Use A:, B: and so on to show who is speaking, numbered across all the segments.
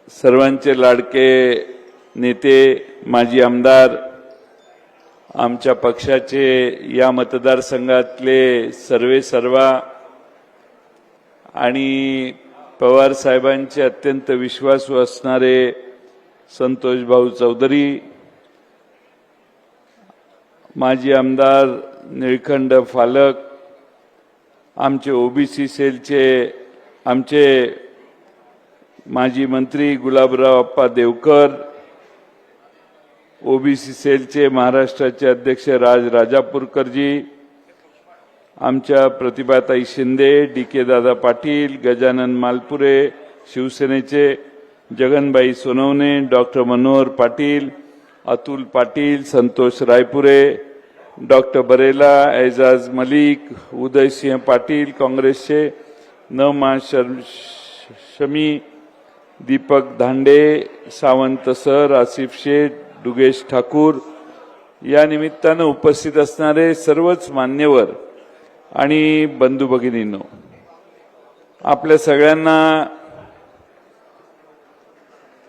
A: सर्वांचे लाडके नेते माजी आमदार आमच्या पक्षाचे या मतदारसंघातले सर्वा आणि पवार साहेबांचे अत्यंत विश्वासू असणारे संतोष भाऊ चौधरी, माजी आमदार निळखंड फालक, आमचे ओबीसी सेलचे आमचे माजी मंत्री गुलाबराव अप्पा देवकर, ओबीसी सेलचे महाराष्ट्राचे अध्यक्ष राजापूरकरजी, आमच्या प्रतिभाताई शिंदे, डीके दादा पाटील, गजानन मालपुरे, शिवसेनेचे जगनबाई सोनवणे, डॉक्टर मनोहर पाटील, अतुल पाटील, संतोष रायपुरे, डॉक्टर बरेला, एजाज मलिक, उदयसिंह पाटील काँग्रेसचे, नमा शमी, दीपक धांडे, सावंत सर, आसिफ शेठ, दुगेश ठाकूर, या निमित्तानं उपस्थित असणारे सर्वच मान्यवर आणि बंधू भगिनींनो, आपल्या सगळ्यांना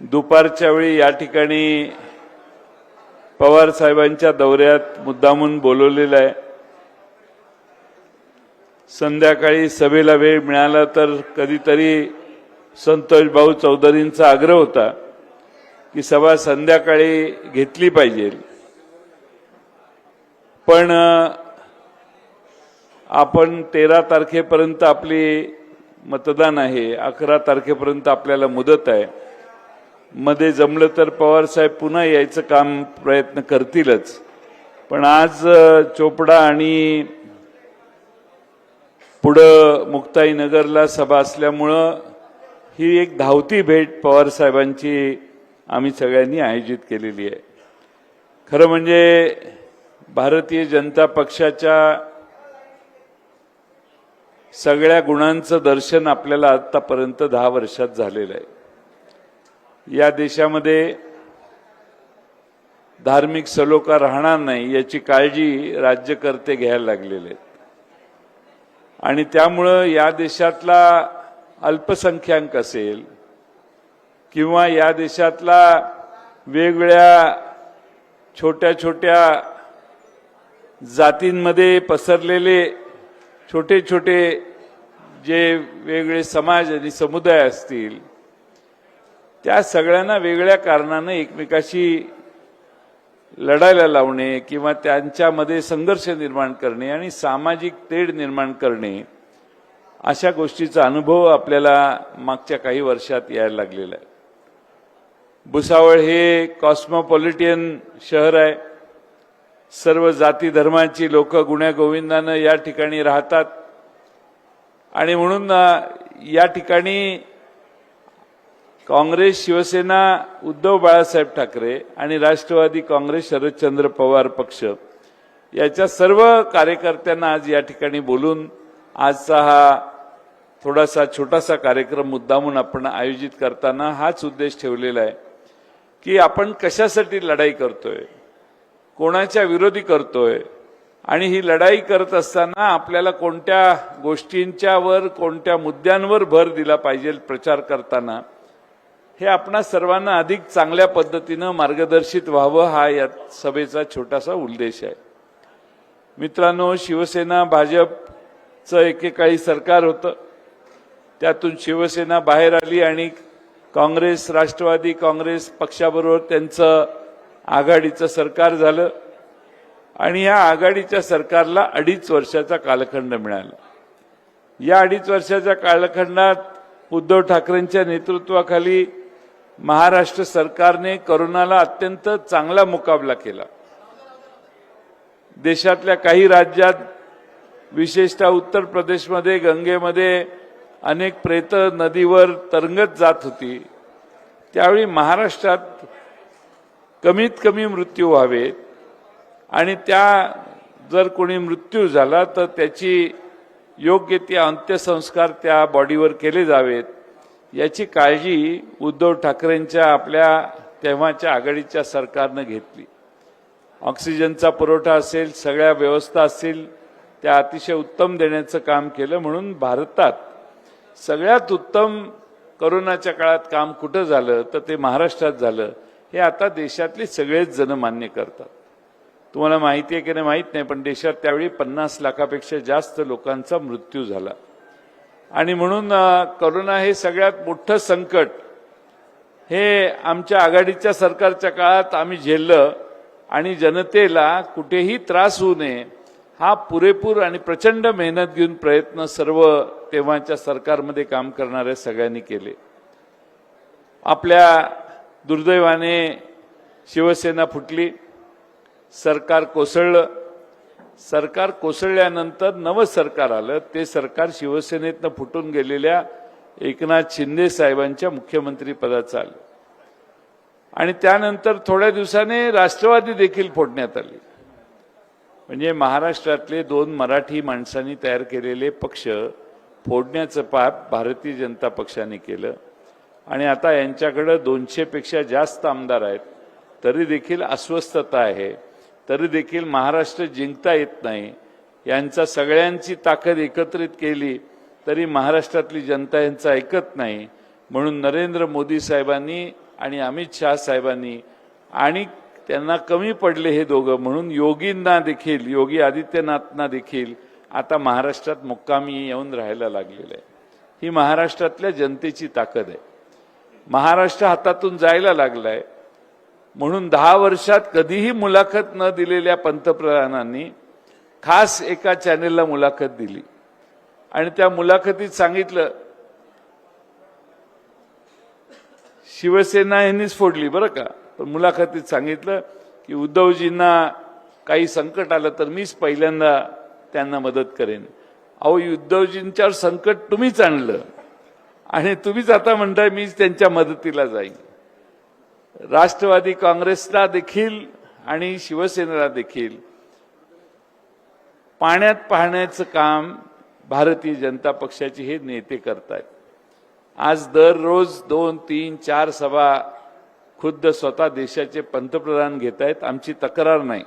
A: दुपारच्या वेळी या ठिकाणी पवार साहेबांच्या दौऱ्यात मुद्दामून बोलवलेलं आहे। संध्याकाळी सभेला वेळ मिळाला तर कधीतरी संतोष भाऊ चौधरींचा आग्रह होता की सभा संध्याकाळी घेतली पाहिजे, पण आपण 13 तारखेपर्यंत आपली मतदान आहे, 11 तारखेपर्यंत आपल्याला मुदत आहे। मध्ये जमलं तर पवार साहेब पुन्हा यायचं काम प्रयत्न करतीलच, पण आज चोपडा आणि पुढं मुक्ताईनगरला सभा असल्यामुळं ही एक धावती भेट पवार साहेबांची आम्ही सगळ्यांनी आयोजित केलेली आहे। खरं म्हणजे भारतीय जनता पक्षाच्या सगळ्या गुणांचं दर्शन आपल्याला आतापर्यंत 10 वर्षात झालेलं आहे। या देशामध्ये धार्मिक सलोखा राहणार नाही याची काळजी राज्यकर्ते घ्यायला लागलेले आहेत आणि त्यामुळं या देशातला अल्पसंख्याक असेल किंवा या देशातला वेगवेगळ्या छोट्या छोट्या जातींमध्ये पसरलेले छोटे छोटे जे वेगळे समाज आणि समुदाय असतील, त्या सगळ्यांना वेगळ्या कारणाने एकमेकाशी लढायला लावणे किंवा त्यांच्यामध्ये संघर्ष निर्माण करणे आणि सामाजिक तेढ निर्माण करणे, अशा गोष्टीचा अनुभव आपल्याला मागच्या काही वर्षात यायला लागलेला आहे। भुसावळ हे कॉस्मोपॉलिटियन शहर आहे, सर्व जाती धर्माची लोक गुण्यागोविंदानं या ठिकाणी राहतात आणि म्हणून या ठिकाणी काँग्रेस, शिवसेना, उद्धव बाळासाहेब ठाकरे आणि राष्ट्रवादी काँग्रेस, शरदचंद्र पवार पक्ष याच्या सर्व कार्यकर्त्यांना आज या ठिकाणी बोलून आजचा हा थोडासा छोटासा कार्यक्रम मुद्दामून आपण आयोजित करताना हाच उद्देश ठेवलेला आहे की आपण कशासाठी लढाई करतोय, कोणाच्या विरोधी करतोय आणि ही लढाई करत असताना आपल्याला कोणत्या गोष्टींच्यावर, कोणत्या मुद्द्यांवर भर दिला पाहिजे प्रचार करताना, हे आपणा सर्वांना अधिक चांगल्या पद्धतीनं मार्गदर्शित व्हावं, हा या सभेचा छोटासा उद्देश आहे। मित्रांनो, शिवसेना भाजपचं एकेकाळी सरकार होतं, त्यातून शिवसेना बाहेर आली आणि काँग्रेस, राष्ट्रवादी काँग्रेस पक्षाबरोबर त्यांचं आघाडीचं सरकार झालं आणि या आघाडीच्या सरकारला 2.5 वर्षाचा कालखंड मिळाला। या 2.5 वर्षाच्या कालखंडात उद्धव ठाकरेंच्या नेतृत्वाखाली महाराष्ट्र सरकारने कोरोनाला अत्यंत चांगला मुकाबला केला। देशातल्या काही राज्यात, विशेषतः उत्तर प्रदेशमध्ये गंगेमध्ये अनेक प्रेत नदीवर तरंगत जात होती, त्यावेळी महाराष्ट्रात कमीत कमी मृत्यू व्हावेत आणि त्या जर कोणी मृत्यू झाला तर त्याची योग्य ते अंत्यसंस्कार त्या बॉडीवर केले जावेत, याची काळजी उद्धव ठाकरेंच्या आपल्या तेव्हाच्या आघाडीच्या सरकारनं घेतली। ऑक्सिजनचा पुरवठा असेल, सगळ्या व्यवस्था असतील, त्या अतिशय उत्तम देण्याचं काम केलं। म्हणून भारतात सगळ्यात उत्तम कोरोनाच्या काळात काम कुठं झालं तर ते महाराष्ट्रात झालं, हे आता देशातले सगळेच जण मान्य करतात. तुम्हाला माहिती आहे की नाही माहीत नाही, पण देशात त्यावेळी 50 लाखापेक्षा जास्त लोकांचा मृत्यू झाला. आणि म्हणून कोरोना हे सगळ्यात मोठं संकट हे आमच्या आघाडीच्या सरकारच्या काळात आम्ही झेललं आणि जनतेला कुठेही त्रास होऊ नये हा पुरेपूर आणि प्रचंड मेहनत घेऊन प्रयत्न सर्व तेव्हाच्या सरकारमध्ये काम करणाऱ्या सगळ्यांनी केले. आपल्या दुर्दैवाने शिवसेना फुटली, सरकार कोसळलं. सरकार कोसळल्यानंतर नवं सरकार आलं. ते सरकार शिवसेनेतनं फुटून गेलेल्या एकनाथ शिंदे साहेबांच्या मुख्यमंत्री पदाचं आलं आणि त्यानंतर थोड्या दिवसाने राष्ट्रवादी देखील फोडण्यात आली. म्हणजे महाराष्ट्रातले 2 मराठी माणसांनी तयार केलेले पक्ष फोडण्याचं पाप भारतीय जनता पक्षाने केलं. आणि आता यांच्याकडे 200 पेक्षा जास्त आमदार आहेत, तरी देखील अस्वस्थता आहे, तरी देखील महाराष्ट्र जिंकता येत नाही. यांचा सगळ्यांची ताकद एकत्रित केली तरी महाराष्ट्रातली जनता यांचं ऐकत नाही. म्हणून नरेंद्र मोदी साहेबांनी आणि अमित शाह साहेबांनी आणि त्यांना कमी पडले हे दोघं, म्हणून योगींना देखील, योगी आदित्यनाथना देखील आता महाराष्ट्रात मुक्कामी येऊन राहायला लागलेलं आहे. ही महाराष्ट्रातल्या जनतेची ताकद आहे. महाराष्ट्र हातातून जायला लागलाय. म्हणून 10 वर्षात कधीही मुलाखत न दिलेल्या पंतप्रधानांनी खास एका चॅनेलला मुलाखत दिली आणि त्या मुलाखतीत सांगितलं, शिवसेना यांनीच फोडली बरं का, पण मुलाखतीत सांगितलं की उद्धवजींना काही संकट आलं तर मीच पहिल्यांदा त्यांना मदत करेन. अहो, उद्धवजींच्यावर संकट तुम्हीच आणलं आणि तुम्हीच आता म्हणताय मीच त्यांच्या मदतीला जाईन. राष्ट्रवादी काँग्रेसला देखील आणि शिवसेनेला देखील पाण्यात पाहण्याचं काम भारतीय जनता पक्षाचे हे नेते करतायत. आज दररोज 2, 3, 4 सभा खुद्द स्वतः देशाचे पंतप्रधान घेत आहेत. आमची तक्रार नाही,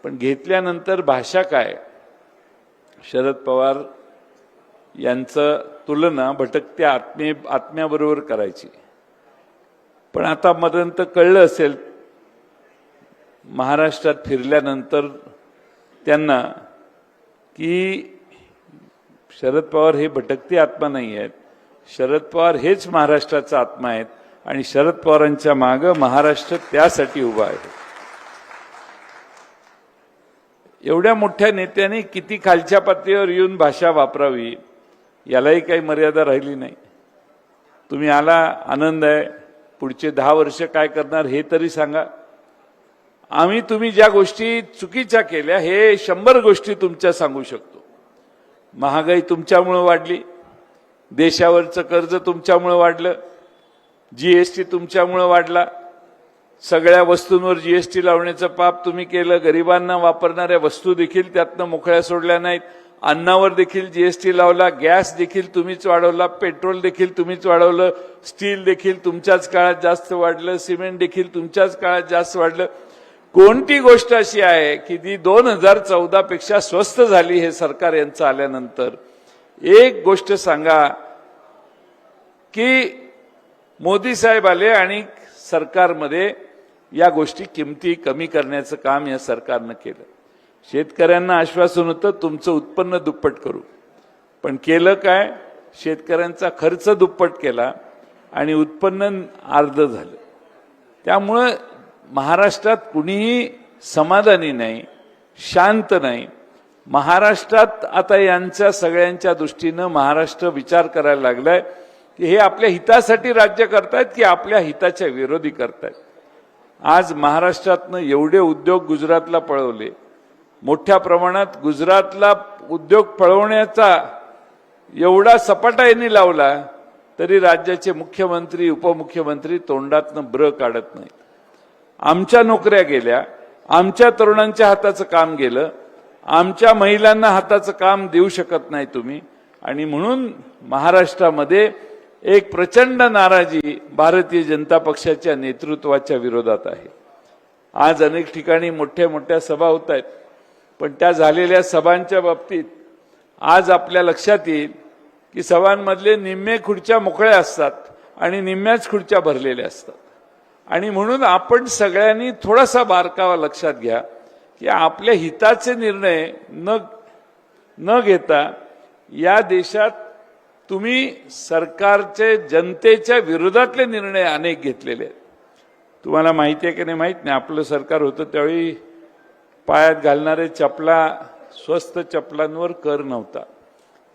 A: पण घेतल्यानंतर भाषा काय? शरद पवार यांचं तुलना भटकत्या आत्म्याबरोबर करायची. पण आता मदंत कळलं असेल महाराष्ट्रात फिरल्यानंतर त्यांना की शरद पवार हे भटकती आत्मा नाही आहेत. शरद पवार हेच महाराष्ट्राचा आत्मा आहेत आणि शरद पवारांच्या मागं महाराष्ट्र त्यासाठी उभा आहे. एवढ्या मोठ्या नेत्याने किती खालच्या पातळीवर येऊन भाषा वापरावी यालाही काही मर्यादा राहिली नाही. तुम्ही आला, आनंद आहे. पुढचे 10 वर्ष काय करणार हे तरी सांगा. आम्ही तुम्ही ज्या गोष्टी चुकीच्या केल्या हे 100 गोष्टी तुमच्या सांगू शकतो. महागाई तुमच्यामुळे वाढली, देशावरचं कर्ज तुमच्यामुळे वाढलं, जीएसटी तुमच्यामुळे वाढला, सगळ्या वस्तूंवर जीएसटी लावण्याचं पाप तुम्ही केलं. गरिबांना वापरणाऱ्या वस्तू देखील त्यातनं मोकळ्या सोडल्या नाहीत. अन्नावर देखील जीएसटी लावला, गॅस देखील तुम्हीच वाढवला, पेट्रोल देखील तुम्हीच वाढवलं, स्टील देखील तुमच्याच काळात जास्त वाढलं, सिमेंट देखील तुमच्याच काळात जास्त वाढलं. कोणती गोष्ट अशी आहे की ती 2014 पेक्षा स्वस्त झाली हे सरकार यांचं आल्यानंतर? एक गोष्ट सांगा की मोदी साहेब आले आणि सरकारमध्ये या गोष्टी किमती कमी करण्याचं काम या सरकारनं केलं. शेतकऱ्यांना आश्वासन होतं तुमचं उत्पन्न दुप्पट करू, पण केलं काय? शेतकऱ्यांचा खर्च दुप्पट केला आणि उत्पन्न अर्ध झालं. त्यामुळं महाराष्ट्रात कुणीही समाधानी नाही, शांत नाही. महाराष्ट्रात आता यांच्या सगळ्यांच्या दृष्टीनं महाराष्ट्र विचार करायला लागलाय की हे आपल्या हितासाठी राज्य करतायत की आपल्या हिताच्या विरोधी करतायत. आज महाराष्ट्रातनं एवढे उद्योग गुजरातला पळवले, मोठ्या प्रमाणात गुजरातला उद्योग पळवण्याचा एवढा सपाटा यांनी लावला, तरी राज्याचे मुख्यमंत्री उपमुख्यमंत्री तोंडातनं ब्र काढत नाहीत. आमच्या नोकऱ्या गेल्या, आमच्या तरुणांच्या हाताचं काम गेलं, आमच्या महिलांना हाताचं काम देऊ शकत नाही तुम्ही. आणि म्हणून महाराष्ट्रामध्ये एक प्रचंड नाराजी भारतीय जनता पक्षाच्या नेतृत्वाच्या विरोधात आहे. आज अनेक ठिकाणी मोठ्या मोठ्या सभा होत आहेत, पण त्या झालेल्या सभांच्या बाबतीत आज आपल्या लक्षात येईल की सभांमधले निम्मे खुर्च्या मोकळ्या असतात आणि निम्म्याच खुर्च्या भरलेल्या असतात. आणि म्हणून आपण सगळ्यांनी थोडासा बारकावा लक्षात घ्या की आपल्या हिताचे निर्णय न घेता या देशात तुम्ही सरकारचे जनतेच्या विरोधातले निर्णय अनेक घेतलेले आहेत. तुम्हाला माहिती आहे की नाही माहित नाही, आपलं सरकार होतं त्यावेळी पायात घालणारे स्वस्त चपलांवर कर नव्हता,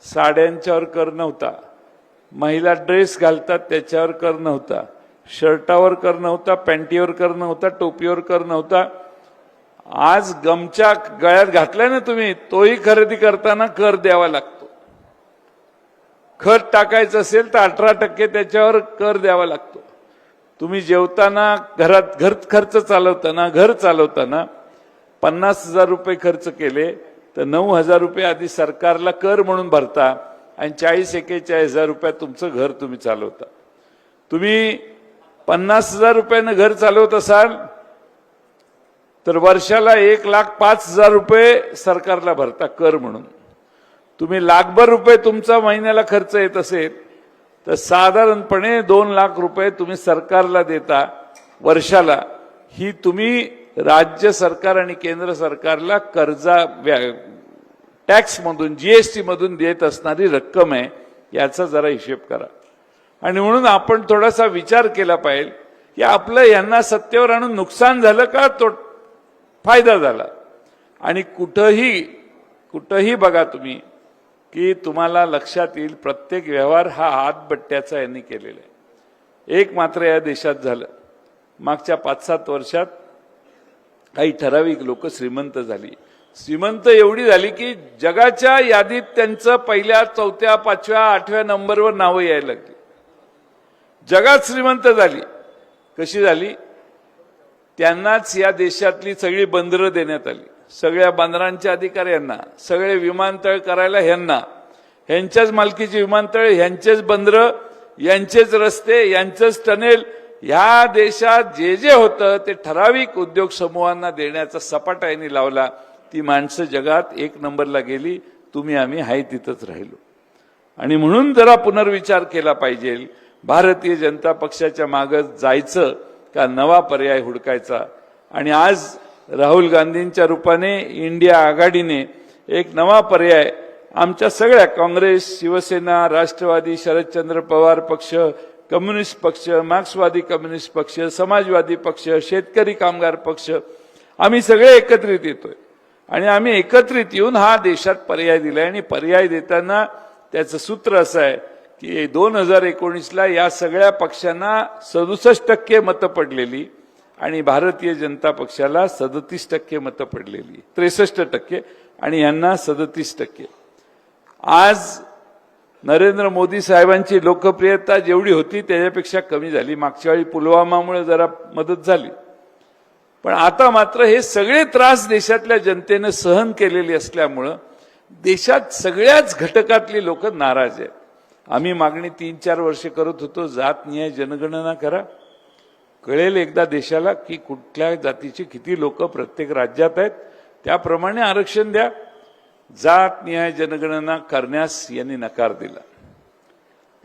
A: साड्यांच्यावर कर नव्हता, महिला ड्रेस घालतात त्याच्यावर कर नव्हता, शर्टावर कर नव्हता, पॅन्टीवर कर नव्हता, टोपीवर कर नव्हता. आज गमच्या गळ्यात घातलाय ना तुम्ही, तोही खरेदी करताना कर द्यावा लागतो. खत टाकायचं असेल तर 18% त्याच्यावर कर द्यावा लागतो. तुम्ही जेवताना घर चालवताना 50,000 रुपये खर्च केले तर 9,000 रुपये आधी सरकारला कर म्हणून भरता आणि 40-41,000 रुपयात तुमचं घर तुम्ही चालवता. तुम्ही 50,000 रुपयानं घर चालवत असाल तर वर्षाला 1,05,000 रुपये सरकारला भरता कर म्हणून. तुम्ही 1,00,000 रुपये तुमचा महिन्याला खर्च येत असेल तर साधारणपणे 2 लाख रुपये तुम्ही सरकारला देता वर्षाला. ही तुम्ही राज्य सरकार आणि केंद्र सरकारला टॅक्स मधून जीएसटी मधून देत असणारी रक्कम आहे. याचा जरा हिशेब करा. आणि म्हणून आपण थोडासा विचार केला पाहिजे की आपलं यांना सत्तेवर आणून नुकसान झालं का तो फायदा झाला. आणि कुठंही बघा तुम्ही की तुम्हाला लक्षात येईल प्रत्येक व्यवहार हा हातबट्ट्याचा यांनी केलेला आहे. एक मात्र या देशात झालं, मागच्या 5-7 वर्षात काही ठराविक लोक श्रीमंत झाली. श्रीमंत एवढी झाली की जगाच्या यादीत त्यांचं पहिल्या, 4थ्या, 5व्या, 8व्या नंबरवर नावं यायला लागली. जगात श्रीमंत झाली. कशी झाली? त्यांनाच या देशातली सगळी बंदरं देण्यात आली. सगळ्या बंदरांच्या अधिकाऱ्यांना, सगळे विमानतळ करायला ह्यांना, ह्यांच्याच मालकीची विमानतळ, ह्यांचेच बंदरं, यांचेच रस्ते, यांचेच टनेल. ह्या देशात जे होतं ते ठराविक उद्योग समूहांना देण्याचा सपाटा यांनी लावला. ती माणसं जगात 1 नंबरला गेली. तुम्ही आम्ही हाय तिथंच राहिलो. आणि म्हणून जरा पुनर्विचार केला पाहिजे. भारतीय जनता पक्षाच्या मागे जायचं का नवा पर्याय हुडकायचा. आणि आज राहुल गांधींच्या रूपाने इंडिया आघाडीने एक नवा पर्याय आमच्या सगळ्या काँग्रेस, शिवसेना, राष्ट्रवादी, शरदचंद्र पवार पक्ष, कम्युनिस्ट पक्ष, मार्क्सवादी कम्युनिस्ट पक्ष, समाजवादी पक्ष, शेतकरी कामगार पक्ष, आम्ही सगळे एकत्रित येतोय. आणि आम्ही एकत्रित येऊन हा देशात पर्याय दिलाय. आणि पर्याय देताना त्याचं सूत्र असं आहे की 2019ला या सगळ्या पक्षांना 67% मतं पडलेली आणि भारतीय जनता पक्षाला 37% मतं पडलेली, 63% आणि यांना 37%. आज नरेंद्र मोदी साहेबांची लोकप्रियता जेवढी होती त्याच्यापेक्षा कमी झाली. मागच्या वेळी पुलवामामुळे जरा मदत झाली, पण आता मात्र हे सगळे त्रास देशातल्या जनतेने सहन केलेले असल्यामुळं देशात सगळ्याच घटकातली लोक नाराज आहेत. आम्ही मागणी 3-4 वर्ष करत होतो, जातनिहाय जनगणना करा, कळेल एकदा देशाला की कुठल्या जातीची किती लोक प्रत्येक राज्यात आहेत, त्याप्रमाणे आरक्षण द्या. जातनिहाय जनगणना करण्यास यांनी नकार दिला.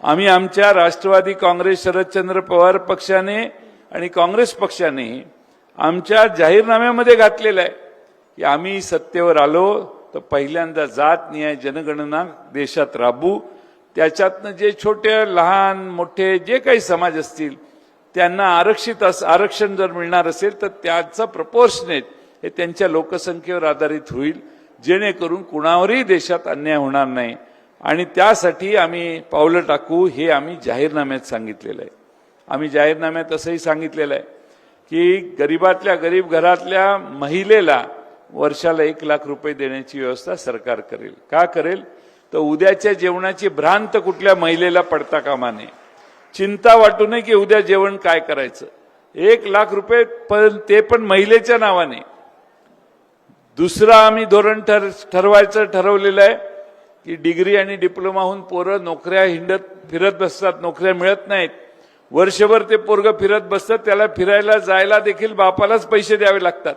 A: आम्ही आमच्या राष्ट्रवादी काँग्रेस, शरदचंद्र पवार पक्षाने आणि काँग्रेस पक्षाने आमच्या जाहीरनाम्यामध्ये घातलेलं आहे की आम्ही सत्तेवर आलो तर पहिल्यांदा जातनिहाय जनगणना देशात राबवू. त्याच्यातनं जे छोटे, लहान, मोठे जे काही समाज असतील त्यांना आरक्षण जर मिळणार असेल तर त्याचं प्रपोर्शनेट हे त्यांच्या लोकसंख्येवर आधारित होईल, जेणेकरून कुणावरही देशात अन्याय होणार नाही. आणि त्यासाठी आम्ही पावलं टाकू हे आम्ही जाहीरनाम्यात सांगितलेलं आहे. आम्ही जाहीरनाम्यात असंही सांगितलेलं आहे की गरीबातल्या गरीब घरातल्या महिलेला वर्षाला 1 लाख रुपये देण्याची व्यवस्था सरकार करेल. का करेल? तर उद्याच्या जेवणाची भ्रांत कुठल्या महिलेला पडता कामा नये. चिंता वाटू नये की उद्या जेवण काय करायचं. 1 लाख रुपये, पण ते पण महिलेच्या नावाने. दुसरं आम्ही धोरण ठरवलेलं आहे की डिग्री आणि डिप्लोमाहून पोरं नोकऱ्या फिरत बसतात, नोकऱ्या मिळत नाहीत. वर्षभर ते पोरगं फिरत बसतात, त्याला फिरायला जायला देखील बापालाच पैसे द्यावे लागतात.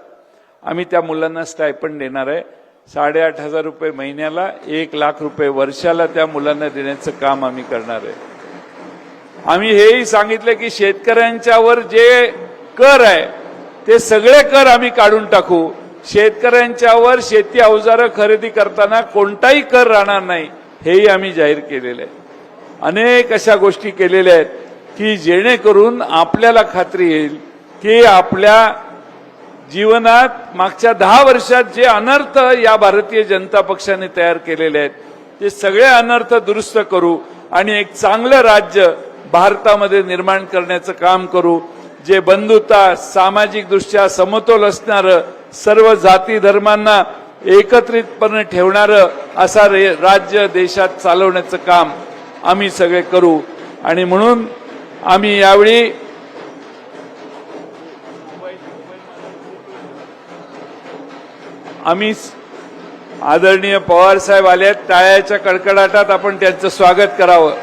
A: आम्ही त्या मुलांना स्टायपंड देणार आहे. 8,500 रुपये महिन्याला, 1,00,000 रुपये वर्षाला त्या मुलांना देण्याचं काम आम्ही करणार आहे. आम्ही हेही सांगितलं की शेतकऱ्यांच्यावर जे कर आहे ते सगळे कर आम्ही काढून टाकू. शेतकऱ्यांच्यावर शेती अवजारं खरेदी करताना कोणताही कर राहणार नाही, हेही आम्ही जाहीर केलेलं आहे. अनेक अशा गोष्टी केलेल्या आहेत की जेणेकरून आपल्याला खात्री येईल की आपल्या जीवनात मागच्या 10 वर्षात जे अनर्थ या भारतीय जनता पक्षाने तयार केलेले आहेत ते सगळे अनर्थ दुरुस्त करू आणि एक चांगलं राज्य भारतामध्ये निर्माण करण्याचं काम करू, जे बंधुता, सामाजिक दृष्ट्या समतोल असणारं, सर्व जाती धर्मांना एकत्रितपणे ठेवणारं असा राज्य देशात चालवण्याचं काम आम्ही सगळे करू. आणि म्हणून आम्ही यावेळी आदरणीय पवार साहेब आले, टाळ्याच्या कडकडाटात आपण त्यांचं स्वागत करावं.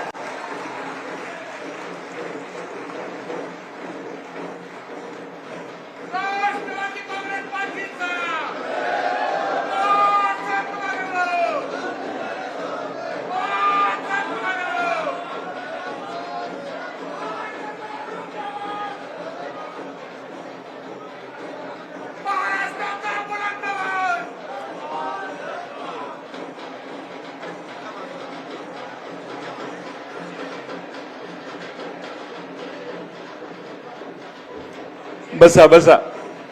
A: बसा बसा,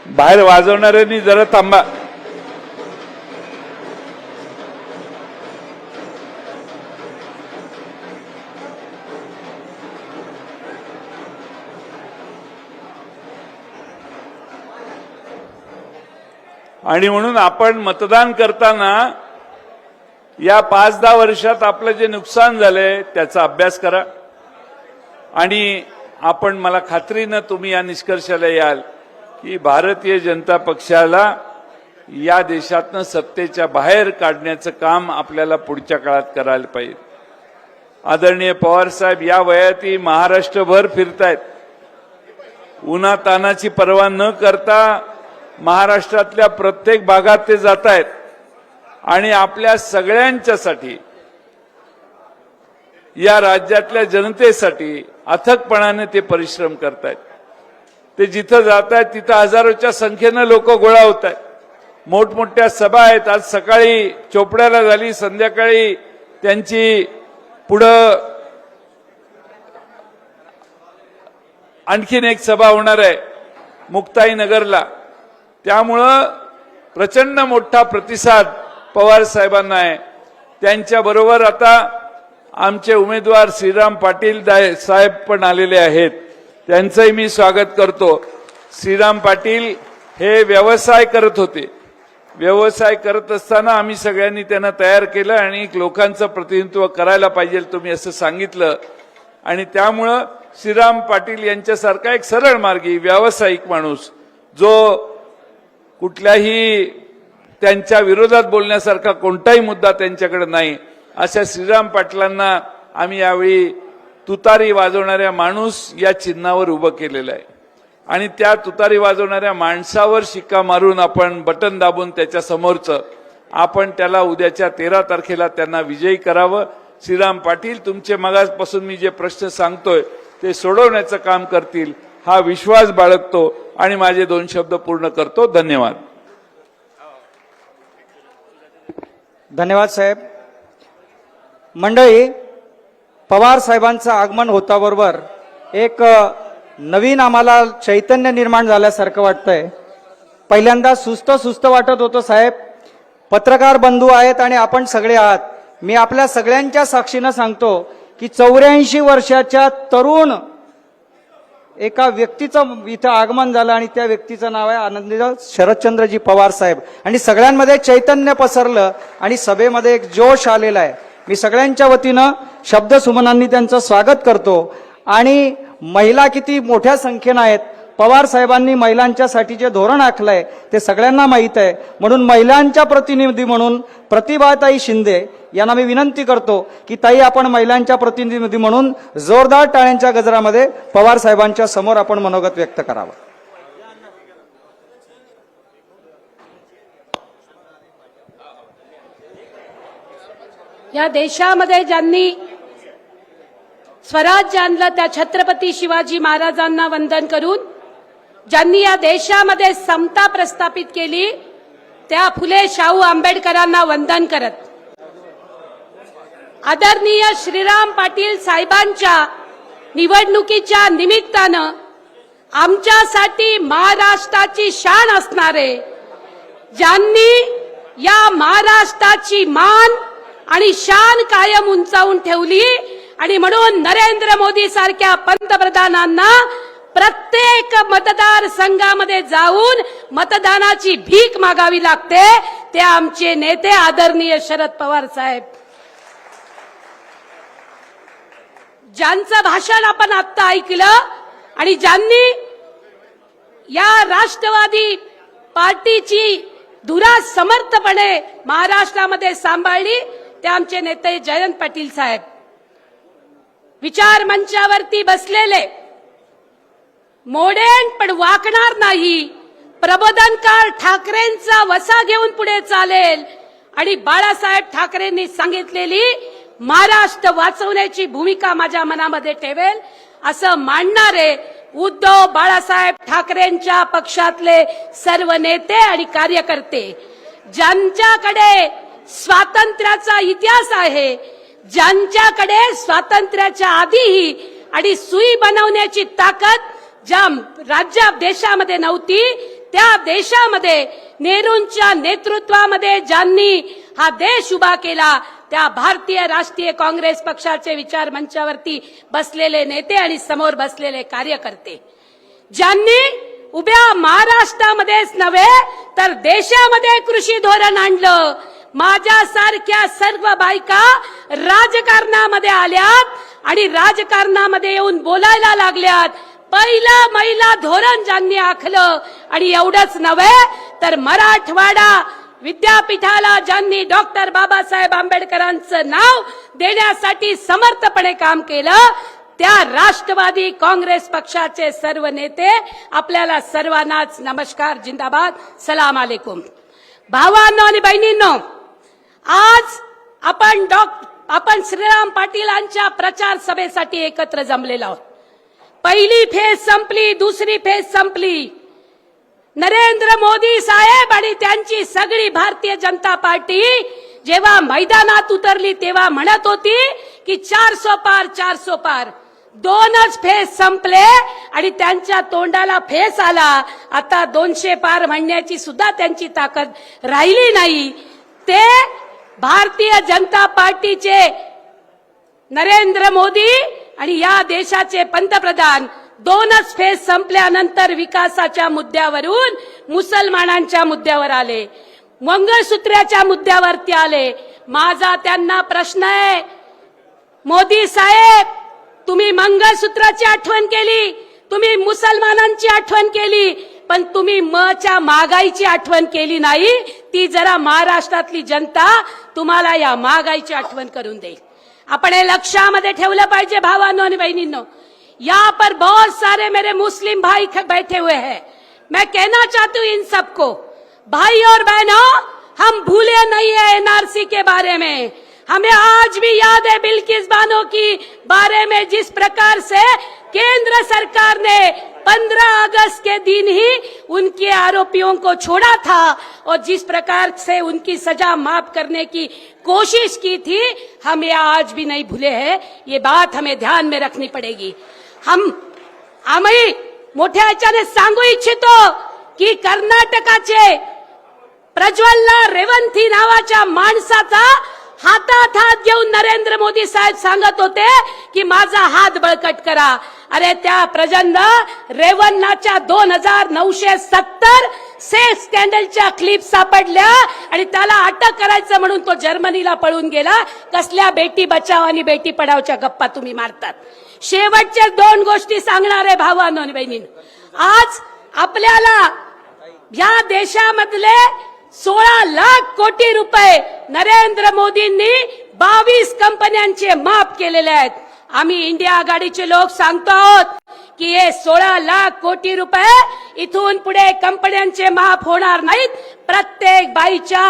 A: बाहेर वाजवणाऱ्यांनी जरा थांबा. आणि म्हणून आपण मतदान करताना या 5-10 वर्षात आपलं जे नुकसान झालंय त्याचा अभ्यास करा. आणि आपण, मला खात्रीनं तुम्ही या निष्कर्षाला याल की भारतीय जनता पक्षाला या देशातनं सत्तेच्या बाहेर काढण्याचं काम आपल्याला पुढच्या काळात करायला पाहिजे. आदरणीय पवार साहेब या वयातही महाराष्ट्रभर फिरतायत, उन्हातानाची पर्वा न करता महाराष्ट्रातल्या प्रत्येक भागात ते जात आहेत आणि आपल्या सगळ्यांच्यासाठी, या राज्यातल्या जनतेसाठी अथकपणाने ते परिश्रम करतायत. ते जिथं जात आहेत तिथं हजारोच्या संख्येनं लोक गोळा होत आहेत. मोठमोठ्या सभा आहेत. आज सकाळी चोपड्याला झाली, संध्याकाळी त्यांची पुढं आणखीन एक सभा होणार आहे मुक्ताईनगरला. त्यामुळं प्रचंड मोठा प्रतिसाद पवार साहेबांना आहे. त्यांच्याबरोबर आता आमचे उमेदवार श्रीराम पाटील साहेब पण आलेले आहेत, त्यांचंही मी स्वागत करतो. श्रीराम पाटील हे व्यवसाय करत होते. व्यवसाय करत असताना आम्ही सगळ्यांनी त्यांना तयार केलं आणि लोकांचं प्रतिनिधित्व करायला पाहिजे तुम्ही असं सांगितलं. आणि त्यामुळं श्रीराम पाटील यांच्यासारखा एक सरळ मार्गी व्यावसायिक माणूस, जो कुठल्याही त्यांच्या विरोधात बोलण्यासारखा कोणताही मुद्दा त्यांच्याकडे नाही, अशा श्रीराम पाटलांना आम्ही यावेळी तुतारी वाजवणाऱ्या माणूस या चिन्हावर उभं केलेलं आहे. आणि त्या तुतारी वाजवणाऱ्या माणसावर शिक्का मारून आपण बटन दाबून त्याच्या समोरचं आपण त्याला उद्याच्या 13 तारखेला त्यांना विजयी करावं. श्रीराम पाटील तुमचे मगापासून मी जे प्रश्न सांगतोय ते सोडवण्याचं काम करतील हा विश्वास बाळगतो आणि माझे 2 शब्द पूर्ण करतो. धन्यवाद.
B: धन्यवाद साहेब. मंडळी, पवार साहेबांचं आगमन होताबरोबर एक नवीन आम्हाला चैतन्य निर्माण झाल्यासारखं वाटतंय. पहिल्यांदा सुस्त वाटत होतं साहेब. पत्रकार बंधू आहेत आणि आपण सगळे आहात. मी आपल्या सगळ्यांच्या साक्षीनं सांगतो की 84 वर्षाच्या तरुण एका व्यक्तीचं इथं आगमन झालं आणि त्या व्यक्तीचं नाव आहे आनंदीराव शरदचंद्रजी पवार साहेब. आणि सगळ्यांमध्ये चैतन्य पसरलं आणि सभेमध्ये एक जोश आलेला आहे. मी सगळ्यांच्या वतीनं शब्दसुमनांनी त्यांचं स्वागत करतो. आणि महिला किती मोठ्या संख्येनं आहेत. पवार साहेबांनी महिलांच्यासाठी जे धोरण आखलंय ते सगळ्यांना माहीत आहे. म्हणून महिलांच्या प्रतिनिधी म्हणून प्रतिभाताई शिंदे यांना मी विनंती करतो की ताई, आपण महिलांच्या प्रतिनिधी म्हणून जोरदार टाळ्यांच्या गजरामध्ये पवार साहेबांच्या समोर आपण मनोगत व्यक्त करावं.
C: या देशामध्ये ज्यांनी स्वराज्य आणलं त्या छत्रपती शिवाजी महाराजांना वंदन करून, ज्यांनी या देशामध्ये समता प्रस्थापित केली त्या फुले शाहू आंबेडकरांना वंदन करत, आदरणीय श्रीराम पाटील साहेबांच्या निवडणुकीच्या निमित्तानं आमच्यासाठी महाराष्ट्राची शान असणारे, ज्यांनी या महाराष्ट्राची मान आणि शान कायम उंचावून ठेवली आणि म्हणून नरेंद्र मोदी सारख्या पंतप्रधानांना प्रत्येक मतदारसंघामध्ये जाऊन मतदानाची भीक मागावी लागते, ते आमचे नेते आदरणीय शरद पवार साहेब, ज्यांचं भाषण आपण आता ऐकलं आणि ज्यांनी या राष्ट्रवादी पार्टीची धुरा समर्थपणे महाराष्ट्रामध्ये सांभाळली ते आमचे नेते जयंत पाटील साहेब. विचार मंचावरती बसलेले, मोडेन पण वाकणार नाही, प्रबोधनकार ठाकरेंचा वसा घेऊन पुढे चालेल आणि बाळासाहेब ठाकरेंनी सांगितलेली महाराष्ट्र वाचवण्याची भूमिका माझ्या मनामध्ये ठेवेल असं मानणारे उद्धव बाळासाहेब ठाकरेंच्या पक्षातले सर्व नेते आणि कार्यकर्ते, ज्यांच्याकडे स्वातंत्र्याचा इतिहास आहे, ज्यांच्याकडे स्वातंत्र्याच्या आधीही आणि सुई बनवण्याची ताकद ज्या देशामध्ये नव्हती, त्या देशामध्ये नेहरूंच्या नेतृत्वामध्ये ज्यांनी हा देश उभा केला त्या भारतीय राष्ट्रीय काँग्रेस पक्षाचे विचार मंचावरती बसलेले नेते आणि समोर बसलेले कार्यकर्ते, ज्यांनी उभ्या महाराष्ट्रामध्येच नव्हे तर देशामध्ये कृषी धोरण आणलं. माझ्यासारख्या सर्व बायका राजकारणामध्ये आल्यात आणि राजकारणामध्ये येऊन बोलायला लागल्यात. पहिलं महिला धोरण ज्यांनी आखलं आणि एवढंच नव्हे तर मराठवाडा विद्यापीठाला ज्यांनी डॉक्टर बाबासाहेब आंबेडकरांचं नाव देण्यासाठी समर्थपणे काम केलं, त्या राष्ट्रवादी काँग्रेस पक्षाचे सर्व नेते आपल्याला सर्वांनाच नमस्कार, जिंदाबाद, सलाम अलैकुम. भावांनो आणि बहिणींनो, आज आपण श्रीराम पाटीलांच्या प्रचार सभेसाठी एकत्र जमलेलो आहोत. पहिली फेज संपली, दुसरी फेज संपली. नरेंद्र मोदी साहेब आणि त्यांची सगळी भारतीय जनता पार्टी जेव्हा मैदानात उतरली तेव्हा म्हणत होती की 400 पार 400 पार. दोनच फेज संपले आणि त्यांच्या तोंडाला फेस आला. आता 200 पार म्हणण्याची सुद्धा त्यांची ताकद राहिली नाही. ते भारतीय जनता पार्टीचे नरेंद्र मोदी आणि या देशाचे पंतप्रधान दोनच फेज संपल्यानंतर विकासाच्या मुद्द्यावरून मुसलमानांच्या मुद्द्यावर आले, मंगळसूत्राच्या मुद्द्यावरती आले. माझा त्यांना प्रश्न आहे, मोदी साहेब, तुम्ही मंगळसूत्राची आठवण केली, तुम्ही मुसलमानांची आठवण केली, पण तुम्ही मच्या महागाईची आठवण केली नाही. ती जरा महाराष्ट्रातली जनता तुम्हाला या महागाईची आठवण करून देईल. आपण हे लक्षामध्ये ठेवलं पाहिजे भावांनो आणि बहिणींनो. यहाँ पर बहुत सारे मेरे मुस्लिम भाई बैठे हुए हैं. मैं कहना चाहती हूँ इन सबको, भाई और बहनों, हम भूले नहीं है एनआरसी के बारे में. हमें आज भी याद है बिल्किस बानो की बारे में जिस प्रकार से केंद्र सरकार ने 15 अगस्त के दिन ही उनके आरोपियों को छोड़ा था और जिस प्रकार से उनकी सजा माफ करने की कोशिश की थी, हम ये आज भी नहीं भूले हैं. ये बात हमें ध्यान में रखनी पड़ेगी. आम्ही मोठ्या ह्याच्याने सांगू इच्छितो की कर्नाटकाचे प्रज्वल्ला रेवंथी नावाच्या माणसाचा हातात हात घेऊन नरेंद्र मोदी साहेब सांगत होते की माझा हात बळकट करा. अरे त्या प्रचंड रेवन्नाच्या 2970 सेक्स स्कॅन्डलच्या क्लिप सापडल्या आणि त्याला अटक करायचं म्हणून तो जर्मनीला पळून गेला. कसल्या बेटी बचाव आणि बेटी पढावच्या गप्पा तुम्ही मारतात. शेवटच्या 2 गोष्टी सांगणार आहे भावांनो आणि बहिणींनो. आज आपल्याला या देशामधले 16 लाख कोटी रुपये नरेंद्र मोदींनी 22 कंपन्यांचे माफ केलेले आहेत. आम्ही इंडिया आघाडीचे लोक सांगतो आहोत की हे 16 लाख कोटी रुपये इथून पुढे कंपन्यांचे माफ होणार नाहीत. प्रत्येक बाईच्या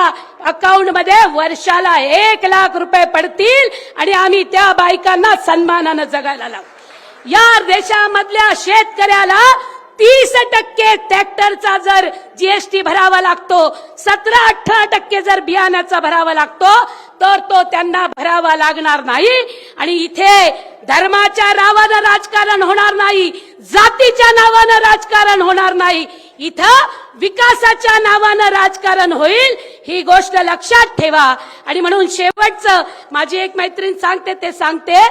C: अकाउंट मध्ये वर्षाला 1 लाख रुपये पडतील आणि आम्ही त्या बायकांना सन्मानानं जगायला लावू. या देशामधल्या शेतकऱ्याला 30% ट्रॅक्टरचा जर जीएसटी भरावा लागतो, 17-18% जर बियाण्याचा भरावा लागतो, तर तो त्यांना भरावा लागणार नाही. आणि इथे धर्माच्या नावानं राजकारण होणार नाही, जातीच्या नावानं राजकारण होणार नाही, इथं विकासाच्या नावानं राजकारण होईल. ही गोष्ट लक्षात ठेवा. आणि म्हणून शेवटचं माझी एक मैत्रीण सांगते ते सांगते,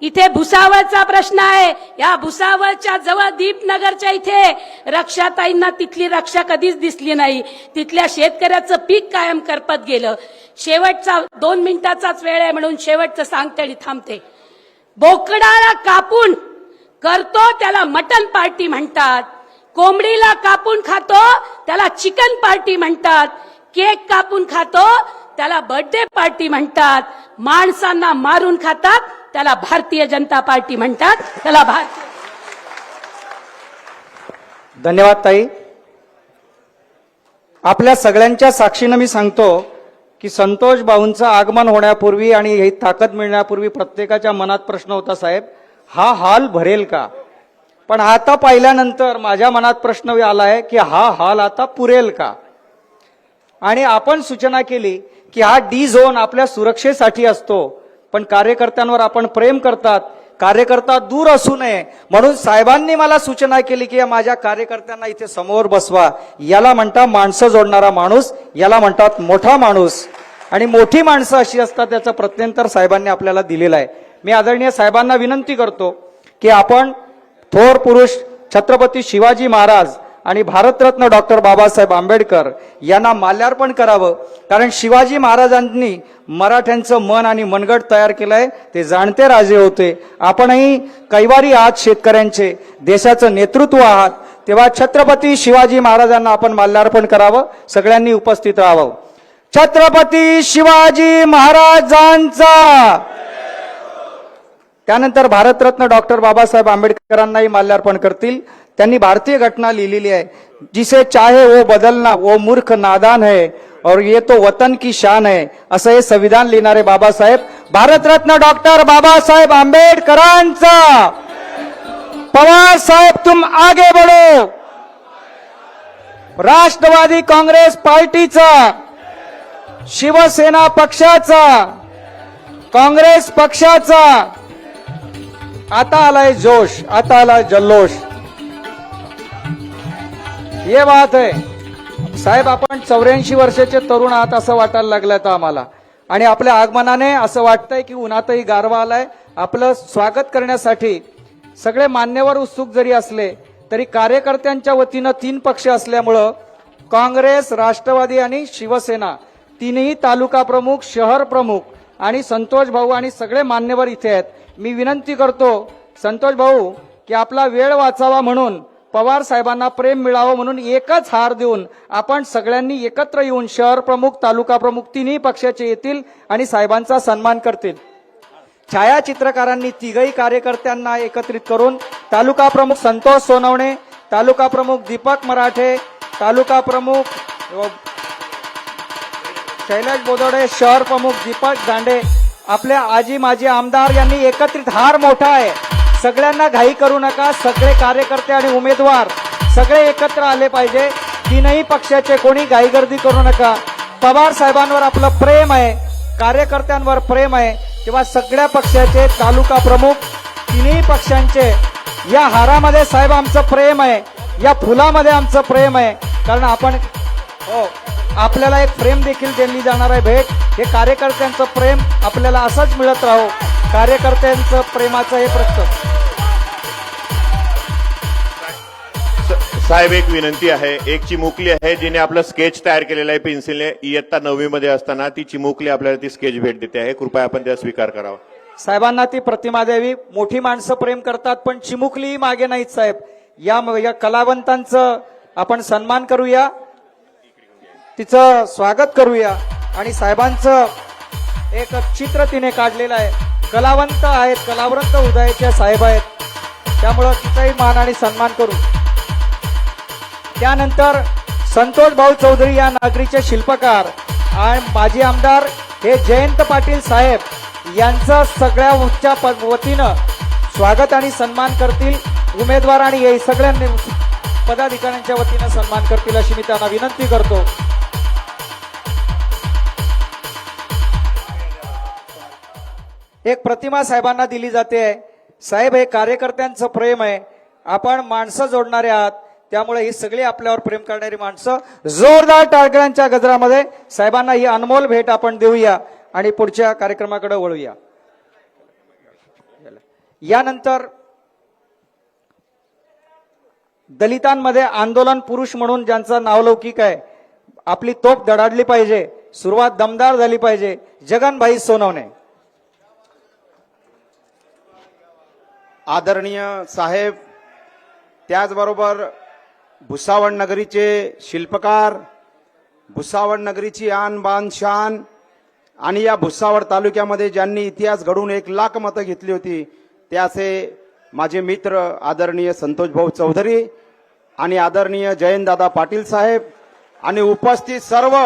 C: इथे भुसावळचा प्रश्न आहे. या भुसावळच्या जवळ दीपनगरच्या इथे रक्षाताईंना तिथली रक्षा कधीच दिसली नाही. तिथल्या शेतकऱ्याचं पीक कायम करपत गेलं. शेवटचा 2 मिनिटाचाच वेळ आहे म्हणून शेवटचं सांगते आणि थांबते. बोकडाला कापून करतो त्याला मटन पार्टी म्हणतात, कोंबडीला कापून खातो त्याला चिकन पार्टी म्हणतात, केक कापून खातो त्याला बर्थडे पार्टी म्हणतात, माणसांना मारून खातात त्याला भारतीय जनता पार्टी म्हणतात. त्याला भारतीय.
B: धन्यवाद ताई. आपल्या सगळ्यांच्या साक्षीनं मी सांगतो की संतोष भाऊंचं आगमन होण्यापूर्वी आणि ही ताकद मिळण्यापूर्वी प्रत्येकाच्या मनात प्रश्न होता, साहेब हा हॉल भरेल का? पण आता पाहिल्यानंतर माझ्या मनात प्रश्न आलाय की हा हॉल आता पुरेल का? आणि आपण सूचना केली की हा डी झोन आपल्या सुरक्षेसाठी असतो, पण कार्यकर्त्यांवर आपण प्रेम करतात, कार्यकर्ता दूर असू नये म्हणून साहेबांनी मला सूचना केली की माझ्या कार्यकर्त्यांना इथे समोर बसवा. याला म्हणतात माणसं जोडणारा माणूस, याला म्हणतात मोठा माणूस. आणि मोठी माणसं अशी असतात त्याचं प्रत्यंतर साहेबांनी आपल्याला दिलेलं आहे. मी आदरणीय साहेबांना विनंती करतो की आपण थोर पुरुष छत्रपती शिवाजी महाराज आणि भारतरत्न डॉक्टर बाबासाहेब आंबेडकर यांना माल्यार्पण करावं. कारण शिवाजी महाराजांनी मराठ्यांचं मन आणि मनगट तयार केलंय, ते जाणते राजे होते. आपणही कैवारी आहात, शेतकऱ्यांचे, देशाचं नेतृत्व आहात, तेव्हा छत्रपती शिवाजी महाराजांना आपण माल्यार्पण करावं. सगळ्यांनी उपस्थित राहावं. छत्रपती शिवाजी महाराजांचा. त्यानंतर भारतरत्न डॉक्टर बाबासाहेब आंबेडकरांनाही माल्यार्पण करतील. त्यांनी भारतीय घटना लिहिलेली आहे, जिसे चाहे वो बदलना वो मूर्ख नादान है और ये तो वतन की शान है, असं हे संविधान लिहिणारे बाबासाहेब भारतरत्न डॉक्टर बाबासाहेब आंबेडकरांचा. पवार साहेब तुम आगे बढ़ो. राष्ट्रवादी काँग्रेस पार्टीचा, शिवसेना पक्षाचा, काँग्रेस पक्षाचा आता आलाय जोश, आता आलाय जल्लोष. ये बात आहे साहेब. आपण 84 वर्षाचे तरुण आहात असं वाटायला लागलं तर आम्हाला, आणि आपल्या आगमनाने असं वाटतंय की उन्हातही गारवा आलाय. आपलं स्वागत करण्यासाठी सगळे मान्यवर उत्सुक जरी असले तरी कार्यकर्त्यांच्या वतीनं 3 पक्ष असल्यामुळं काँग्रेस, राष्ट्रवादी आणि शिवसेना तीनही तालुका प्रमुख, शहर प्रमुख आणि संतोष भाऊ आणि सगळे मान्यवर इथे आहेत. मी विनंती करतो संतोष भाऊ की आपला वेळ वाचावा म्हणून, पवार साहेबांना प्रेम मिळावं म्हणून एकच हार देऊन आपण सगळ्यांनी एकत्र येऊन शहर प्रमुख, तालुका प्रमुख तिन्ही पक्षाचे येतील आणि साहेबांचा सन्मान करतील. छायाचित्रकारांनी तिघही कार्यकर्त्यांना एकत्रित करून तालुका प्रमुख संतोष सोनवणे, तालुका प्रमुख दीपक मराठे, तालुका प्रमुख शैलेश बोदोडे, शहर प्रमुख दीपक दांडे, आपले आजी माजी आमदार यांनी एकत्रित, हार मोठा आहे, सगळ्यांना घाई करू नका. सगळे कार्यकर्ते आणि उमेदवार सगळे एकत्र आले पाहिजे. तीनही पक्षाचे कोणी घाईगर्दी करू नका. पवार साहेबांवर आपलं प्रेम आहे, कार्यकर्त्यांवर प्रेम आहे, तेव्हा सगळ्या पक्षाचे तालुका प्रमुख तिन्ही पक्षांचे या हारामध्ये साहेब आमचं प्रेम आहे, या फुलामध्ये आमचं प्रेम आहे. कारण आपण आपल्याला एक फ्रेम देखील दिली जाणार आहे भेट. हे कार्यकर्त्यांचं प्रेम आपल्याला असंच मिळत राहो. कार्यकर्त्यांचं प्रेमाचं हे प्रत्येक.
D: साहेब एक विनंती आहे, एक चिमुकली आहे जिने आपलं स्केच तयार केलेलं आहे पेन्सिलने, इयत्ता 9वी मध्ये असताना ती चिमुकली आपल्याला ती स्केच भेट देते आहे. कृपया आपण त्याचा स्वीकार करावा.
B: साहेबांना ती प्रतिमा द्यावी. मोठी माणसं प्रेम करतात पण चिमुकलीही मागे नाहीत साहेब. या कलावंतांचं आपण सन्मान करूया, तिचं स्वागत करूया. आणि साहेबांचं एक चित्र तिने काढलेलं आहे. कलावंत आहेत, कलावंत हृदयाच्या साहेब आहेत. त्यामुळं तिचाही मान आणि सन्मान करू. त्यानंतर संतोष भाऊ चौधरी या नागरीचे शिल्पकार आणि माजी आमदार हे जयंत पाटील साहेब यांचं सगळ्या उच्च वतीनं स्वागत आणि सन्मान करतील. उमेदवार आणि हे सगळ्या पदाधिकाऱ्यांच्या वतीनं सन्मान करतील अशी मी त्यांना विनंती करतो. एक प्रतिमा साहेबांना दिली जाते. साहेब हे कार्यकर्त्यांचं प्रेम आहे. आपण माणसं जोडणारे आहात, त्यामुळे ही सगळी आपल्यावर प्रेम करणारी माणसं. जोरदार टाळकऱ्यांच्या गजरामध्ये साहेबांना ही अनमोल भेट आपण देऊया आणि पुढच्या कार्यक्रमाकडे वळूया. यानंतर दलितांमध्ये आंदोलन पुरुष म्हणून ज्यांचं नावलौकिक आहे, आपली तोफ धडाडली पाहिजे, सुरुवात दमदार झाली पाहिजे, जगनभाई सोनवणे.
E: आदरणीय साहेब, त्याचबरोबर भुसावळ नगरीचे शिल्पकार, भुसावळ नगरीची आन बान शान आणि या भुसावळ तालुक्यामध्ये ज्यांनी इतिहास घडवून 1,00,000 मतं घेतली होती, ते असे माझे मित्र आदरणीय संतोष भाऊ चौधरी आणि आदरणीय जयंतदादा पाटील साहेब आणि उपस्थित सर्व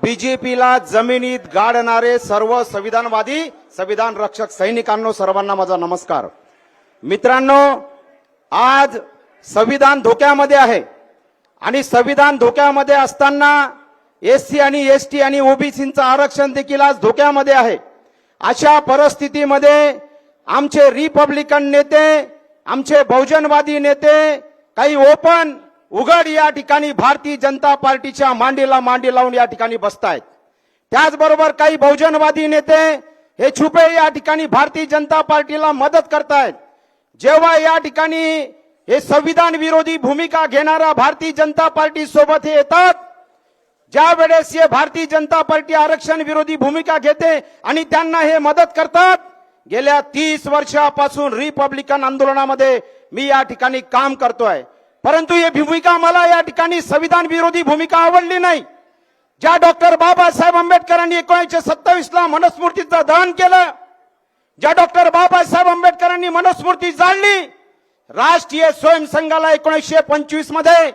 E: बीजेपीला जमिनीत गाडणारे सर्व संविधानवादी संविधान रक्षक सैनिकांनो, सर्वांना माझा नमस्कार. मित्रांनो, आज संविधान धोक्यामध्ये आहे आणि संविधान धोक्यामध्ये असताना एससी आणि एसटी आणि ओबीसीचं आरक्षण देखील आज धोक्यामध्ये आहे. अशा परिस्थितीमध्ये आमचे रिपब्लिकन नेते, आमचे बहुजनवादी नेते काही ओपन उघड या ठिकाणी भारतीय जनता पार्टीच्या मांडीला मांडी लावून या ठिकाणी बसतायत. त्याचबरोबर काही बहुजनवादी नेते हे छुपे या ठिकाणी भारतीय जनता पार्टीला मदत करतायत. जेव्हा या ठिकाणी हे संविधान विरोधी भूमिका घेणारा भारतीय जनता पार्टी सोबत हे येतात, ज्या वेळेस हे भारतीय जनता पार्टी आरक्षण विरोधी भूमिका घेते आणि त्यांना हे मदत करतात. गेल्या 30 वर्षापासून रिपब्लिकन आंदोलनामध्ये मी या ठिकाणी काम करतोय, परंतु ही भूमिका मला या ठिकाणी संविधान विरोधी भूमिका आवडली नाही. ज्या डॉक्टर बाबासाहेब आंबेडकरांनी 1927ला मनुस्मृतीचं दहन केलं, ज्या डॉक्टर बाबासाहेब आंबेडकरांनी मनुस्मृती जाळली, राष्ट्रीय स्वयंसंघाला 1925 मध्ये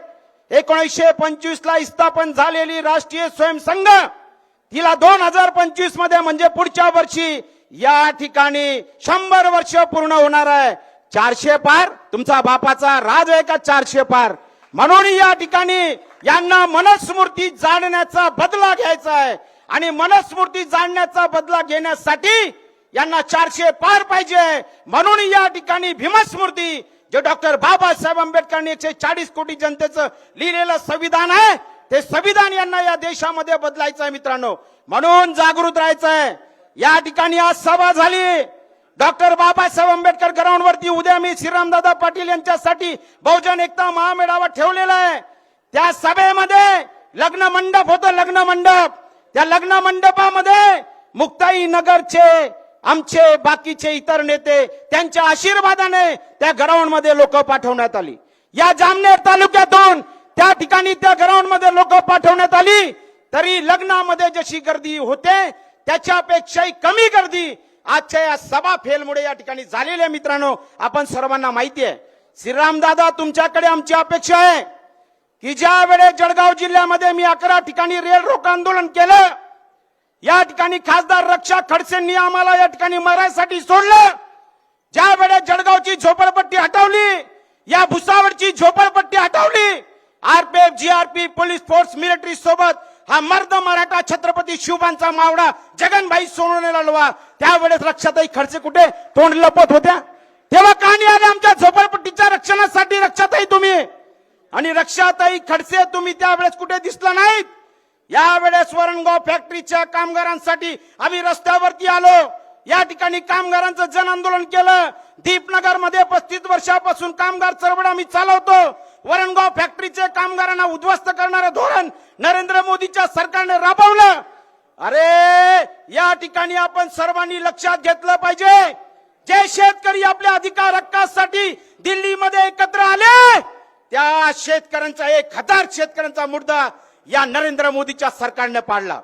E: 1925ला स्थापन झालेली राष्ट्रीय स्वयंसंघ तिला 2025 मध्ये म्हणजे पुढच्या वर्षी या ठिकाणी 100 वर्ष पूर्ण होणार आहे. 400 पार तुमचा बापाचा राज आहे का 400 पार? म्हणून या ठिकाणी यांना मनुस्मृती जाणण्याचा बदला घ्यायचा आहे आणि मनुस्मृती जाणण्याचा बदला घेण्यासाठी यांना 400 पार पाहिजे. म्हणून या ठिकाणी भीमस्मृती जे डॉक्टर बाबासाहेब आंबेडकरांनी 140 कोटी जनतेचं लिहिलेलं संविधान आहे, ते संविधान यांना या देशामध्ये बदलायचं आहे मित्रांनो. म्हणून जागृत राहायचं आहे. या ठिकाणी आज सभा झाली डॉक्टर बाबासाहेब आंबेडकर ग्राउंडवरती. उद्या मी श्रीरामदादा पाटील यांच्यासाठी बहुजन एकता महामेळावा ठेवलेला आहे. त्या सभेमध्ये लग्न मंडप होतं, लग्न मंडप. त्या लग्न मंडपामध्ये मुक्ताई नगरचे आमचे बाकीचे इतर नेते त्यांच्या आशीर्वादाने त्या ग्राउंडमध्ये लोक पाठवण्यात आली. या जामनेर तालुक्यातून त्या ठिकाणी त्या ग्राउंडमध्ये लोक पाठवण्यात आली, तरी लग्नामध्ये जशी गर्दी होते त्याच्यापेक्षाही कमी गर्दी आजच्या या सभा फेलमुळे या ठिकाणी झालेली आहे. मित्रांनो, आपण सर्वांना माहिती आहे. श्रीरामदादा, तुमच्याकडे आमची अपेक्षा आहे की ज्या वेळेस जळगाव जिल्ह्यामध्ये मी 11 ठिकाणी रेल रोको आंदोलन केलं, या ठिकाणी खासदार रक्षा खडसेंनी आम्हाला या ठिकाणी मरायसाठी सोडलं. ज्या वेळेस जळगावची झोपडपट्टी हटवली, या भुसावळची झोपडपट्टी हटवली, RPF, GRP, police force, military सोबत हा मर्द मराठा छत्रपती शिवबांचा मावळा जगनभाई सोनवणे लढवा, त्यावेळेस रक्षाताई खडसे कुठे तोंड लपत होत्या? तेव्हा का नाही आले आमच्या झोपडपट्टीच्या रक्षणासाठी रक्षाताई तुम्ही? आणि रक्षाताई खडसे तुम्ही त्यावेळेस कुठे दिसला नाहीत. यावेळेस वरणगाव फॅक्टरीच्या कामगारांसाठी आम्ही रस्त्यावरती आलो. या ठिकाणी कामगारांचं जन आंदोलन केलं. दीपनगर मध्ये 35 वर्षापासून कामगार चळवळ आम्ही चालवतो. वरणगाव फॅक्टरीचे कामगारांना उद्ध्वस्त करणारे धोरण नरेंद्र मोदीच्या सरकारने राबवलं. अरे, या ठिकाणी आपण सर्वांनी लक्षात घेतलं पाहिजे, जे शेतकरी आपल्या अधिकार हक्कासाठी दिल्लीमध्ये एकत्र आले, त्या शेतकऱ्यांचा 1000 शेतकऱ्यांचा मुद्दा या नरेंद्र मोदीच्या सरकारने पाडला.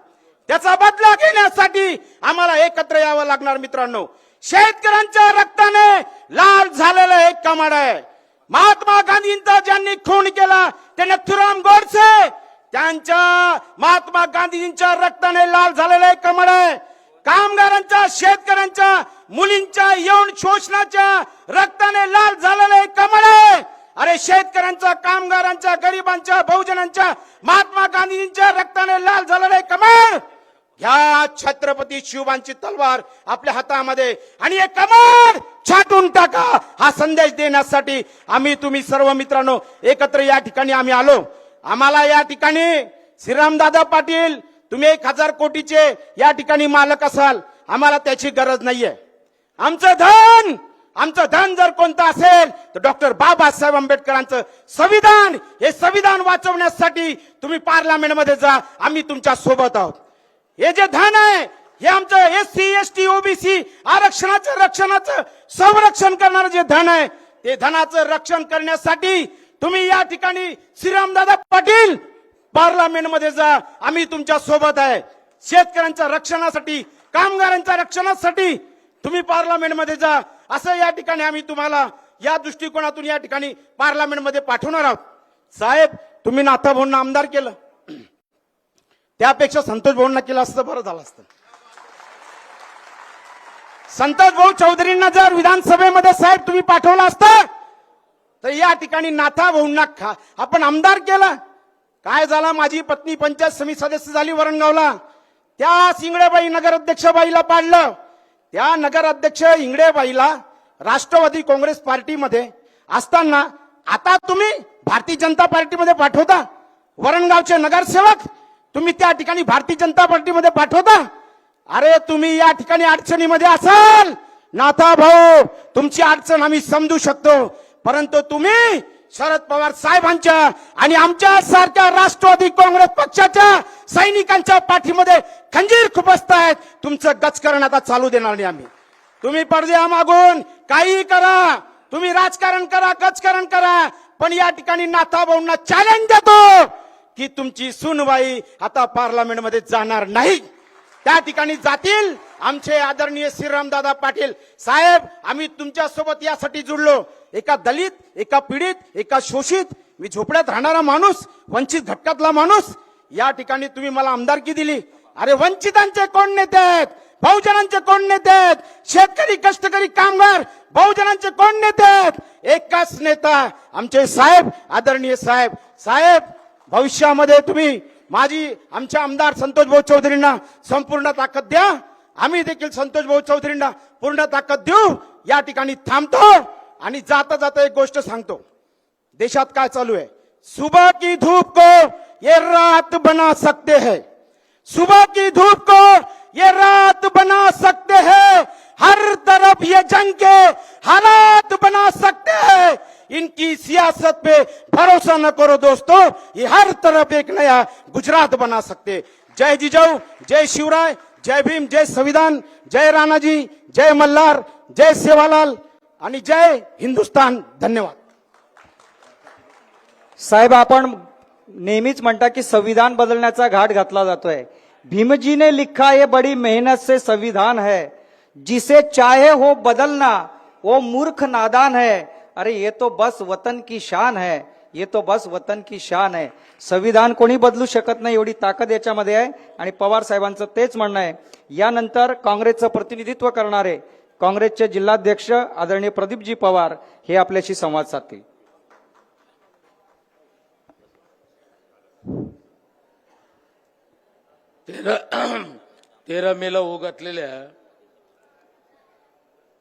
E: त्याचा बदला घेण्यासाठी आम्हाला एकत्र यावं लागणार. मित्रांनो, शेतकऱ्यांच्या रक्ताने लाल झालेलं हे कमळ आहे. महात्मा गांधींचा ज्यांनी खून केला ते नथुराम गोडसे, त्यांच्या महात्मा गांधींच्या रक्ताने लाल झालेलं हे कमळ आहे. कामगारांच्या, शेतकऱ्यांच्या, मुलींच्या यौन शोषणाच्या रक्ताने लाल झालेलं हे कमळ आहे. अरे शेतकऱ्यांच्या, कामगारांच्या, गरिबांच्या, बहुजनांच्या, महात्मा गांधींच्या रक्ताने लाल झालेलं हे कमळ. घ्या छत्रपती शिवबांची तलवार आपल्या हातामध्ये आणि हे कमळ छाटून टाका. हा संदेश देण्यासाठी आम्ही, तुम्ही सर्व मित्रांनो एकत्र या ठिकाणी आम्ही आलो. आम्हाला या ठिकाणी श्रीरामदादा पाटील, तुम्ही 1000 कोटीचे या ठिकाणी मालक असाल, आम्हाला त्याची गरज नाहीये. आमचं धन जर कोणतं असेल तर डॉक्टर बाबासाहेब आंबेडकरांचं संविधान, हे संविधान वाचवण्यासाठी तुम्ही पार्लमेंटमध्ये जा, आम्ही तुमच्या सोबत आहोत. हे जे धन आहे हे आमचं SC ST OBC आरक्षणाचं, रक्षणाचं संरक्षण करणारं जे धन आहे, ते धनाचं रक्षण करण्यासाठी तुम्ही या ठिकाणी श्रीरामदादा पाटील पार्लमेंटमध्ये जा, आम्ही तुमच्या सोबत आहे. शेतकऱ्यांच्या रक्षणासाठी, कामगारांच्या रक्षणासाठी तुम्ही पार्लमेंटमध्ये जा, असं या ठिकाणी आम्ही तुम्हाला या दृष्टिकोनातून या ठिकाणी पार्लमेंटमध्ये पाठवणार आहोत. साहेब, तुम्ही नाथाभाऊंना आमदार केलं, त्यापेक्षा संतोष भाऊंना केलं असतं बरं झालं असतं. संतोष भाऊ चौधरींना जर विधानसभेमध्ये साहेब तुम्ही पाठवलं असतं तर या ठिकाणी नाथा भाऊंना आपण आमदार केलं. काय झाला, माझी पत्नी पंचायत समिती सदस्य झाली वरणगावला, त्या इंगळेबाई नगराध्यक्षबाईला पाडलं. त्या नगराध्यक्ष इंगळेबाईला राष्ट्रवादी काँग्रेस पार्टीमध्ये असताना आता तुम्ही भारतीय जनता पार्टीमध्ये पाठवता. वरणगावचे नगरसेवक तुम्ही त्या ठिकाणी भारतीय जनता पार्टीमध्ये पाठवता. अरे तुम्ही या ठिकाणी अडचणीमध्ये असाल नाथा भाऊ, तुमची अडचण आम्ही समजू शकतो, परंतु तुम्ही शरद पवार साहेबांच्या आणि आमच्या सारख्या राष्ट्रवादी काँग्रेस पक्षाच्या सैनिकांच्या पाठीमध्ये खंजीर खुपसतायत. तुमचं गचकरण आता चालू देणार नाही आम्ही. तुम्ही पडद्या मागून काही करा, तुम्ही राजकारण करा, गचकरण करा, पण या ठिकाणी नाथा भाऊंना चॅलेंज देतो की तुमची सुनवाई आता पार्लमेंटमध्ये जाणार नाही. त्या ठिकाणी जातील आमचे आदरणीय श्रीरामदादा पाटील साहेब. आम्ही तुमच्या सोबत यासाठी जुळलो, एका दलित, एका पीडित, एका शोषित, मी झोपड्यात राहणारा माणूस, वंचित घटकातला माणूस, या ठिकाणी तुम्ही मला आमदारकी दिली. अरे वंचितांचे कोण नेते आहेत, बहुजनांचे कोण नेते आहेत, शेतकरी, कष्टकरी, कामगार, बहुजनांचे कोण नेते आहेत? एकच नेता आमचे साहेब, आदरणीय साहेब. साहेब, भविष्यामध्ये तुम्ही आमच्या आमदार संतोष भाऊ चौधरींना संपूर्ण ताकद द्या. आम्ही देखील संतोष भाऊ चौधरींना पूर्ण ताकद देऊ. या ठिकाणी थांबतो आणि जाता जाता एक गोष्ट सांगतो. देशात काय चालू आहे? सुबह की धूप को ये रात बना सकते हैं, सुबह की धूप को ये रात बना सकते हैं, हर तरफ ये जंग के हालात बना सकते हैं. इनकी सियासत पे भरोसा न करो दोस्तों, ये हर तरफ एक नया गुजरात बना सकते. जय जिजाऊ, जय शिवराय, जय भीम, जय संविधान, जय राणाजी, जय मल्हार, जय सेवालाल आणि जय हिंदुस्तान. धन्यवाद.
B: साहेब, आपण नेहमीच म्हणता की संविधान बदलण्याचा घाट घातला जातोय. भीमजी ने लिखा ये बड़ी मेहनत से संविधान है, जिसे चाहे हो बदलना वो मूर्ख नादान है. अरे ये तो बस वतन की शान है, ये तो बस वतन की शान है. संविधान कोणी बदलू शकत नाही, एवढी ताकद याच्यामध्ये आहे. आणि पवार साहेबांचं तेच म्हणणं आहे. यानंतर काँग्रेसचं प्रतिनिधित्व करणारे काँग्रेसचे जिल्हाध्यक्ष आदरणीय प्रदीपजी पवार हे आपल्याशी संवाद साधतील.
F: तेरा मेला होऊ घातलेल्या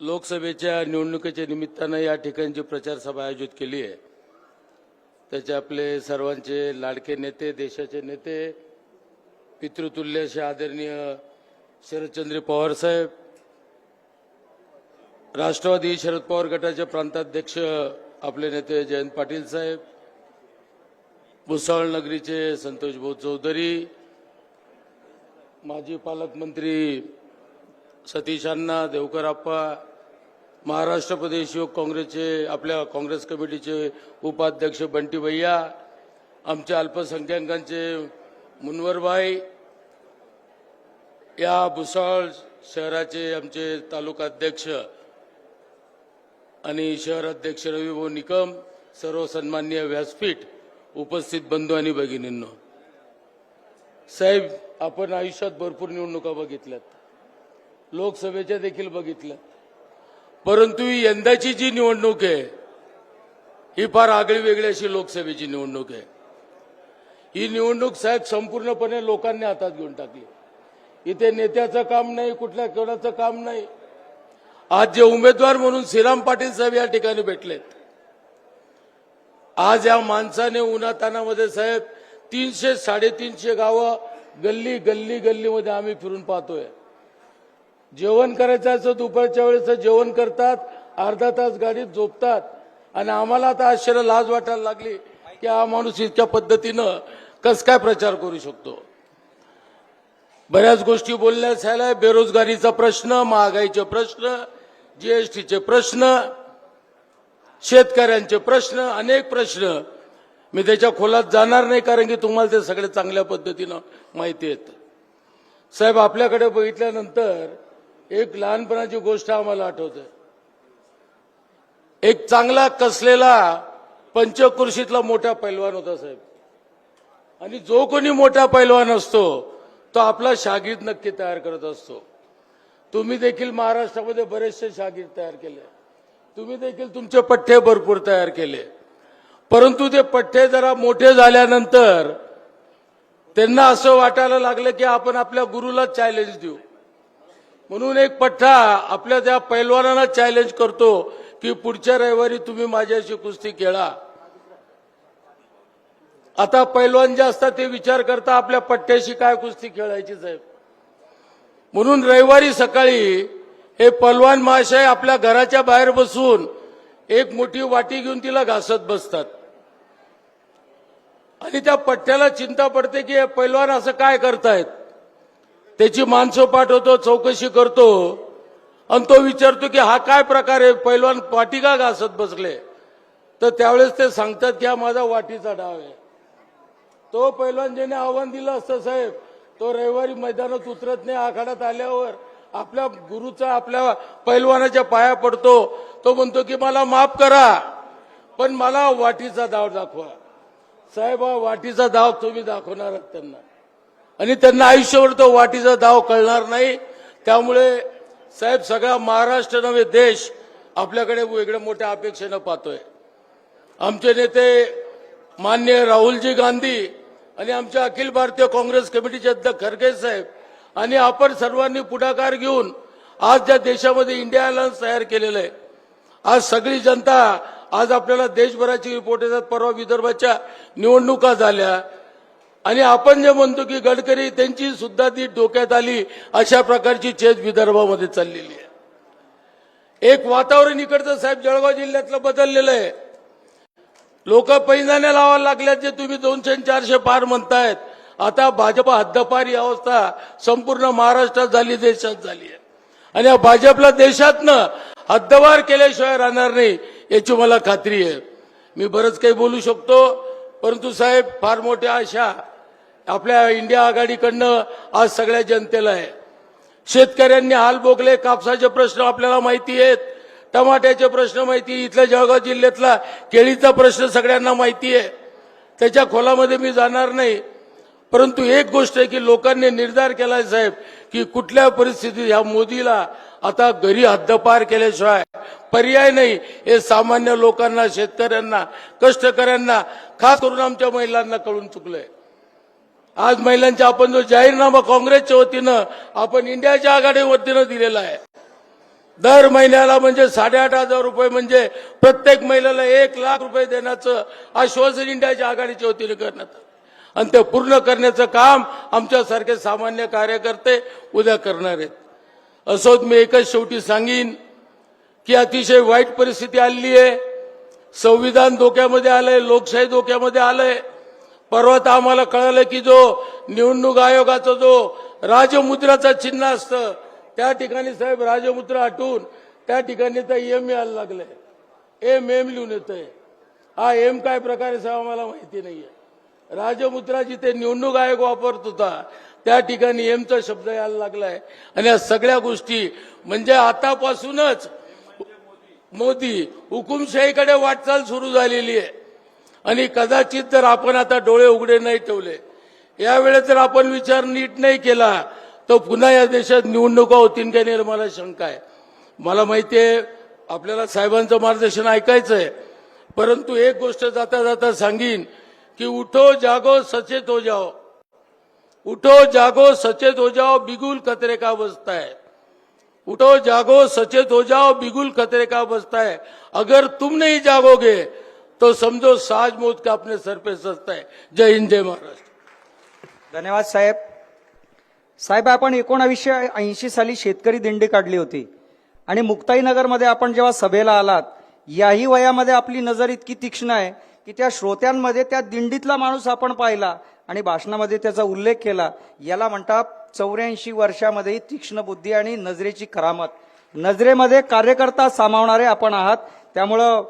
F: लोकसभेच्या निवडणुकीच्या निमित्तानं या ठिकाणी जी प्रचार सभा आयोजित केली आहे, त्याचे आपले सर्वांचे लाडके नेते, देशाचे नेते, पितृतुल्य असे आदरणीय शरदचंद्र पवार साहेब, राष्ट्रवादी शरद पवार गटाचे प्रांताध्यक्ष आपले नेते जयंत पाटील साहेब, भुसावळ नगरीचे संतोष भाऊ चौधरी, माजी पालकमंत्री सतीश अण्णा देवकरप्पा, महाराष्ट्र प्रदेश युवक काँग्रेसचे आपल्या काँग्रेस कमिटीचे उपाध्यक्ष बंटी भैया, आमच्या अल्पसंख्याकांचे मुनवरभाई, या भुसावळ शहराचे आमचे तालुका अध्यक्ष आणि शहर अध्यक्ष रविभाऊ निकम, सर्व सन्माननीय व्यासपीठ, उपस्थित बंधू आणि भगिनींनो, साहेब, आपण आयुष्यात भरपूर निवडणुका बघितल्यात, लोकसभेच्या देखील बघितल्या, परंतु यंदाची जी निवडणूक आहे ही फार आगळी वेगळी अशी लोकसभेची निवडणूक आहे. ही निवडणूक साहेब संपूर्णपणे लोकांनी हातात घेऊन टाकली. इथे नेत्याचं काम नाही, कुठल्या कोणाचं काम नाही. आज जे उमेदवार म्हणून श्रीराम पाटील साहेब या ठिकाणी भेटलेत, आज या माणसाने उन्हातानामध्ये साहेब 300-350 गावं गल्ली गल्ली गल्लीमध्ये आम्ही फिरून पाहतोय. जेवण करायचं असं दुपारच्या वेळेस जेवण करतात, अर्धा तास गाडीत झोपतात, आणि आम्हाला आता आश्चर्य लाज वाटायला लागली की हा माणूस इतक्या पद्धतीनं कस काय प्रचार करू शकतो. बऱ्याच गोष्टी बोलण्यास झाल्या, बेरोजगारीचा प्रश्न, महागाईचे प्रश्न, जीएसटीचे प्रश्न, शेतकऱ्यांचे प्रश्न, अनेक प्रश्न. मी त्याच्या खोलात जाणार नाही, कारण की तुम्हाला ते सगळे चांगल्या पद्धतीनं माहिती आहेत. साहेब, आपल्याकडे बघितल्यानंतर एक लहानपणाची गोष्ट आम्हाला आठवते. एक चांगला कसलेला पंचकृषीतला मोठा पैलवान होता साहेब, आणि जो कोणी मोठा पैलवान असतो तो आपला शागिर्द नक्की तयार करत असतो. तुम्ही देखील महाराष्ट्रामध्ये बरेचसे शागिर्द तयार केले, तुम्ही देखील तुमचे पठ्ठे भरपूर तयार केले, परंतु ते पठ्ठे जरा मोठे झाल्यानंतर त्यांना असं वाटायला लागलं की आपण आपल्या गुरुला चॅलेंज देऊ. म्हणून एक पठ्ठा आपल्या त्या पैलवानांना चॅलेंज करतो की पुढच्या रविवारी तुम्ही माझ्याशी कुस्ती खेळा. आता पैलवान जे असतात ते विचार करता आपल्या पठ्ठ्याशी काय कुस्ती खेळायची साहेब. म्हणून रविवारी सकाळी हे पैलवान महाशय आपल्या घराच्या बाहेर बसून एक मोठी वाटी घेऊन तिला घासत बसतात, आणि त्या पठ्ठ्याला चिंता पडते की हे पैलवान असं काय करतायत. त्याची माणसं पाठवतो, चौकशी करतो, आणि तो विचारतो की हा काय प्रकार आहे, पैलवान वाटी का घासत बसले. तर त्यावेळेस ते सांगतात की हा माझा वाटीचा डाव आहे. तो पैलवान ज्याने आव्हान दिलं असतं साहेब, तो रविवारी मैदानात उतरत नाही. आखाड्यात आल्यावर आपल्या गुरुचा, आपल्या पैलवानाच्या पाया पडतो. तो म्हणतो की मला माफ करा, पण मला वाटीचा डाव दाखवा. साहेब, हा वाटीचा डाव तुम्ही दाखवणार आहात त्यांना, आणि त्यांना आयुष्यावर तो वाटीचा डाव कळणार नाही. त्यामुळे साहेब, सगळा महाराष्ट्र नव्हे देश आपल्याकडे वेगळ्या मोठ्या अपेक्षेनं पाहतोय. आमचे नेते माननीय राहुलजी गांधी आणि आमच्या अखिल भारतीय काँग्रेस कमिटीचे अध्यक्ष खरगे साहेब आणि आपण सर्वांनी पुढाकार घेऊन आज ज्या देशामध्ये इंडिया अलायन्स तयार केलेलं आहे, आज सगळी जनता, आज आपल्याला देशभराची रिपोर्ट येतात. परवा विदर्भाच्या निवडणुका झाल्या, आणि आपण जे म्हणतो की गडकरी, त्यांची सुद्धा ती डोक्यात आली अशा प्रकारची चेत विदर्भामध्ये चाललेली आहे. एक वातावरण इकडचं साहेब जळगाव जिल्ह्यातलं बदललेलं आहे. लोक पैंजण्या लावायला लागल्यात, जे तुम्ही 200-400 पार म्हणतायत. आता भाजप हद्दपार ही अवस्था संपूर्ण महाराष्ट्रात झाली, देशात झाली आहे, आणि या भाजपला देशातनं हद्दपार केल्याशिवाय राहणार नाही याची मला खात्री आहे. मी बरंच काही बोलू शकतो, परंतु साहेब, फार मोठ्या आशा आपल्या इंडिया आघाडीकडनं आज सगळ्या जनतेला आहे. शेतकऱ्यांनी हाल भोगले, कापसाचे प्रश्न आपल्याला माहिती आहेत, टमाट्याचे प्रश्न माहिती, इथल्या जळगाव जिल्ह्यातला केळीचा प्रश्न सगळ्यांना माहिती आहे. त्याच्या खोलामध्ये मी जाणार नाही, परंतु एक गोष्ट आहे की लोकांनी निर्धार केलाय साहेब की कुठल्या परिस्थितीत ह्या मोदीला आता घरी हद्दपार केल्याशिवाय पर्याय नाही. हे सामान्य लोकांना, शेतकऱ्यांना, कष्टकऱ्यांना, खास करून आमच्या महिलांना कळून चुकलंय. आज महिलांचा आपण जो जाहीरनामा काँग्रेसच्या वतीनं, आपण इंडियाच्या आघाडी वतीनं दिलेला आहे, दर महिन्याला म्हणजे 8,500 रुपये, म्हणजे प्रत्येक महिलेला 1,00,000 रुपये देण्याचं आश्वासन इंडियाच्या आघाडीच्या वतीनं करण्यात आलं, आणि ते पूर्ण करण्याचं काम आमच्यासारखे सामान्य कार्यकर्ते उद्या करणार आहेत. असोच मी एकच शेवटी सांगीन की अतिशय वाईट परिस्थिती आली आहे. संविधान धोक्यामध्ये आलंय, लोकशाही धोक्यामध्ये आलंय. परवा तर आम्हाला कळालं की जो निवडणूक आयोगाचा जो राजमुद्राचं चिन्ह असतं, त्या ठिकाणी साहेब राजमुद्रा हटवून त्या ठिकाणी तर एम यायला लागलंय, एम लिहून येतंय. हा एम काय प्रकारे साहेब आम्हाला माहिती नाहीये. राजमुद्रा जिथे निवडणूक आयोग वापरत होता त्या ठिकाणी एमचा शब्द यायला लागलाय आणि या सगळ्या गोष्टी म्हणजे आतापासूनच मोदी हुकुमशाहीकडे वाटचाल सुरू झालेली आहे. आणि कदाचित जर आपण आता डोळे उघडे नाही ठेवले, यावेळेस जर आपण विचार नीट नाही केला तर पुन्हा या देशात निवडणुका होतील का नाही मला शंका आहे. मला माहिती आहे आपल्याला साहेबांचं मार्गदर्शन ऐकायचं आहे, परंतु एक गोष्ट जाता जाता सांगीन की उठो जागो सचेत हो जाओ, उठो जागो सचेत हो जाओ, बिगुल खतरे का बसता है. उठो जागो सचेत हो जाओ, बिगुल खतरे का बसता है. अगर तुम नहीं जागोगे तो समझो साज मौत का अपने सर पे सजता है. जय हिंद, जय महाराष्ट्र.
B: धन्यवाद साहेब. साहेब, आपण 1980 साली शेतकरी दिंडी काढली होती आणि मुक्ताईनगरमध्ये आपण जेव्हा सभेला आलात, याही वयामध्ये आपली नजर इतकी तीक्ष्ण आहे की त्या श्रोत्यांमध्ये त्या दिंडीतला माणूस आपण पाहिला आणि भाषणामध्ये त्याचा उल्लेख केला. याला म्हणतात 84 वर्षामध्ये तीक्ष्ण बुद्धी आणि नजरेची करामत. नजरेमध्ये कार्यकर्ता सामावणारे आपण आहात. त्यामुळं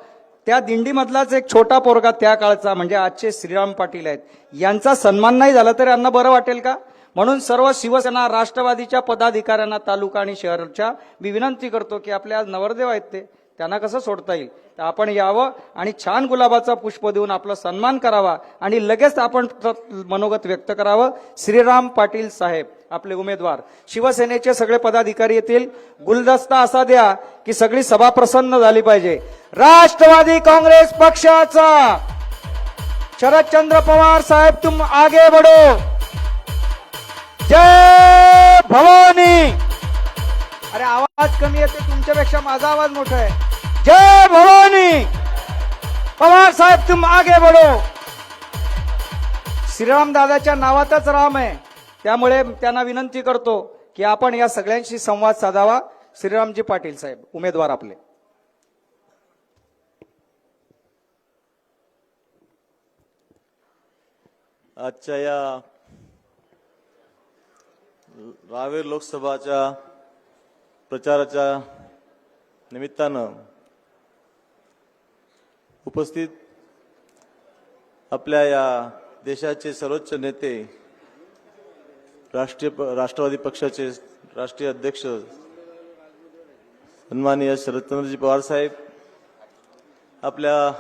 B: त्या दिंडीमधलाच एक छोटा पोरगा त्या काळचा म्हणजे आजचे श्रीराम पाटील आहेत, यांचा सन्मान नाही झाला तरी यांना बरं वाटेल का? म्हणून सर्व शिवसेना राष्ट्रवादीच्या पदाधिकाऱ्यांना तालुका आणि शहराच्या मी विनंती करतो की आपल्या नवरदेव आहेत ते, त्यांना कसं सोडता येईल, तर आपण यावं आणि छान गुलाबाचा पुष्प देऊन आपला सन्मान करावा आणि लगेच आपण मनोगत व्यक्त करावं. श्रीराम पाटील साहेब आपले उमेदवार, शिवसेनेचे सगळे पदाधिकारी येतील. गुलदस्ता असा द्या की सगळी सभा प्रसन्न झाली पाहिजे. राष्ट्रवादी काँग्रेस पक्षाचा शरदचंद्र पवार साहेब, तुम आगे बढ़ो. जय भवानी. अरे आवाज कमी येते तुमच्यापेक्षा, माझा आवाज मोठा आहे. जय भवानी. पवार साहेब तुम आगे बढ़ो. श्रीराम दादाच्या नावातच राम आहे, त्यामुळे त्यांना विनंती करतो की आपण या सगळ्यांशी संवाद साधावा. श्रीरामजी पाटील साहेब उमेदवार आपले.
G: आजच्या या रावेर लोकसभाच्या प्रचाराच्या निमित्तानं उपस्थित आपल्या या देशाचे सर्वोच्च नेते, राष्ट्रवादी पक्षाचे राष्ट्रीय अध्यक्ष सन्माननीय शरदचंद्रजी पवार साहेब, आपल्या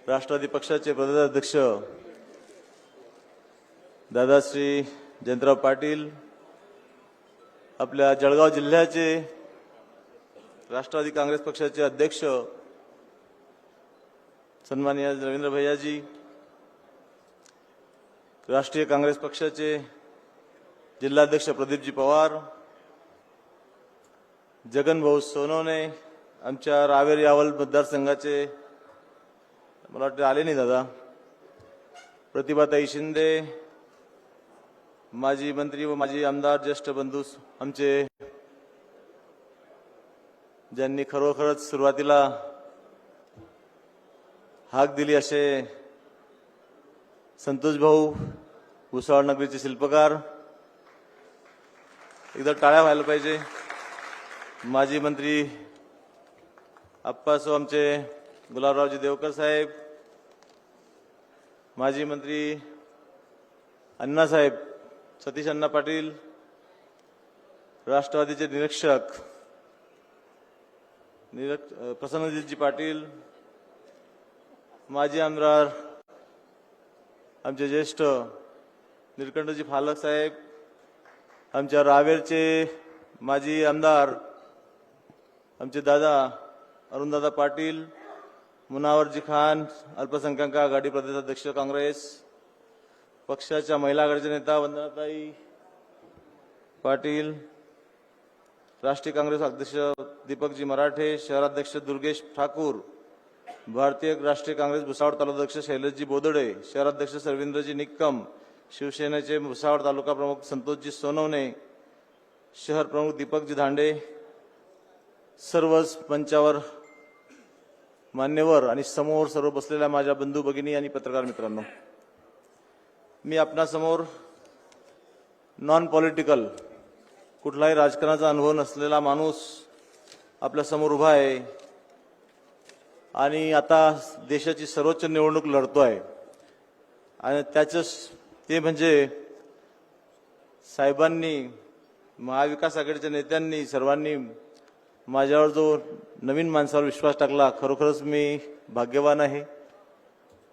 G: राष्ट्रवादी पक्षाचे प्रदेशाध्यक्ष दादाश्री जयंतराव पाटील, आपल्या जळगाव जिल्ह्याचे राष्ट्रवादी काँग्रेस पक्षाचे अध्यक्ष सन्माननीय रवींद्र भैयाजी, राष्ट्रीय काँग्रेस पक्षाचे जिल्हाध्यक्ष प्रदीपजी पवार, जगन भाऊ सोनवणे, आमच्या रावेर यावल मतदारसंघाचे मला वाटतं आले नाही दादा, प्रतिभाताई शिंदे, माजी मंत्री व माजी आमदार ज्येष्ठ बंधू आमचे, ज्यांनी खरोखरच सुरुवातीला हाक दिली असे संतोष भाऊ, भुसावळ नगरीचे शिल्पकार, एकदा टाळ्या व्हायला पाहिजे. माजी मंत्री आप्पासो आमचे गुलाबरावजी देवकर साहेब, माजी मंत्री अण्णासाहेब सतीश अण्णा पाटील, राष्ट्रवादीचे निरीक्षक प्रसन्नजीतजी पाटील, माजी आमदार आमचे ज्येष्ठ निलकंठजी फालक साहेब, आमच्या रावेरचे माजी आमदार आमचे दादा अरुणदादा पाटील, मुनावरजी खान, अल्पसंख्याक आघाडी प्रदेशाध्यक्ष काँग्रेस पक्षाच्या महिला आघाडीचे नेता वंदनाताई पाटील, राष्ट्रीय काँग्रेस अध्यक्ष दीपकजी मराठे, शहराध्यक्ष दुर्गेश ठाकूर, भारतीय राष्ट्रीय काँग्रेस भुसावळ तालुकाध्यक्ष शैलेशजी बोदडे, शहराध्यक्ष सर्वेंद्रजी निक्कम, शिवसेनेचे भुसावळ तालुका प्रमुख संतोषजी सोनवणे, शहर प्रमुख दीपकजी धांडे, सर्वच मंचावर मान्यवर आणि समोर सर्व बसलेल्या माझ्या बंधू भगिनी आणि पत्रकार मित्रांनो, मी आपणासमोर नॉन पॉलिटिकल कुठलाही राजकारणाचा अनुभव नसलेला माणूस आपल्या समोर उभा आहे आणि आता देशाची सर्वोच्च निवडणूक लढतो आहे आणि त्याचं ते म्हणजे साहेबांनी, महाविकास आघाडीच्या नेत्यांनी, सर्वांनी माझ्यावर जो नवीन माणसावर विश्वास टाकला, खरोखरच मी भाग्यवान आहे.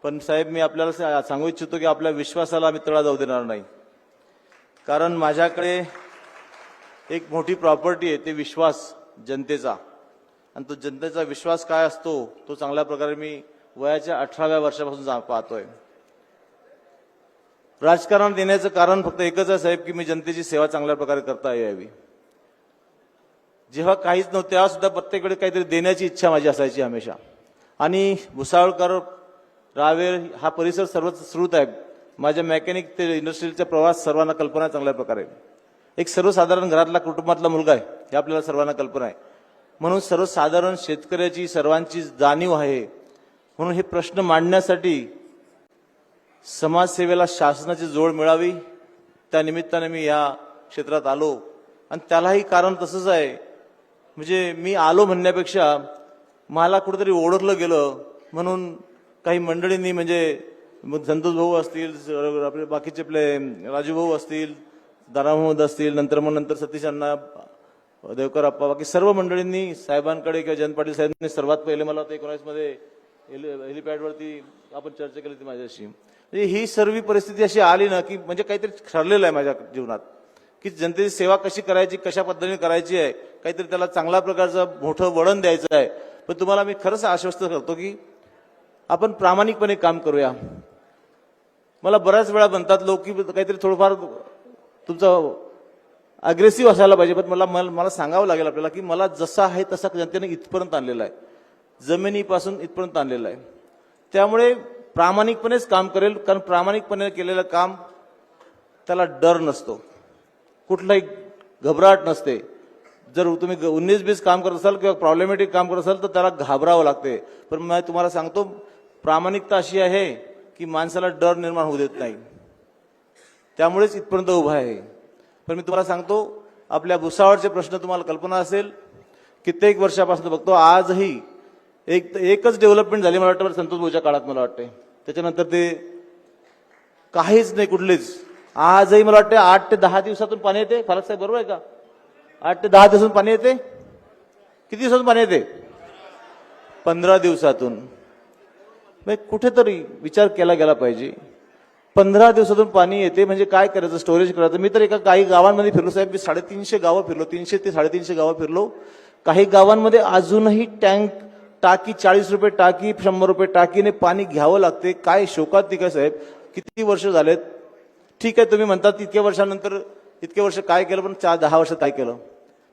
G: पण साहेब, मी आपल्याला सांगू इच्छितो की आपल्या विश्वासाला मी तडा जाऊ देणार नाही. कारण माझ्याकडे एक मोठी प्रॉपर्टी आहे, ते विश्वास जनतेचा. आणि तो जनतेचा विश्वास काय असतो तो चांगल्या प्रकारे मी वयाच्या 18व्या वर्षापासून पाहतोय. राजकारणात येण्याचं कारण फक्त एकच आहे साहेब, की मी जनतेची सेवा चांगल्या प्रकारे करता यावी. जेव्हा काहीच नव्हतं तेव्हा सुद्धा प्रत्येक वेळी काहीतरी देण्याची इच्छा माझी असायची हमेशा. आणि भुसावळकर, रावेर हा परिसर सर्वच श्रुत आहे. माझ्या मेकॅनिक ते इंडस्ट्रीचा प्रवास सर्वांना कल्पना आहे चांगल्या प्रकारे. एक सर्वसाधारण घरातला कुटुंबातला मुलगा आहे हे आपल्याला सर्वांना कल्पना आहे. म्हणून सर्वसाधारण शेतकऱ्याची सर्वांची जाणीव आहे. म्हणून हे प्रश्न मांडण्यासाठी समाजसेवेला शासनाची जोड मिळावी, त्या निमित्ताने मी या क्षेत्रात आलो. आणि त्यालाही कारण तसंच आहे, म्हणजे मी आलो म्हणण्यापेक्षा मला कुठेतरी ओळखलं गेलं म्हणून काही मंडळींनी, म्हणजे संतोष भाऊ असतील, आपले बाकीचे आपले राजू भाऊ असतील, दारा महमूद असतील, नंतर सतीश अण्णा, देवकर अप्पा, बाकी सर्व मंडळींनी साहेबांकडे किंवा जयंत पाटील साहेबांनी सर्वात पहिले मला 19 मध्ये हेलिपॅडवरती आपण चर्चा केली होती माझ्याशी. म्हणजे ही सर्व परिस्थिती अशी आली ना, की म्हणजे काहीतरी ठरलेलं आहे माझ्या जीवनात की जनतेची सेवा कशी करायची, कशा पद्धतीने करायची आहे, काहीतरी त्याला चांगल्या प्रकारचं मोठं वळण द्यायचं आहे. पण तुम्हाला मी खरंच आश्वस्त करतो की आपण प्रामाणिकपणे काम करूया. मला बऱ्याच वेळा म्हणतात लोक की काहीतरी थोडंफार तुमचं अग्रेसिव्ह असायला पाहिजे. पण मला सांगावं लागेल आपल्याला की मला जसा आहे तसा जनतेने इथपर्यंत आणलेला आहे, जमिनीपासून इथपर्यंत आणलेला आहे. त्यामुळे प्रामाणिकपणेच काम करेल, कारण प्रामाणिकपणे केलेलं काम त्याला डर नसतो, कुठलाही घबराट नसते. जर तुम्ही 19-20 काम करत असाल किंवा प्रॉब्लेमॅटिक काम करत असाल तर त्याला घाबरावं लागते. पण मी तुम्हाला सांगतो, प्रामाणिकता अशी आहे की माणसाला डर निर्माण होऊ देत नाही. त्यामुळेच इथपर्यंत उभा आहे. पण मी तुम्हाला सांगतो, आपल्या भुसावळचे प्रश्न तुम्हाला कल्पना असेल, कित्येक वर्षापासून बघतो. आजही एकच डेव्हलपमेंट झाली मला वाटतं संतोष भाऊच्या काळात, मला वाटते. त्याच्यानंतर ते काहीच नाही कुठलेच. आजही मला वाटतं 8 ते 10 दिवसातून पाणी येते. फारक साहेब बरोबर आहे का? 8 ते 10 दिवसातून पाणी येते. किती दिवसातून पाणी येते? 15 दिवसातून. कुठेतरी विचार केला गेला पाहिजे. 15 दिवसातून पाणी येते म्हणजे काय करायचं, स्टोरेज करायचं. मी तर एका काही गावांमध्ये फिरलो साहेब, मी 350 गावं फिरलो, 300 ते 350 गावं फिरलो. काही गावांमध्ये अजूनही टाकी 40 रुपये टाकी, 100 रुपये टाकीने पाणी घ्यावं लागते. काय शोकांतिक आहे साहेब. किती वर्ष झालेत. ठीक आहे, तुम्ही म्हणतात इतक्या वर्षानंतर इतके वर्ष काय केलं, पण 10 वर्षात काय केलं.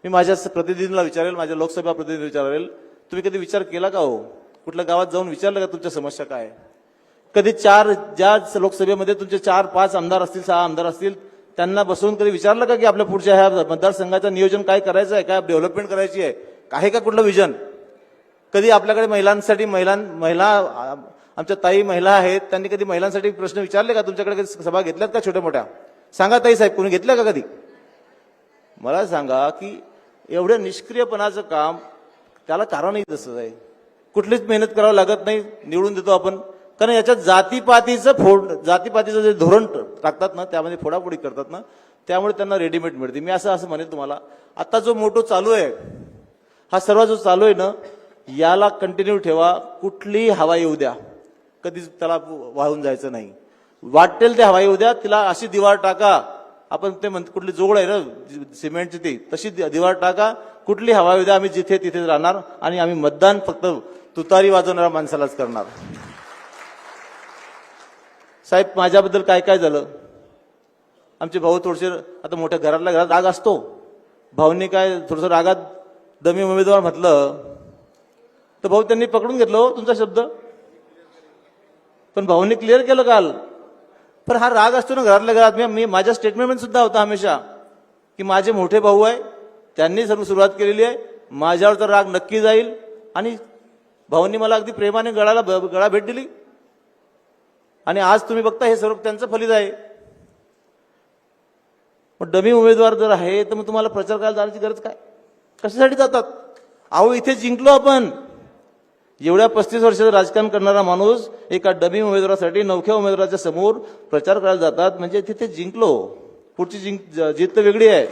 G: मी माझ्या प्रतिनिधींना विचारेल, माझ्या लोकसभा प्रतिनिधी विचारेल, तुम्ही कधी विचार केला का हो? कुठल्या गावात जाऊन विचारलं का तुमच्या समस्या काय? कधी ज्या लोकसभेमध्ये तुमचे 4-5 आमदार असतील, 6 आमदार असतील, त्यांना बसवून कधी विचारलं का की आपल्या पुढच्या ह्या मतदारसंघाचं नियोजन काय करायचं आहे, काय डेव्हलपमेंट करायची आहे का कुठलं विजन? कधी आपल्याकडे महिलांसाठी महिला आमच्या ताई महिला आहेत, त्यांनी कधी महिलांसाठी प्रश्न विचारले का? तुमच्याकडे कधी सभा घेतल्यात का छोट्या मोठ्या? सांगा ताई साहेब, कोणी घेतल्या का कधी? मला सांगा की एवढ्या निष्क्रियपणाचं काम, त्याला कारणही तसंच आहे. कुठलीच मेहनत करावं लागत नाही, निवडून देतो आपण. कारण याच्यात जातीपातीचं जे धोरण टाकतात ना, त्यामध्ये फोडाफोडी करतात ना, त्यामुळे त्यांना रेडीमेड मिळते. मी असं म्हणेल तुम्हाला, आता जो मोठो चालू आहे, हा सर्व जो चालू आहे ना, याला कंटिन्यू ठेवा. कुठलीही हवा येऊ द्या, कधीच त्याला वाहून जायचं नाही. वाटेल ते हवा येऊ द्या, तिला अशी दिवार टाका. आपण ते कुठली जोड आहे ना सिमेंटची, ती तशी दिवार टाका. कुठली हवा येऊ द्या, आम्ही जिथे तिथे राहणार. आणि आम्ही मतदान फक्त तुतारी वाजवणाऱ्या माणसालाच करणार. साहेब, माझ्याबद्दल काय काय झालं. आमचे भाऊ थोडेसे, आता मोठ्या घरातल्या घरात राग असतो. भाऊंनी काय थोडंसं रागात दमी उमेदवार म्हटलं तर भाऊ त्यांनी पकडून घेतलं हो तुमचा शब्द. पण भाऊंनी क्लिअर केलं काल. पण हा राग असतो ना घरातल्या घरात. मी माझ्या स्टेटमेंट सुद्धा होता हमेशा की माझे मोठे भाऊ आहे, त्यांनी सर्व सुरुवात केलेली आहे, माझ्यावर तर राग नक्की जाईल. आणि भाऊंनी मला अगदी प्रेमाने गळा भेट दिली. आणि आज तुम्ही बघता हे सर्व त्यांचं फलित आहे. मग डमी उमेदवार जर आहे तर मग तुम्हाला प्रचार करायला जाण्याची गरज काय? कशासाठी जातात? अहो, इथे जिंकलो आपण. एवढ्या 35 वर्षाचं राजकारण करणारा माणूस एका डमी उमेदवारासाठी, नवख्या उमेदवाराच्या समोर प्रचार करायला जातात, म्हणजे तिथे जिंकलो. पुढची जीत तर वेगळी आहे,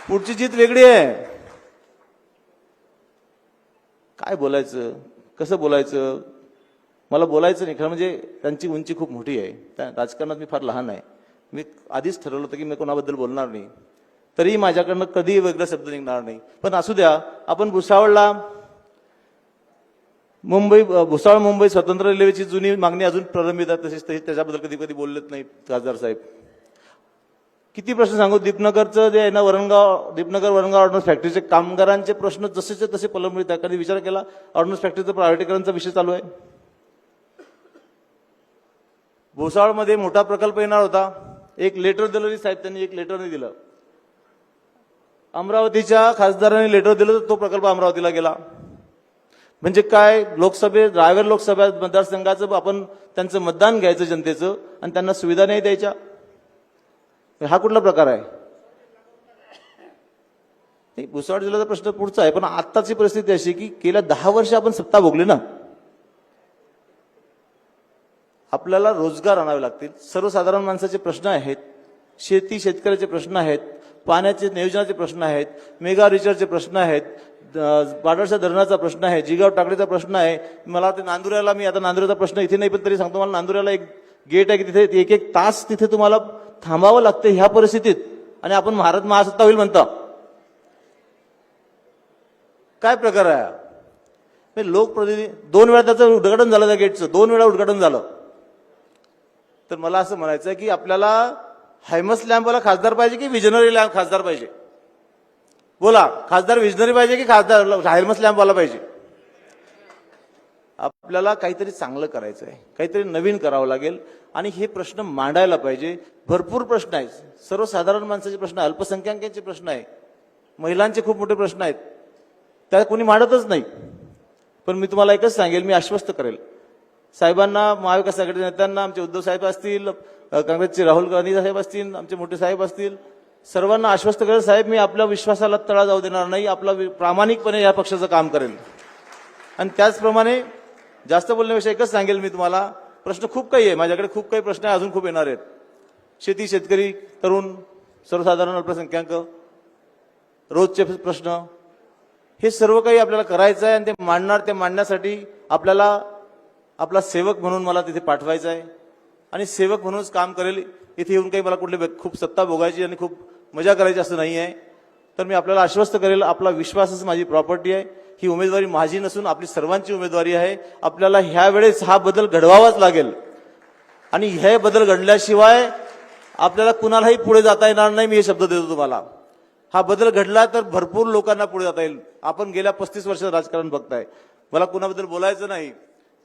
G: पुढची जीत वेगळी आहे. काय बोलायचं, कसं बोलायचं, मला बोलायचं नाही. खरं म्हणजे त्यांची उंची खूप मोठी आहे, त्या राजकारणात मी फार लहान आहे. मी आधीच ठरवलं होतं की मी कोणाबद्दल बोलणार नाही, तरी माझ्याकडनं कधीही वेगळा शब्द निघणार नाही. पण असू द्या, आपण भुसावळला भुसावळ मुंबई स्वतंत्र रेल्वेची जुनी मागणी अजून प्रलंबित आहे, तशीच त्याच्याबद्दल कधी कधी बोललेच नाही खासदार साहेब. किती प्रश्न सांगू, दीपनगरचं जे आहे ना, दीपनगर वरणगाव ऑर्डनन्स फॅक्टरीचे कामगारांचे प्रश्न जसेचे तसे प्रलंबित आहे. कधी विचार केला ऑर्डनन्स फॅक्टरीचं प्रायव्हेटीकरणचा विषय चालू आहे. भुसावळमध्ये मोठा प्रकल्प येणार होता, एक लेटर दिलं साहेब, त्यांनी एक लेटर नाही दिलं. अमरावतीच्या खासदारांनी लेटर दिलं तर तो प्रकल्प अमरावतीला गेला. म्हणजे काय, रायगड लोकसभा मतदारसंघाचं आपण त्यांचं मतदान घ्यायचं जनतेचं आणि त्यांना सुविधा नाही द्यायच्या, हा कुठला प्रकार आहे? भुसावळ जिल्ह्याचा प्रश्न पुढचा आहे. पण आत्ताची परिस्थिती अशी की गेल्या 10 वर्ष आपण सत्ता भोगली ना, आपल्याला रोजगार आणावे लागतील. सर्वसाधारण माणसाचे प्रश्न आहेत, शेतकऱ्याचे प्रश्न आहेत, पाण्याचे नियोजनाचे प्रश्न आहेत, मेगा रिचार्जचे प्रश्न आहेत, पाडळसा धरणाचा प्रश्न आहे, जिगाव टाकडीचा प्रश्न आहे. मला ते नांदुऱ्याला, मी आता नांदुऱ्याचा प्रश्न इथे नाही पण तरी सांगतो, मला नांदुऱ्याला एक गेट आहे की तिथे एक तास तिथे तुम्हाला थांबावं लागतं ह्या परिस्थितीत, आणि आपण भारत महासत्ता होईल म्हणता. काय प्रकार आहे? लोकप्रतिनिधी 2 वेळा त्याचं उद्घाटन झालं, त्या गेटचं 2 वेळा उद्घाटन झालं. तर मला असं म्हणायचं की आपल्याला हायमस लॅम्पवाला खासदार पाहिजे की विजनरी खासदार पाहिजे? बोला, खासदार विजनरी पाहिजे की खासदार हायमस लॅम्पवाला पाहिजे? आपल्याला काहीतरी चांगलं करायचं आहे, काहीतरी नवीन करावं लागेल आणि हे प्रश्न मांडायला पाहिजे. भरपूर प्रश्न आहेत, सर्वसाधारण माणसाचे प्रश्न आहे, अल्पसंख्याकांचे प्रश्न आहे, महिलांचे खूप मोठे प्रश्न आहेत, त्या कोणी मांडतच नाही. पण मी तुम्हाला एकच सांगेल, मी आश्वस्त करेल साहेबांना, महाविकास आघाडी नेत्यांना, आमचे उद्धव साहेब असतील, काँग्रेसचे राहुल गांधी साहेब असतील, आमचे मोठे साहेब असतील, सर्वांना आश्वस्त करेल, साहेब मी आपल्या विश्वासाला तडा जाऊ देणार नाही, आपला प्रामाणिकपणे या पक्षाचं काम करेल. आणि त्याचप्रमाणे जास्त बोलण्यापेक्षा एकच सांगेल मी तुम्हाला, प्रश्न खूप काही आहे माझ्याकडे, खूप काही प्रश्न आहे, अजून खूप येणार आहेत. शेती, शेतकरी, तरुण, सर्वसाधारण अल्पसंख्याक, रोजचे प्रश्न, हे सर्व काही आपल्याला करायचं आहे आणि ते मांडणार. ते मांडण्यासाठी आपल्याला आपला सेवक म्हणून मला तिथे पाठवायचं आहे आणि सेवक म्हणूनच काम करेल. इथे येऊन काही मला कुठली खूप सत्ता भोगायची आणि खूप मजा करायची असं नाही आहे. तर मी आपल्याला आश्वस्त करेल, आपला विश्वासच माझी प्रॉपर्टी आहे. ही उमेदवारी माझी नसून आपली सर्वांची उमेदवारी आहे. आपल्याला ह्या वेळेस हा बदल घडवावाच लागेल आणि हे बदल घडल्याशिवाय आपल्याला कुणालाही पुढे जाता येणार नाही. मी हे शब्द देतो तुम्हाला. हा बदल घडला तर भरपूर लोकांना पुढे जाता येईल. आपण गेल्या 35 वर्षात राजकारण बघताय, मला कुणाबद्दल बोलायचं नाही,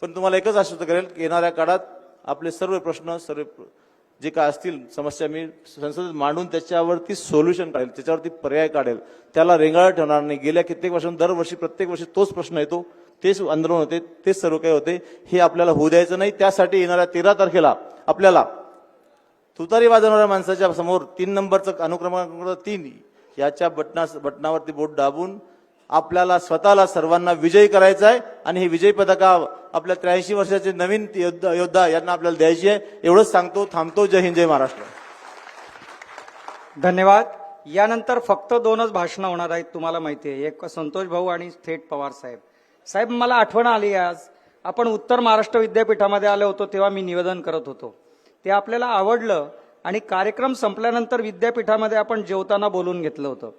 G: पण तुम्हाला एकच आश्वस्त करेल की येणाऱ्या काळात आपले सर्व प्रश्न, सर्व जे काय असतील समस्या मी संसदेत मांडून त्याच्यावरती सोल्युशन काढेल, त्याच्यावरती पर्याय काढेल, त्याला रेंगाळ ठेवणार नाही. गेल्या कित्येक वर्षांपासून दरवर्षी प्रत्येक वर्षी तोच प्रश्न येतो, तेच आंदोलन होते, तेच सर्व काही होते. हे आपल्याला होऊ द्यायचं नाही. त्यासाठी येणाऱ्या 13 तारखेला आपल्याला तुतारी वाजवणाऱ्या माणसाच्या समोर 3 नंबरचं अनुक्रमांक 3 याच्या बटनावरती बोट दाबून आपल्याला स्वतःला सर्वांना विजयी करायचा आहे आणि ही विजयी पताका आपल्या 83 वर्षाचे नवीन योद्धा यांना आपल्याला द्यायची आहे. एवढंच सांगतो, थांबतो. जय हिंद, जय महाराष्ट्र.
B: धन्यवाद. यानंतर फक्त 2च भाषणं होणार आहेत, तुम्हाला माहिती आहे, एक संतोष भाऊ आणि थेट पवार साहेब. साहेब, मला आठवण आली, आज आपण उत्तर महाराष्ट्र विद्यापीठामध्ये आलो होतो तेव्हा मी निवेदन करत होतो, ते आपल्याला आवडलं आणि कार्यक्रम संपल्यानंतर विद्यापीठामध्ये आपण जेवताना बोलून घेतलं होतं.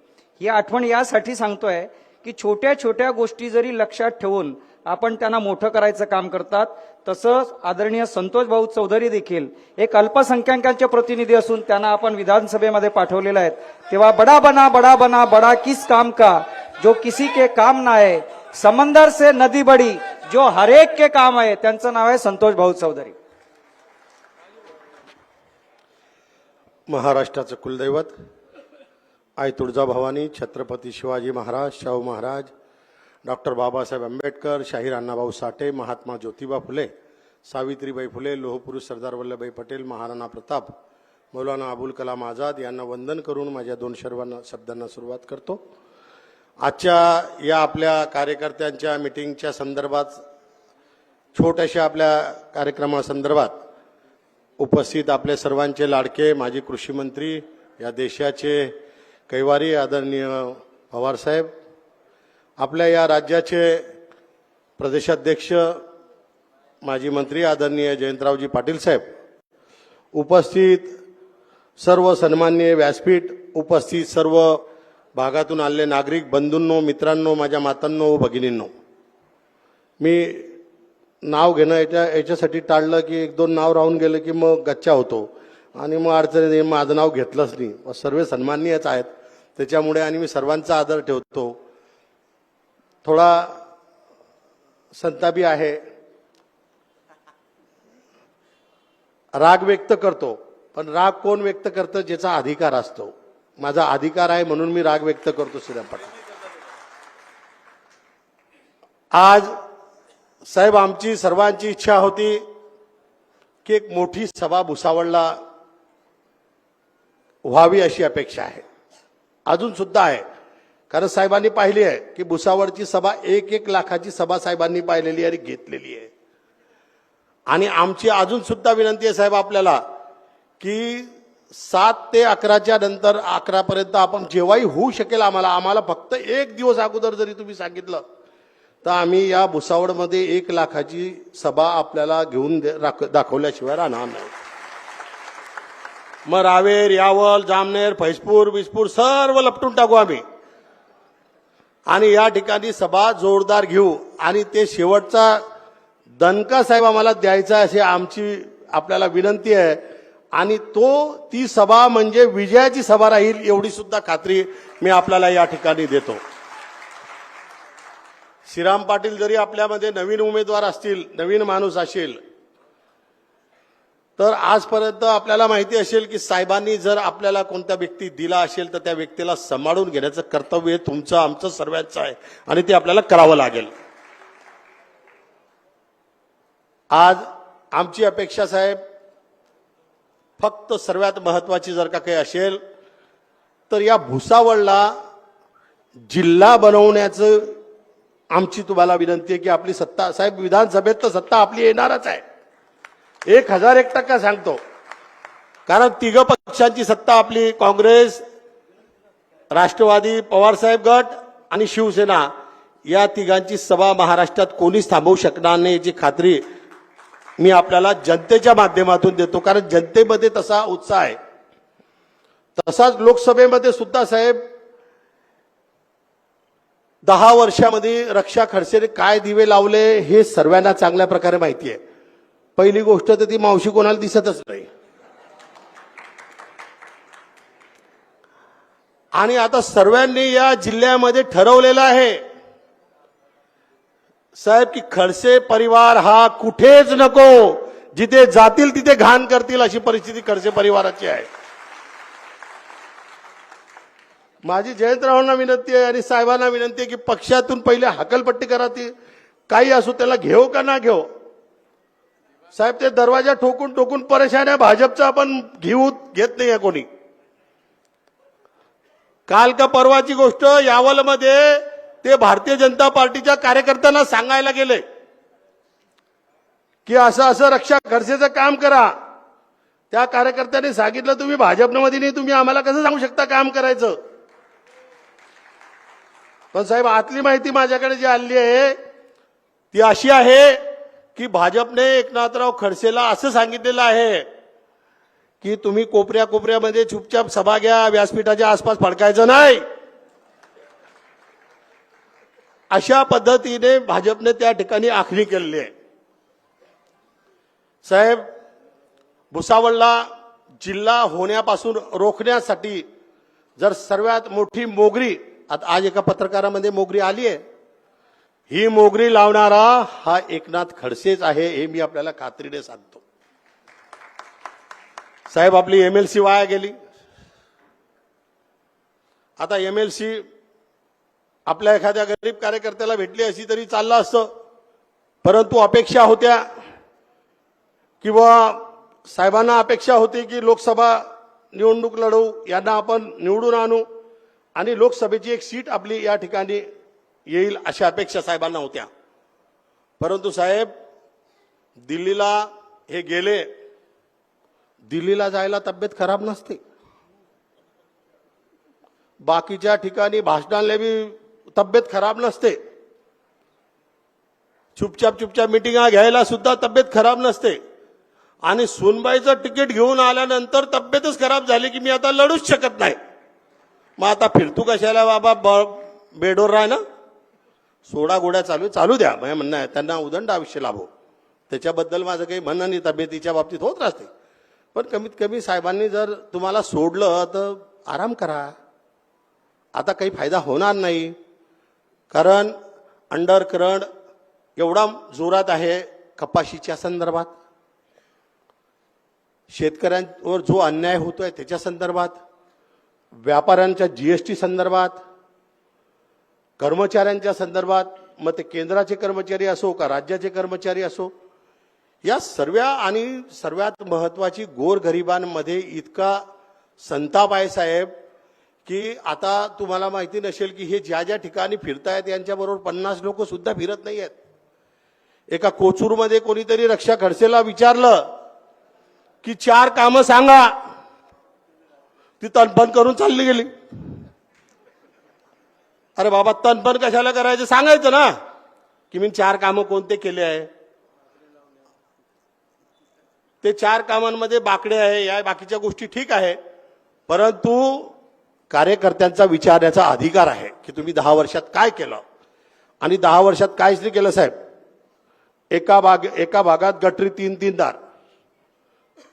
B: ही आठवण यासाठी सांगतोय की छोट्या छोट्या गोष्टी जरी लक्षात ठेवून आपण त्यांना मोठं करायचं काम करतात. तसंच आदरणीय संतोष भाऊ चौधरी देखील एक अल्पसंख्याकांचे प्रतिनिधी असून त्यांना आपण विधानसभेमध्ये पाठवलेलं आहे. तेव्हा बडा बना बडा किस काम का, जो किसी के काम ना आहे, समंदर से नदी बडी, जो हरेक के काम आहे. त्यांचं नाव आहे संतोष भाऊ चौधरी.
H: महाराष्ट्राचं कुलदैवत आई तुळजाभवानी, छत्रपती शिवाजी महाराज, शाहू महाराज, डॉक्टर बाबासाहेब आंबेडकर, शाहीर अण्णाभाऊ साठे, महात्मा ज्योतिबा फुले, सावित्रीबाई फुले, लोहपुरुष सरदार वल्लभभाई पटेल, महाराणा प्रताप, मौलाना अबुल कलाम आझाद यांना वंदन करून माझ्या 2 शब्दांना सुरुवात करतो. आजच्या या आपल्या कार्यकर्त्यांच्या मीटिंगच्या संदर्भात, छोट्याशा आपल्या कार्यक्रमासंदर्भात उपस्थित आपले सर्वांचे लाडके माजी कृषी मंत्री, या देशाचे कैवारी आदरणीय पवार साहेब, आपल्या या राज्याचे प्रदेशाध्यक्ष माजी मंत्री आदरणीय जयंतरावजी पाटील साहेब, उपस्थित सर्व सन्माननीय व्यासपीठ, उपस्थित सर्व भागातून आलेले नागरिक बंधूंनो, मित्रांनो, माझ्या मातांनो, भगिनींनो, मी नाव घेणं याच्यासाठी टाळलं की एक दोन नाव राहून गेलं की मग गच्चा होतो आणि मग अडचणी, माझं नाव घेतलंच नाही. सर्व सन्माननीयच आहेत त्याच्यामुळे, आणि मी सर्वांचा आदर ठेवतो. थोडा संतापी आहे, राग व्यक्त करतो, पण राग कोण व्यक्त करतं? ज्याचा अधिकार असतो. माझा अधिकार आहे म्हणून मी राग व्यक्त करतो. श्रीराम पाटील आज साहेब, आमची सर्वांची इच्छा होती की एक मोठी सभा भुसावळला व्हावी अशी अपेक्षा आहे, अजून सुद्धा आहे. कारण साहेबांनी पाहिली आहे की भुसावळची सभा 1-1 लाखाची सभा साहेबांनी पाहिलेली आणि घेतलेली आहे. आणि आमची अजून सुद्धा विनंती आहे साहेब आपल्याला की 7 ते 11च्या नंतर 11 पर्यंत आपण जेव्हाही होऊ शकेल आम्हाला फक्त 1 दिवस अगोदर जरी तुम्ही सांगितलं तर आम्ही या भुसावळमध्ये 1 लाखाची सभा आपल्याला घेऊन दाखवल्याशिवाय राहणार नाही. मग रावेर, यावल, जामनेर, फैजपूर, विजपूर सर्व लपटून टाकू आम्ही आणि या ठिकाणी सभा जोरदार घेऊ. आणि ते शेवटचा दणका साहेब आम्हाला द्यायचा अशी आमची आपल्याला विनंती आहे. आणि ती सभा म्हणजे विजयाची सभा राहील एवढी सुद्धा खात्री मी आपल्याला या ठिकाणी देतो. श्रीराम पाटील जरी आपल्यामध्ये नवीन उमेदवार असतील, नवीन माणूस असेल, तर आजपर्यंत आपल्याला माहिती असेल की साहेबांनी जर आपल्याला कोणत्या व्यक्ती दिला असेल तर त्या व्यक्तीला सांभाळून घेण्याचं कर्तव्य तुमचं, आमचं, सर्वांचं आहे आणि ते आपल्याला करावं लागेल. आज आमची अपेक्षा साहेब फक्त सर्वात महत्वाची जर का काही असेल तर या भुसावळला जिल्हा बनवण्याचं आमची तुम्हाला विनंती आहे की आपली सत्ता साहेब, विधानसभेत तर सत्ता आपली येणारच आहे, 1001% सांगतो. कारण 3 पक्षांची सत्ता आपली, काँग्रेस, राष्ट्रवादी, पवारसाहेब गट आणि शिवसेना, या 3घांची सभा महाराष्ट्रात कोणीच थांबवू शकणार नाही याची खात्री मी आपल्याला जनतेच्या माध्यमातून देतो. कारण जनतेमध्ये तसा उत्साह आहे. तसाच लोकसभेमध्ये सुद्धा साहेब 10 वर्षामध्ये रक्षा खडसेने काय दिवे लावले हे सर्वांना चांगल्या प्रकारे माहिती आहे. पहिली गोष्ट तर ती मावशी कोणाला दिसतच नाही. आणि आता सर्वांनी या जिल्ह्यामध्ये ठरवलेलं आहे साहेब की खडसे परिवार हा कुठेच नको, जिथे जातील तिथे घाण करतील अशी परिस्थिती खडसे परिवाराची आहे. माझी जयंतरावांना विनंती आहे आणि साहेबांना विनंती आहे की पक्षातून पहिले हकलपट्टी करा. ती काही असो, त्याला घेऊ का ना घेऊ साहेब, ते दरवाजा ठोकून ठोकून परेशान आहे. भाजपचा आपण घेत नाही आहे कोणी. काल का परवाची गोष्ट, यावलमध्ये ते भारतीय जनता पार्टीच्या कार्यकर्त्यांना सांगायला गेले की असं असं रक्षा खडसेचं काम करा. त्या कार्यकर्त्यांनी सांगितलं तुम्ही भाजपमध्ये नाही, तुम्ही आम्हाला कसं सांगू शकता काम करायचं. पण साहेब, आतली माहिती माझ्याकडे जी आली आहे ती अशी आहे की भाजपने एकनाथराव खडसेला असं सांगितलेलं आहे की तुम्ही कोपऱ्यामध्ये चुपचाप सभा घ्या, व्यासपीठाच्या आसपास फडकायचं नाही. अशा पद्धतीने भाजपने त्या ठिकाणी आखणी केलेली आहे. साहेब, भुसावळला जिल्हा होण्यापासून रोखण्यासाठी जर सर्वात मोठी मोगरी, आता आज एका पत्रकारामध्ये मोगरी आली आहे, ही मोगरी लावणारा हा एकनाथ खडसेच आहे हे मी आपल्याला खात्रीने सांगतो. साहेब, आपली एमएलसी वाया गेली. आता एमएलसी आपल्या एखाद्या गरीब कार्यकर्त्याला भेटली अशी तरी चाललं असतं, परंतु अपेक्षा होत्या किंवा साहेबांना अपेक्षा होती की लोकसभा निवडणूक लढवू, यांना आपण निवडून आणू आणि लोकसभेची एक सीट आपली या ठिकाणी येईल अशा अपेक्षा साहेबांना होत्या. परंतु साहेब, दिल्लीला हे गेले दिल्लीला जायला तब्येत खराब नसते, बाकीच्या ठिकाणी भाषणाला बी तब्येत खराब नसते, चुपचाप मिटिंगा घ्यायला सुद्धा तब्येत खराब नसते, आणि सुनबाईचं तिकीट घेऊन आल्यानंतर तब्येतच खराब झाली की मी आता लढूच शकत नाही, मग आता फिरतू कशाला बाबा, बेडोर राह ना, सोडा गोड्या चालू द्या. म्हणजे म्हणणं आहे त्यांना उदंड आयुष्य लाभो, त्याच्याबद्दल माझं काही म्हणणं नाही, तब्येतीच्या बाबतीत होत राहते. पण कमीत कमी साहेबांनी जर तुम्हाला सोडलं तर आराम करा. आता काही फायदा होणार नाही, कारण अंडरकरंट एवढा जोरात आहे कपाशीच्या संदर्भात, शेतकऱ्यांवर जो अन्याय होतोय त्याच्या संदर्भात, व्यापाऱ्यांच्या जीएसटी संदर्भात, कर्मचाऱ्यांच्या संदर्भात, मग ते केंद्राचे कर्मचारी असो का राज्याचे कर्मचारी असो, या सर्व आणि सर्वात महत्वाची गोरगरिबांमध्ये इतका संताप आहे साहेब की आता तुम्हाला माहिती नसेल की हे ज्या ज्या ठिकाणी फिरतायत यांच्याबरोबर 50 लोक सुद्धा फिरत नाही आहेत. एका कोचूरमध्ये कोणीतरी रक्षा खडसेला विचारलं की 4 कामं सांगा, ती तनपण करून चालली गेली. अरे बाबा, तनपण कशाला करायचं, सांगायचं ना की मी 4 कामं कोणते केले आहे. ते 4 कामांमध्ये बाकडे आहे, या बाकीच्या गोष्टी ठीक आहे, परंतु कार्यकर्त्यांचा विचारण्याचा अधिकार आहे की तुम्ही 10 वर्षात काय केलं आणि 10 वर्षात काहीच नाही केलं. साहेब, एका भागात गटरी 3 दार,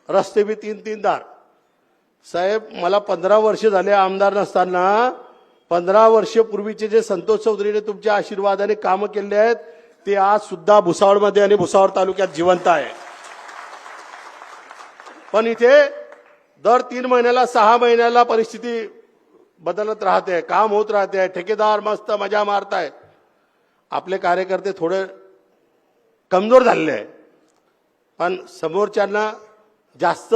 H: रस्ते बी 3 दार. साहेब, मला 15 वर्ष झाले आमदार नसताना, 15 वर्ष पूर्वीचे जे संतोष चौधरीने तुमच्या आशीर्वादाने कामं केले आहेत ते आज सुद्धा भुसावळमध्ये आणि भुसावळ तालुक्यात जिवंत आहे. पण इथे दर 3 महिन्याला 6 महिन्याला परिस्थिती बदलत राहते, काम होत राहते, ठेकेदार मस्त मजा मारताय. आपले कार्यकर्ते थोडे कमजोर झालेले आहे, पण समोरच्यांना जास्त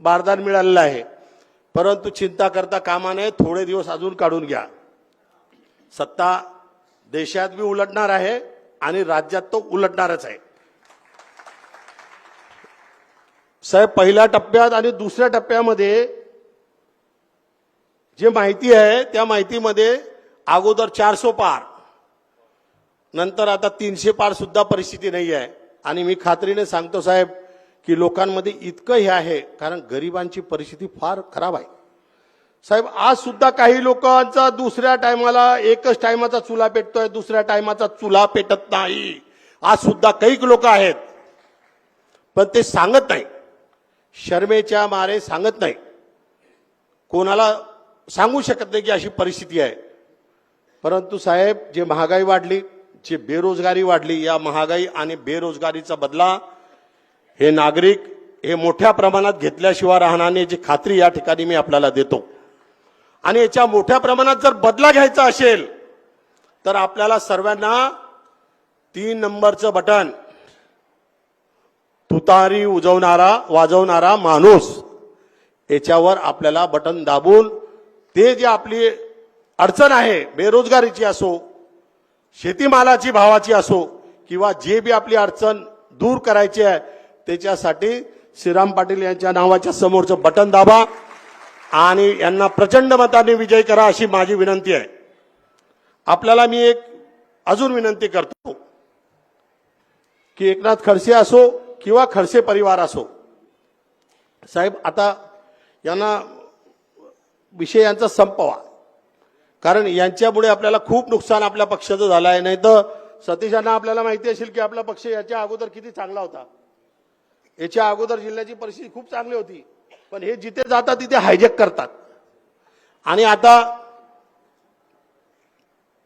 H: बारदान मिळालेलं आहे. परंतु चिंता करता कामा नये, थोडे दिवस अजून काढून घ्या. सत्ता देशात बी उलटणार आहे आणि राज्यात तो उलटणारच आहे. साहेब, पहिल्या टप्प्यात आणि दुसऱ्या टप्प्यामध्ये जे माहिती आहे त्या माहितीमध्ये अगोदर 400 पार, नंतर आता 300 पार सुद्धा परिस्थिती नाही आहे. आणि मी खात्रीने सांगतो साहेब की लोकांमध्ये इतकं हे आहे, कारण गरिबांची परिस्थिती फार खराब आहे. साहेब, आज सुद्धा काही लोकांचा दुसऱ्या टायमाला एकच टायमाचा चुला पेटतोय, दुसऱ्या टायमाचा चुला पेटत नाही. आज सुद्धा काही लोक आहेत, पण ते सांगत नाही, शर्मेच्या मारे सांगत नाही, कोणाला सांगू शकत नाही की अशी परिस्थिती आहे. परंतु साहेब, जे महागाई वाढली, जे बेरोजगारी वाढली, या महागाई आणि बेरोजगारीचा बदला हे नागरिक हे मोठ्या प्रमाणात घेतल्याशिवाय राहणार नाही, याची खात्री या ठिकाणी मी आपल्याला देतो. आणि याच्या मोठ्या प्रमाणात जर बदला घ्यायचा असेल तर आपल्याला सर्वांना 3 नंबरचं बटन, तुतारी वाजवणारा माणूस, याच्यावर आपल्याला बटन दाबून ते जे आपली अडचण आहे, बेरोजगारीची असो, शेतीमालाची भावाची असो, किंवा जे बी आपली अडचण दूर करायची आहे, त्याच्यासाठी श्रीराम पाटील यांच्या नावाच्या समोरचं बटन दाबा आणि यांना प्रचंड मताने विजय करा, अशी माझी विनंती आहे. आपल्याला मी एक अजून विनंती करतो की एकनाथ खडसे असो किंवा खडसे परिवार असो, साहेब, आता यांना विषय यांचा संपवा, कारण यांच्यामुळे आपल्याला खूप नुकसान आपल्या पक्षाचं झालं आहे. नाही तर सतीशांना आपल्याला माहिती असेल की आपला पक्ष याच्या अगोदर किती चांगला होता. याच्या अगोदर जिल्ह्याची परिस्थिती खूप चांगली होती, पण हे जिथे जातात तिथे हायजॅक करतात. आणि आता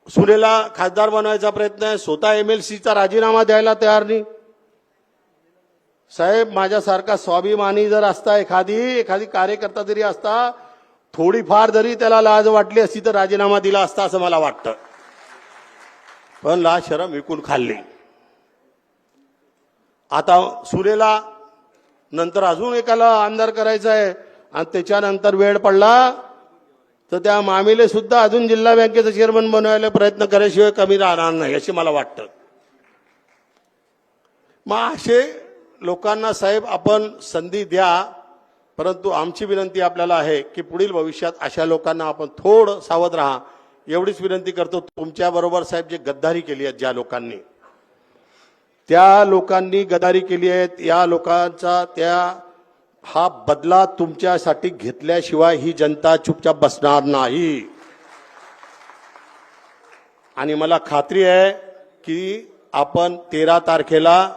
H: सुनेला खासदार बनवायचा प्रयत्न आहे, स्वतः MLCचा राजीनामा द्यायला तयार नाही. साहेब, माझ्यासारखा स्वाभिमानी जर असता, एखादी कार्यकर्ता जरी असता, थोडीफार जरी त्याला लाज वाटली असती तर राजीनामा दिला असता असं मला वाटतं. पण लाज शरम विकून खाल्ली. आता सुनेला नंतर अजून एकाला आमदार करायचं आहे आणि त्याच्यानंतर वेळ पडला तर त्या मामीले सुद्धा अजून जिल्हा बँकेचं चेअरमन बनवायला प्रयत्न करायशिवाय कमी राहणार नाही, असे मला वाटतं. मग असे लोकांना साहेब आपण संधी द्या परंतु आमची विनंती आपल्याला आहे की पुढील भविष्यात अशा लोकांना आपण थोडं सावध राहा एवढीच विनंती करतो. तुमच्याबरोबर साहेब जे गद्दारी केली आहे ज्या लोकांनी, त्या लोकांनी गद्दारी केली आहे, या लोकांचा हा बदला तुमच्यासाठी घेतल्याशिवाय ही जनता चुपचाप बसणार नाही. आणि मला खात्री आहे की आपण 13 तारखेला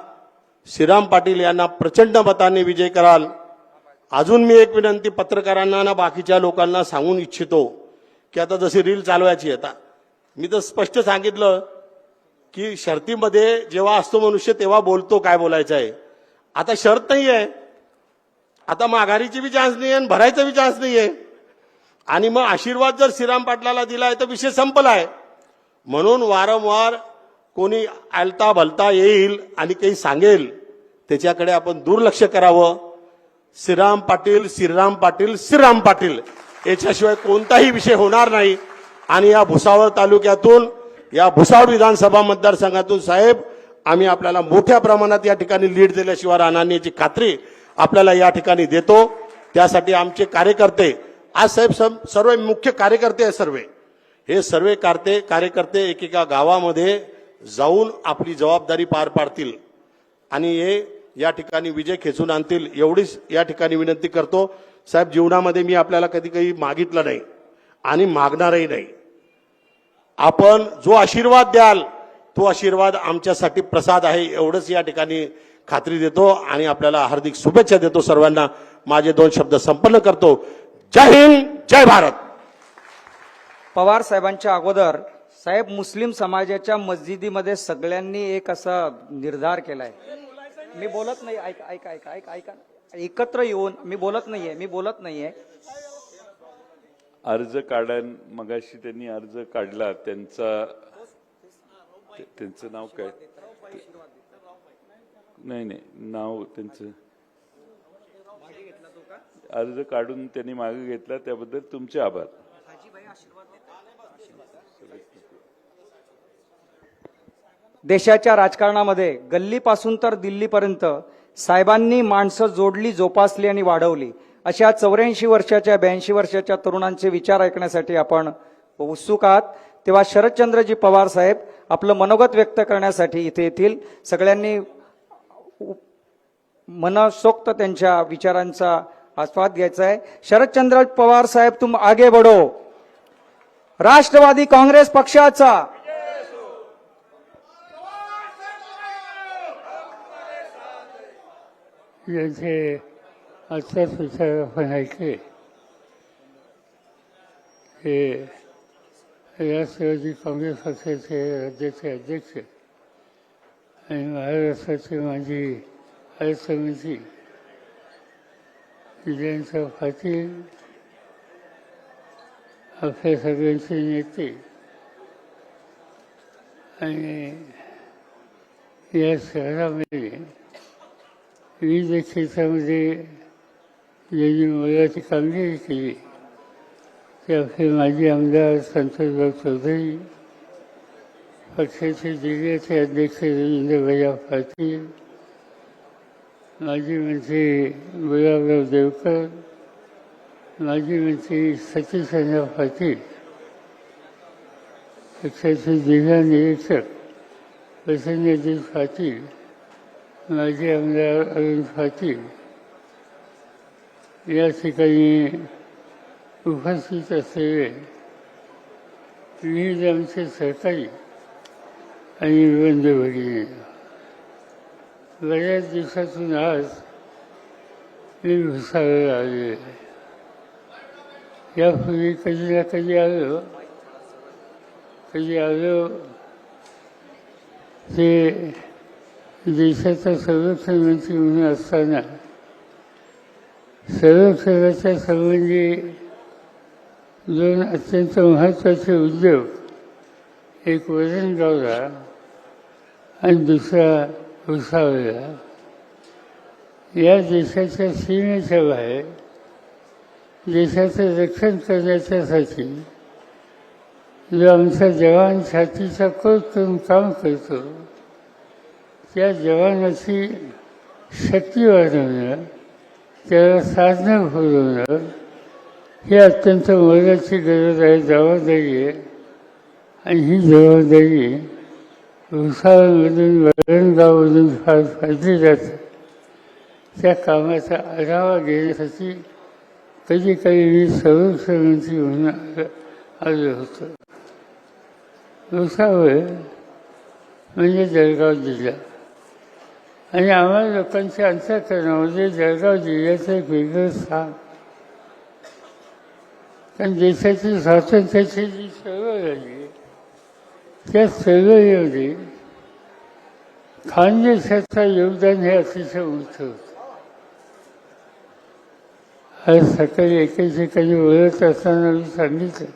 H: श्रीराम पाटील यांना प्रचंड मताने विजय कराल. अजून मी एक विनंती पत्रकारांना ना बाकीच्या लोकांना सांगून इच्छितो की आता जशी रील चालवायची आता मी तर स्पष्ट सांगितलं की शर्तीमध्ये जेव्हा असतो मनुष्य तेव्हा बोलतो काय बोलायचं आहे. आता शर्त नाही आहे, आता माघारीची बी चान्स नाही आहे आणि भरायचा बी चान्स नाही आहे. आणि मग आशीर्वाद जर श्रीराम पाटलाला दिलाय तर विषय संपलाय. म्हणून वारंवार कोणी आलता भलता येईल आणि काही सांगेल त्याच्याकडे आपण दुर्लक्ष करावं. श्रीराम पाटील श्रीराम पाटील श्रीराम पाटील याच्याशिवाय कोणताही विषय होणार नाही. आणि या भुसावळ तालुक्यातून, या भुसावळ विधानसभा मतदारसंघातून साहेब आम्ही आपल्याला मोठ्या प्रमाणात या ठिकाणी लीड दिल्याशिवाय राहणार नाही याची खात्री आपल्याला या ठिकाणी देतो. त्यासाठी आमचे कार्यकर्ते आज साहेब सर्व मुख्य कार्यकर्ते आहे, सर्व कार्यकर्ते एकेका गावामध्ये जाऊन आपली जबाबदारी पार पाडतील आणि हे या ठिकाणी विजय खेचून आणतील एवढीच या ठिकाणी विनंती करतो. साहेब जीवनामध्ये मी आपल्याला कधी काही मागितलं नाही आणि मागणारही नाही. आपण जो आशीर्वाद द्याल तो आशीर्वाद आमच्यासाठी प्रसाद आहे एवढंच या ठिकाणी खात्री देतो आणि आपल्याला हार्दिक शुभेच्छा देतो. सर्वांना माझे 2 शब्द संपन्न करतो. जय हिंद, जय भारत.
B: पवार साहेबांच्या अगोदर साहेब मुस्लिम समाजाच्या मस्जिदीमध्ये सगळ्यांनी एक असा निर्धार केलाय. मी बोलत नाही, ऐका एकत्र येऊन मी बोलत नाहीये.
A: अर्ज काढा. मगाशी त्यांनी अर्ज काढला, त्यांचं नाव काय? नाही नाव त्यांचं अर्ज काढून त्यांनी मागे घेतला त्याबद्दल तुमचे आभार.
B: देशाच्या राजकारणामध्ये गल्लीपासून तर दिल्लीपर्यंत साहेबांनी माणसं जोडली, जोपासली आणि वाढवली. अशा 84 वर्षाच्या 82 वर्षाच्या तरुणांचे विचार ऐकण्यासाठी आपण उत्सुक आहात. तेव्हा शरदचंद्रजी पवार साहेब आपलं मनोगत व्यक्त करण्यासाठी इथे येतील. सगळ्यांनी मनसोक्त त्यांच्या विचारांचा आस्वाद घ्यायचा आहे. शरदचंद्र पवार साहेब तुम आगे बढ़ो. राष्ट्रवादी काँग्रेस पक्षाचा
I: यांचे आजचाच विचार आपण ऐकले. हे राष्ट्रवादी काँग्रेस पक्षाचे राज्याचे अध्यक्ष आणि महाराष्ट्राचे माजी आयोग समिती जयंत पाटील, आपल्या सगळ्यांचे नेते आणि या शहरामध्ये विविध क्षेत्रामध्ये ज्यांनी मोलाची कामगिरी केली ते आपले माजी आमदार संतोषराव चौधरी, पक्षाचे जिल्ह्याचे अध्यक्ष रवींद्र पाटील, माजी मंत्री गुलाबराव देवकर, माजी मंत्री सतीशचंद्र पाटील, पक्षाचे जिल्हा निरीक्षक प्रसन्नजी पाटील, माजी आमदार अरुण पाटील या ठिकाणी उपस्थित असलेले विविध आमचे सहकारी आणि बंधू भगिनी, बऱ्याच दिवसातून आज मी भुसावळला आलेलो आहे. यापूर्वी कधी ना कधी आलो ते देशाचा संरक्षण मंत्री म्हणून असताना संरक्षणाच्या संबंधी 2 अत्यंत महत्त्वाचे उद्योग, एक वरणगावला आणि दुसरा भुसावळला, या देशाच्या सीमेच्या बाहेर देशाचं रक्षण करण्याच्यासाठी जो आमचा जवान छातीचा कोट करून काम करतो त्या जवानाची शक्ती वाढवणं त्याला साधनं पुरवणं ही अत्यंत महत्त्वाची गरज आहे, जबाबदारी आहे. आणि ही जबाबदारी भुसावळमधून वरणगावमधून फार फायदे जातात. त्या कामाचा आढावा घेण्यासाठी कधी काही मी संरक्षण मंत्री म्हणून आलो होतो. भुसावळ म्हणजे जळगाव जिल्हा आणि आम्हाला लोकांच्या अंतःकरणामध्ये जळगाव जिल्ह्याचं एक वेगळं स्थान. कारण देशाची स्वातंत्र्याची जी चळवळ झाली त्या चळवळीमध्ये खानदेशाचं योगदान हे अतिशय मोठं होतं. आज सकाळी एके ठिकाणी बोलत असताना मी सांगितलं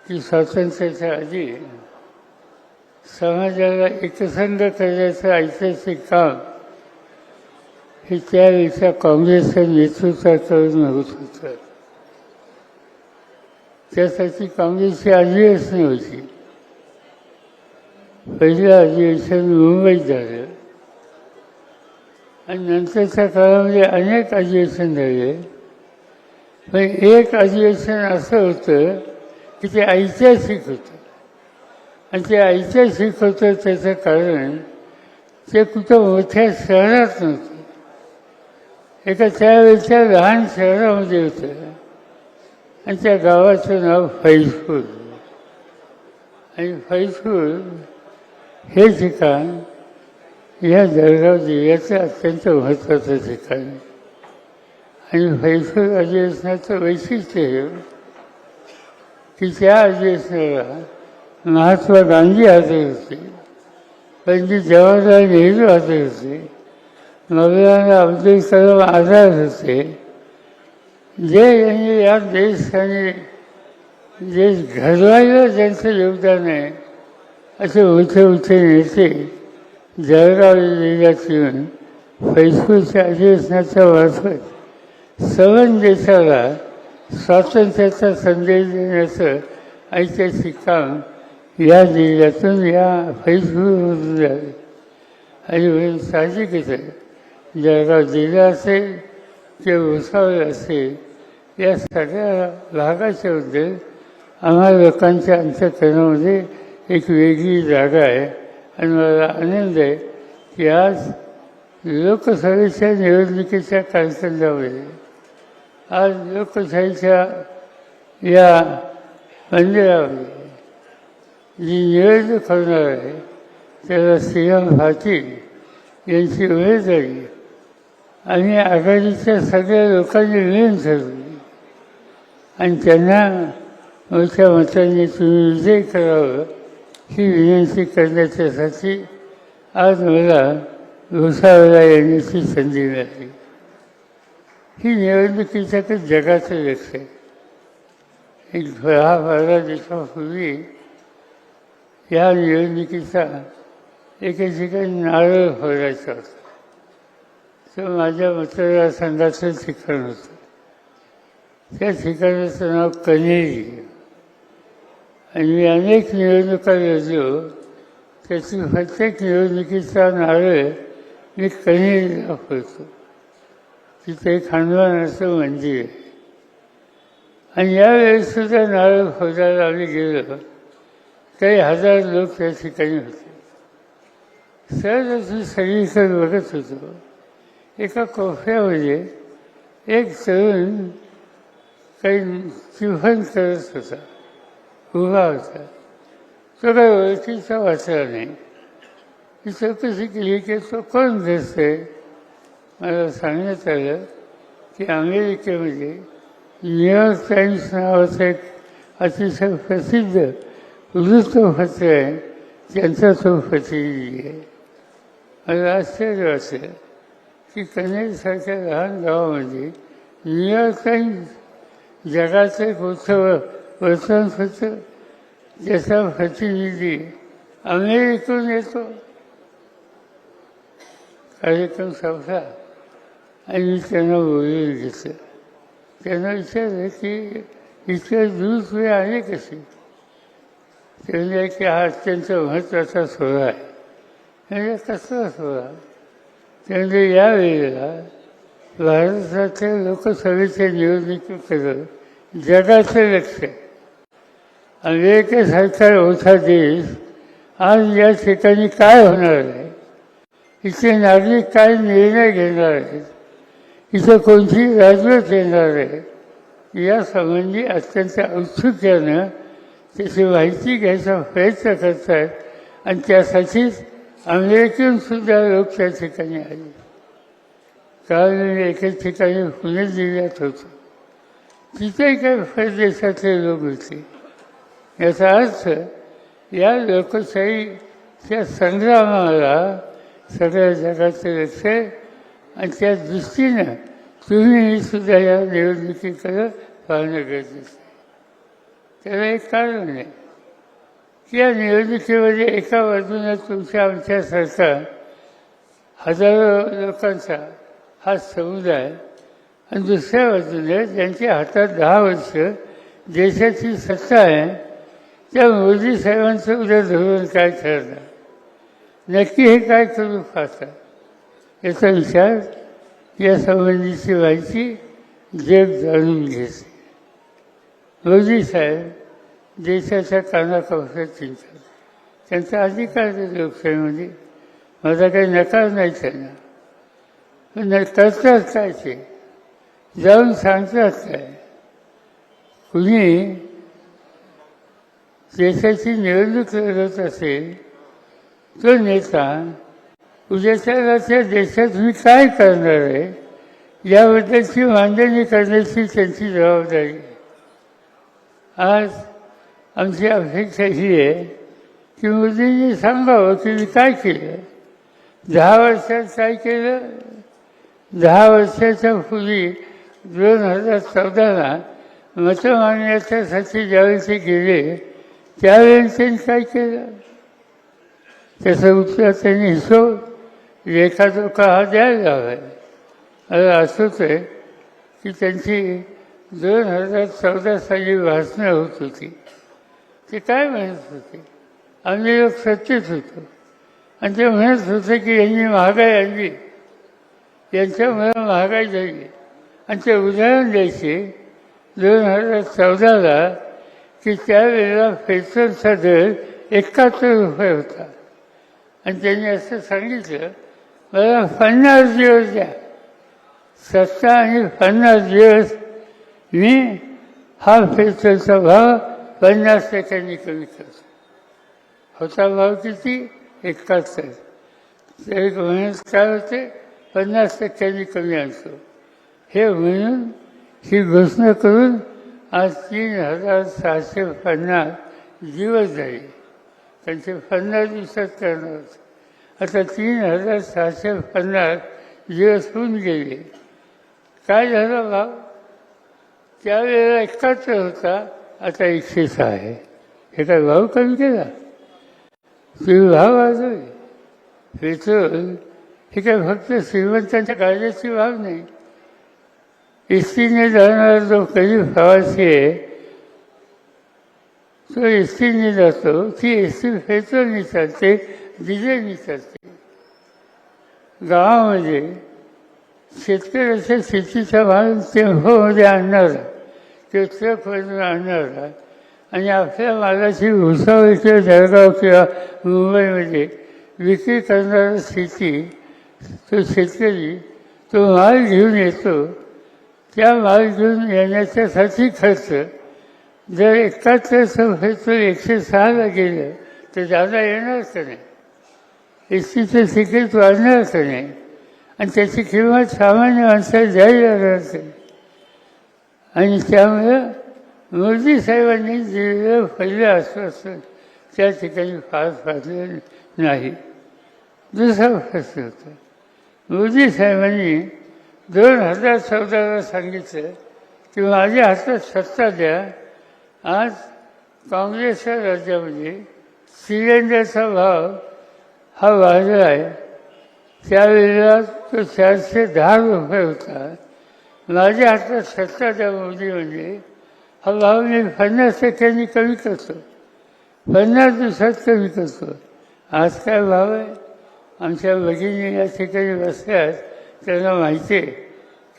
I: की स्वातंत्र्याच्या आधी समाजाला एकसंघ करण्याचं ऐतिहासिक काम हे त्यावेळेच्या काँग्रेसच्या नेतृत्वाकडून होत होतं. त्यासाठी काँग्रेसची अधिवेशनं होती. पहिलं अधिवेशन मुंबईत झालं आणि नंतरच्या काळामध्ये अनेक अधिवेशन झाले. पण एक अधिवेशन असं होतं की ते ऐतिहासिक होतं आणि ते ऐतिहासिक होतं त्याचं कारण ते कुठं मोठ्या शहरात नव्हतं, एका त्यावेळेच्या लहान शहरामध्ये होतं आणि त्या गावाचं नाव फैजपूर. आणि फैजपूर हे ठिकाण या जळगाव जिल्ह्याचं अत्यंत महत्त्वाचं ठिकाण आहे. आणि फैजपूर अधिवेशनाचं वैशिष्ट्य हे की त्या अधिवेशनाला महात्मा गांधी हजर होते, पंडित जवाहरलाल नेहरू हजर होते, मौलाना अब्दुल कलाम आझाद होते. जे यांनी या देश आणि देश घडवायला ज्यांचं योगदान आहे असे मोठे मोठे नेते जळगाव जिल्ह्यात येऊन फैजपूरच्या अधिवेशनाच्या मार्फत सवन देशाला स्वातंत्र्याचा संदेश देण्याचं ऐतिहासिक काम या जिल्ह्यातून या फैजपूरमधून झालं. आणि म्हणून साहजिकच आहे जळगाव जिल्हा असेल किंवा भुसावळ असेल या सगळ्या भागाच्याबद्दल आम्हा लोकांच्या अंतःकरणामध्ये एक वेगळी जागा आहे. आणि मला आनंद आहे की आज लोकसभेच्या निवडणुकीच्या कारखान्यामध्ये आज लोकशाहीच्या या मंदिरामध्ये जी निवडणूक होणार आहे त्याला श्रीराम पाटील यांची उमेदवारी आम्ही आघाडीच्या सगळ्या लोकांनी मिळून ठरवली आणि त्यांना मोठ्या मतांनी तुम्ही विजय करावं ही विनंती करण्याच्यासाठी आज मला भुसावळला येण्याची संधी मिळाली. ही निवडणुकीच्या काही जगाचं लक्ष आहे. एक 10-12 दिवसापूर्वी या निवडणुकीचा एके ठिकाणी नारळ फोडायचा होता. तर माझ्या मतदारसंघाचं ठिकाण होतं. त्या ठिकाणाचं नाव कन्हेरी. आणि मी अनेक निवडणुका लढलो, त्याची प्रत्येक निवडणुकीचा नारळ मी कन्हेरीला फोडतो. तिथे एक हनुमानाचं मंदिर आहे. आणि यावेळेससुद्धा नारळ फोडायला आम्ही गेलो. काही हजार लोक त्या ठिकाणी होते. सहज सगळीकडे बघत होतो. एका कोपऱ्यामध्ये एक तरुण काही चिफन करत होता, उभा होता. तो काही ओळखीचा वाचला नाही. मी चौकशी केली की तो कोण दिसतोय. मला सांगण्यात आलं की अमेरिकेमध्ये न्यूयॉर्क टाइम्स नावाचं एक अतिशय प्रसिद्ध वृत्तपत्र आहे, त्यांचा तो प्रतिनिधी आहे. मला आश्चर्य वाटलं की कन्हेरीसारख्या लहान गावामध्ये न्यूयॉर्क टाइम्स जगाचं एक मोठं वर्तमानपत्र ज्याचा प्रतिनिधी अमेरिकेतून येतो. कार्यक्रम संपला आणि मी त्यांना बोलून घेतलं. त्यांना विचारलं की इतक्या दूर तुम्ही आले कशी. ते म्हणजे की हा अत्यंत महत्त्वाचा सोहळा आहे. म्हणजे कसला सोहळा. त्यामुळे यावेळेला भारताच्या लोकसभेच्या निवडणुकीकडे जगाचं लक्ष आहे. अमेरिकेसारखा मोठा देश आज या ठिकाणी काय होणार आहे, इथे नागरिक काय निर्णय घेणार आहेत, इथं कोणती राजवट येणार आहे, यासंबंधी अत्यंत औत्सुक्यानं त्याची माहिती घ्यायचा प्रयत्न करत आहेत. आणि त्यासाठीच अमेरिकेतून सुद्धा लोक त्या ठिकाणी आले. काल मी एका ठिकाणी पुणे जिल्ह्यात होतो, तिथे काही परदेशातले लोक होते. याचा अर्थ या लोकशाहीच्या संग्रामाला सगळ्या जगाचं लक्ष आहे. आणि त्या दृष्टीनं तुम्ही सुद्धा या निवडणुकीकडे पाहणं गरजेचं आहे. त्याला एक कारण आहे की या निवडणुकीमध्ये एका बाजूने तुमच्या आमच्यासारखा हजारो लोकांचा हा समुदाय आणि दुसऱ्या बाजूने ज्यांच्या हातात 10 वर्ष देशाची सत्ता आहे, त्या मोदी साहेबांचं उद्या धोरण काय ठरणार, नक्की हे काय करू पाहतात, याचा विचार या संबंधीची माहिती जग जाणून घेते. मोदी साहेब देशाच्या कानाकोपऱ्यात चिंतात. त्यांचा अधिकार आहे लोकशाहीमध्ये, माझा काही नकार नाही त्यांना. पण करतात काय ते, जाऊन सांगतात काय. कुणी देशाची निवडणूक लढवत असेल तो नेता उद्याच्या त्या देशात मी काय करणार आहे याबद्दलची मांडणी करण्याची त्यांची जबाबदारी आहे. आज आमची अपेक्षा ही आहे की मोदींनी सांगावं की मी काय केलं, 10 वर्षात काय केलं. 10 वर्षाच्या पूर्वी 2014ला मतं मागण्याच्यासाठी ज्यावेळी ते गेले त्यावेळी त्यांनी काय केलं, त्याचं उत्तर त्यांनी हिशोब लेखाजोखा हा द्यायला हवा आहे. मला आठवत आहे की त्यांची 2014 साली भाषणं होत होती. ते काय म्हणत होते, आम्ही लोक सत्तेत होतो आणि ते म्हणत होते की यांनी महागाई आणली, यांच्यामुळे महागाई झाली. आणि ते उदाहरण द्यायचे 2014ला की त्यावेळेला पेट्रोलचा दर 71 रुपये होता. आणि त्यांनी असं सांगितलं, मला 50 दिवस द्या, सत्ता आणि 50 दिवस मी हा पेट्रोलचा भाव 50% कमी करतो. होता भाव किती, 71. तर एक महिन्यात काय होते, 50% कमी आणतो. हे म्हणून ही घोषणा करून आज 3650 दिवस झाले. त्यांचे 50 दिवसात करणार होते. आता 3650 दिवस होऊन गेले. काय झालं भाव, त्यावेळेला 71 होता, आता 106 आहे. हे काय भाव कमी केला, तुम्ही भाव वाजवले. पेट्रोल हे काय फक्त श्रीमंतांच्या काळजाची भाव नाही. एसटीने जाणारा जो कधी प्रवासी आहे तो एसटीने जातो, ती एसटी पेट्रोलने चालते, डिझेलने चालते. गावामध्ये शेतकऱ्याच्या शेतीचा माल टेम्पोमध्ये आणणारा किंवा ट्रकमधून आणणारा आणि आपल्या मालाची भुसावळ किंवा जळगाव किंवा मुंबईमध्ये विक्री करणारा शेती तो शेतकरी तो माल घेऊन येतो. त्या माल घेऊन येण्याच्यासाठी खर्च जर 71 पेट्रोल 106ला गेलं तर जादा येणार का नाही, एसटीचं तिकीट वाढणार का नाही, आणि त्याची किंमत सामान्य माणसाला द्यायला लागणार का नाही. आणि त्यामुळं मोदी साहेबांनी दिलेलं पहिलं आश्वासन त्या ठिकाणी पार पाडलं नाही. दुसरा प्रश्न होता, मोदी साहेबांनी 2014ला सांगितलं की माझ्या हातात सत्ता द्या. आज काँग्रेसच्या राज्यामध्ये सिलेंडरचा भाव हा वाढला आहे. त्यावेळेला तो 410 रुपये होता. माझ्या हातात सत्ता द्या मोदी म्हणजे हा भाव मी 50% कमी करतो, 50 दिवसात कमी करतो. आज काय भाव आहे, आमच्या भगिनी या ठिकाणी बसल्यात त्यांना माहिती आहे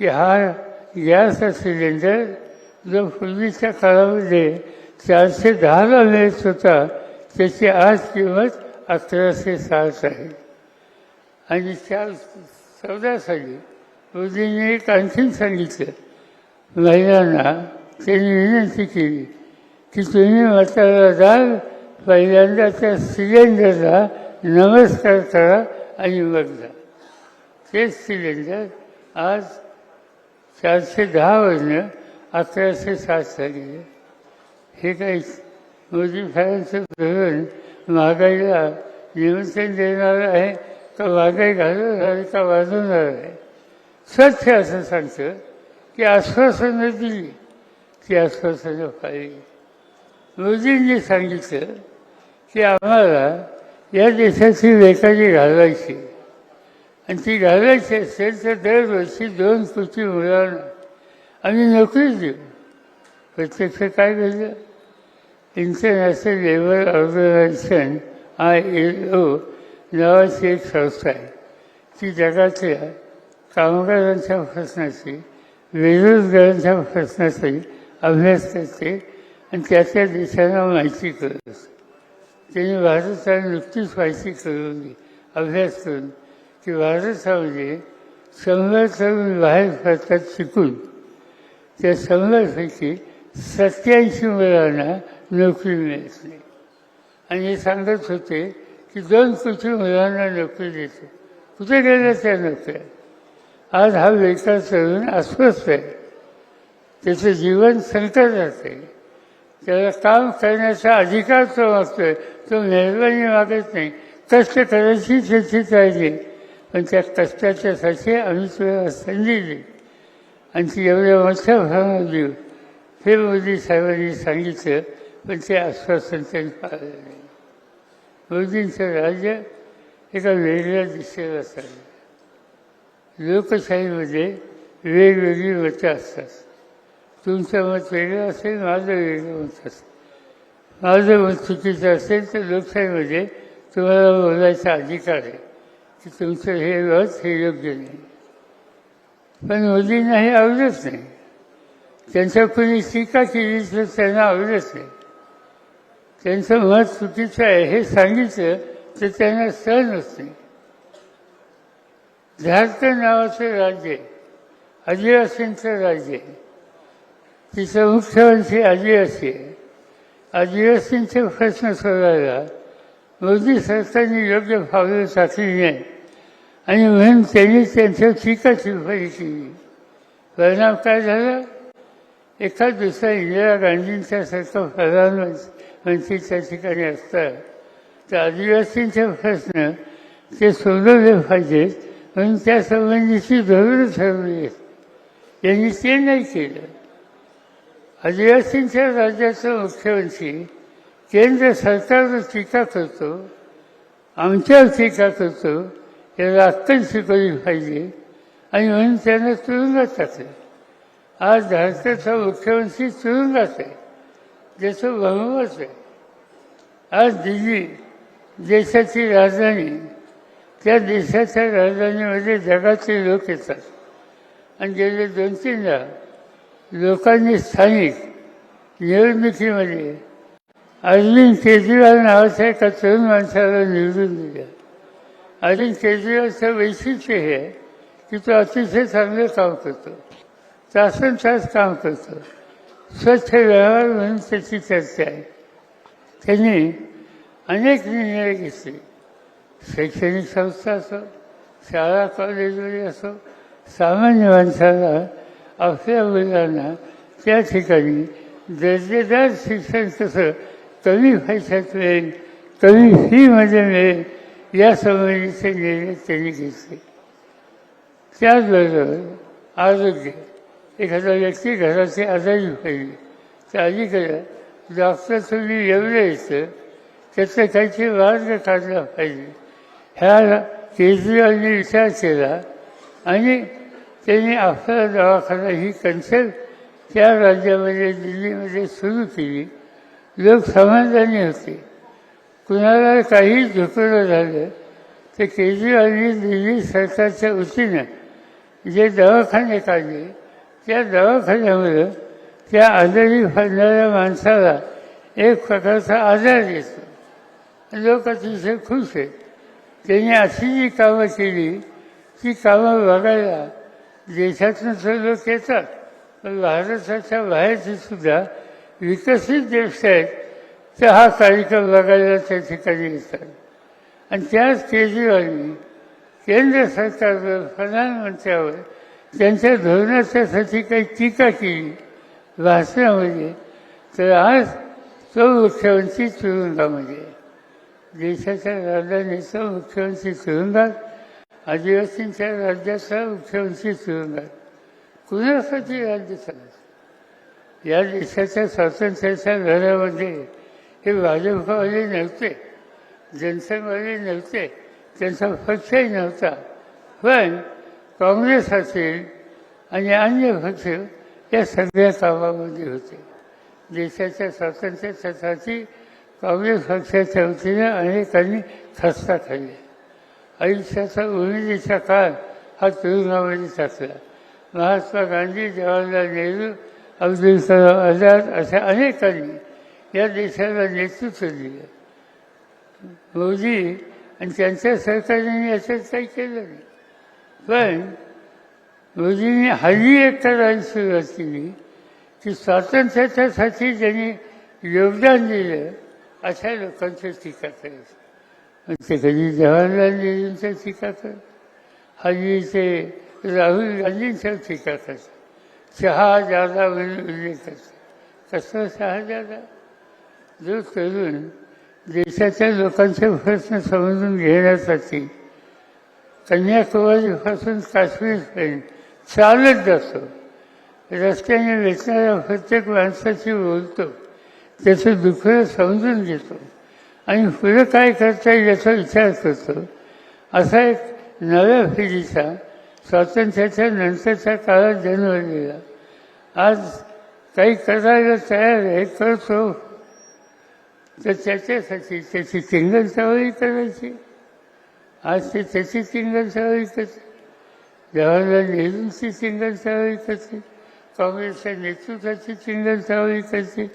I: की हा गॅसचा सिलेंडर जो पूर्वीच्या काळामध्ये 410ला मिळत होता त्याची आज किंमत 1160 आहे. आणि 2014 साली मोदींनी एक आणखीन सांगितलं महिलांना, त्यांनी विनंती केली की तुम्ही मतदार पहिल्यांदा त्या सिलेंडरला नमस्कार करा आणि मग जा. तेच सिलेंडर आज 410वरनं 1160 झाले. हे काही मोदी साहेबांचं धोरण महागाईला निमंत्रण देणार आहे का महागाई घालवणार आहे का वाढवणार आहे? सत्य असं सांगतं की आश्वासनं दिली, ती आश्वासनं पाहिली. मोदींनी सांगितलं की आम्हाला या देशाची बेकारी घालवायची आणि ती घालवायची असेल तर दरवर्षी 2 कोटी मुलांना आम्ही नोकरी देऊ. प्रत्यक्ष काय घडलं? इंटरनॅशनल लेबर ऑर्गनायझेशन ILO नावाची एक संस्था आहे. ती जगातल्या कामगारांच्या प्रश्नाची, बेरोजगारांच्या प्रश्नाची अभ्यास करते आणि त्या देशांना माहिती करत असते. त्यांनी भारताला नुकतीच माहिती कळवली अभ्यास करून की भारतामध्ये 100 तरुण बाहेर पडतात शिकून, त्या 100पैकी 87 मुलांना नोकरी मिळत नाही. आणि हे सांगत होते की 2 कोटी मुलांना नोकरी देते. कुठे गेल्या त्या नोकऱ्या? आज हा बेकार तरुण अस्वस्थ आहे, त्याचं जीवन संकटात आहे, त्याला काम करण्याचा अधिकार तो मागतोय, तो मेहरबानी मागत नाही. कष्ट करायची त्याची काळजी, पण त्या कष्टाच्यासाठी आम्ही तुला संधी दिली आणि ती एवढ्या मोठ्या प्रमाणात देऊ हे मोदी साहेबांनी सांगितलं, पण ते आश्वासन त्यांनी पाळलं नाही. मोदींचं राज्य एका वेगळ्या दिशेला चाललं. लोकशाहीमध्ये वेगवेगळी मतं असतात. तुमचं मत वेगळं असेल, माझं वेगळं मत असेल. माझं मत चुकीचं असेल तर लोकशाहीमध्ये तुम्हाला बोलायचा अधिकार आहे की तुमचं हे मत हे योग्य नाही. पण मोदींना हे आवडत नाही. त्यांच्या कोणी टीका केली तर त्यांना आवडत नाही. त्यांचं मत चुकीचं आहे हे सांगितलं तर त्यांना सहन होत नाही. झारखंड नावाचं राज्य आहे, आदिवासींचं राज्य आहे. तिचं मुख्यमंत्री आदिवासी आहे. आदिवासींचे प्रश्न सोडवायला मोदी सरकारने योग्य पावलं टाकली नाही आणि म्हणून त्यांनी त्यांच्यावर टीका टिप्पणी केली. परिणाम काय झाला? एखाद दुसरा इंदिरा गांधींच्यासारखं प्रधानमंत्री त्या ठिकाणी असतात तर आदिवासींचे प्रश्न ते सोडवले पाहिजेत म्हणून त्यासंबंधीची धोरणं ठरवली आहेत. यांनी ते नाही केलं. आदिवासींच्या राज्याचा मुख्यमंत्री केंद्र सरकारवर टीका करतो, आमच्यावर टीका करतो, याला अक्कल शिकवली पाहिजे आणि म्हणून त्यांना तुरुंगात टाकलं. आज भारताचा मुख्यमंत्री तुरुंगात आहे, ज्याचं बहुमत आहे. आज दिल्ली देशाची राजधानी, त्या देशाच्या राजधानीमध्ये जगाचे लोक येतात आणि गेले 2-3दा लोकांनी स्थानिक निवडणुकीमध्ये अरविंद केजरीवाल नावाच्या एका तरुण माणसाला निवडून दिलं. अरविंद केजरीवालचं वैशिष्ट्य हे आहे की तो अतिशय चांगलं काम करतो, तासनतास काम करतो, स्वच्छ व्यवहार म्हणून त्याची चर्चा आहे. त्यांनी अनेक निर्णय घेतले. शैक्षणिक संस्था असो, शाळा कॉलेजमध्ये असो, सामान्य माणसाला आपल्या मुलांना त्या ठिकाणी दर्जेदार शिक्षण कसं कमी पैशात मिळेल, कमी फीमध्ये मिळेल यासंबंधीचे निर्णय त्यांनी घेतले. त्याचबरोबर आरोग्य, एखादा व्यक्ती घराची आजारी पडली तर अलीकडे डॉक्टर तुम्ही एवढं येतं त्याचा काहीतरी मार्ग काढला पाहिजे. ह्या केजरीवालने विचार केला आणि त्यांनी आपला दवाखाना ही कन्सेप्ट त्या राज्यामध्ये दिल्लीमध्ये सुरू केली. लोक समाधानी होते. कुणाला काही दुखणं झालं तर केजरीवालनी दिल्ली सरकारच्या वतीनं जे दवाखाने काढले त्या दवाखान्यामध्ये त्या आजारी पडणाऱ्या माणसाला एक प्रकारचा आधार देतो. लोक अतिशय खुश आहेत. त्यांनी अशी जी कामं केली ती कामं बघायला देशातून तर लोक येतात, पण भारताच्या बाहेरचे सुद्धा विकसित देश आहेत तर हा कार्यक्रम बघायला त्या ठिकाणी येतात. आणि त्याच केजरीवालनी केंद्र सरकारवर प्रधानमंत्र्यावर त्यांच्या धोरणाच्यासाठी काही टीका केली भाषणामध्ये, तर आज तो मुख्यमंत्री तुरुंगामध्ये, देशाच्या राजधानीचा मुख्यमंत्री तुरुंगात, आदिवासींच्या राज्याचा मुख्यमंत्री तुरुंगात. कुणासाठी राज्य चालत? या देशाच्या स्वातंत्र्याच्या लढ्यामध्ये हे भाजपवाले नव्हते, जनसंघवाले नव्हते, त्यांचा पक्षही नव्हता, पण काँग्रेस असेल आणि अन्य पक्ष या सगळ्या कामामध्ये होते. देशाच्या स्वातंत्र्यासाठी काँग्रेस पक्षाच्या वतीनं अनेकांनी खस्ता खाल्ला. आयुष्याचा उमेदीचा काळ हा तुरुंगामध्ये टाकला. महात्मा गांधी, जवाहरलाल नेहरू, अब्दुल कलाम आझाद अशा अनेकांनी या देशाला नेतृत्व दिलं. मोदी आणि त्यांच्या सरकारने याच्यात काही केलं नाही, पण मोदींनी हल्ली एक करायला सुरुवात केली की स्वातंत्र्याच्यासाठी ज्यांनी योगदान दिलं अशा लोकांची टीका करायची. ते कधी जवाहरलाल नेहरूंच्या टीका करत, हल्ली ते राहुल गांधींच्या टीका करतात, शहाजादा म्हणून उल्लेख करतात. कसं शहाजादा? जो तरुण देशाच्या लोकांचे प्रश्न समजून घेण्यासाठी कन्याकुमारीपासून काश्मीरपर्यंत चालत जातो, रस्त्याने भेटणाऱ्या प्रत्येक माणसाशी बोलतो, त्याचं दुःख समजून घेतो आणि पुढे काय करता येईल याचा विचार करतो, असा एक नव्या पिढीचा स्वातंत्र्याच्या नंतरच्या काळात जन्मलेला आज काही करायला तयार आहे, करतो, तर त्याच्यासाठी त्याची चिंगलचावळी करायची. आज ते त्याची चिंगलचावळी करते, जवाहरलाल नेहरूंची चिंगलचावळी करते, काँग्रेसच्या नेतृत्वाची चिंगलचावळी करते,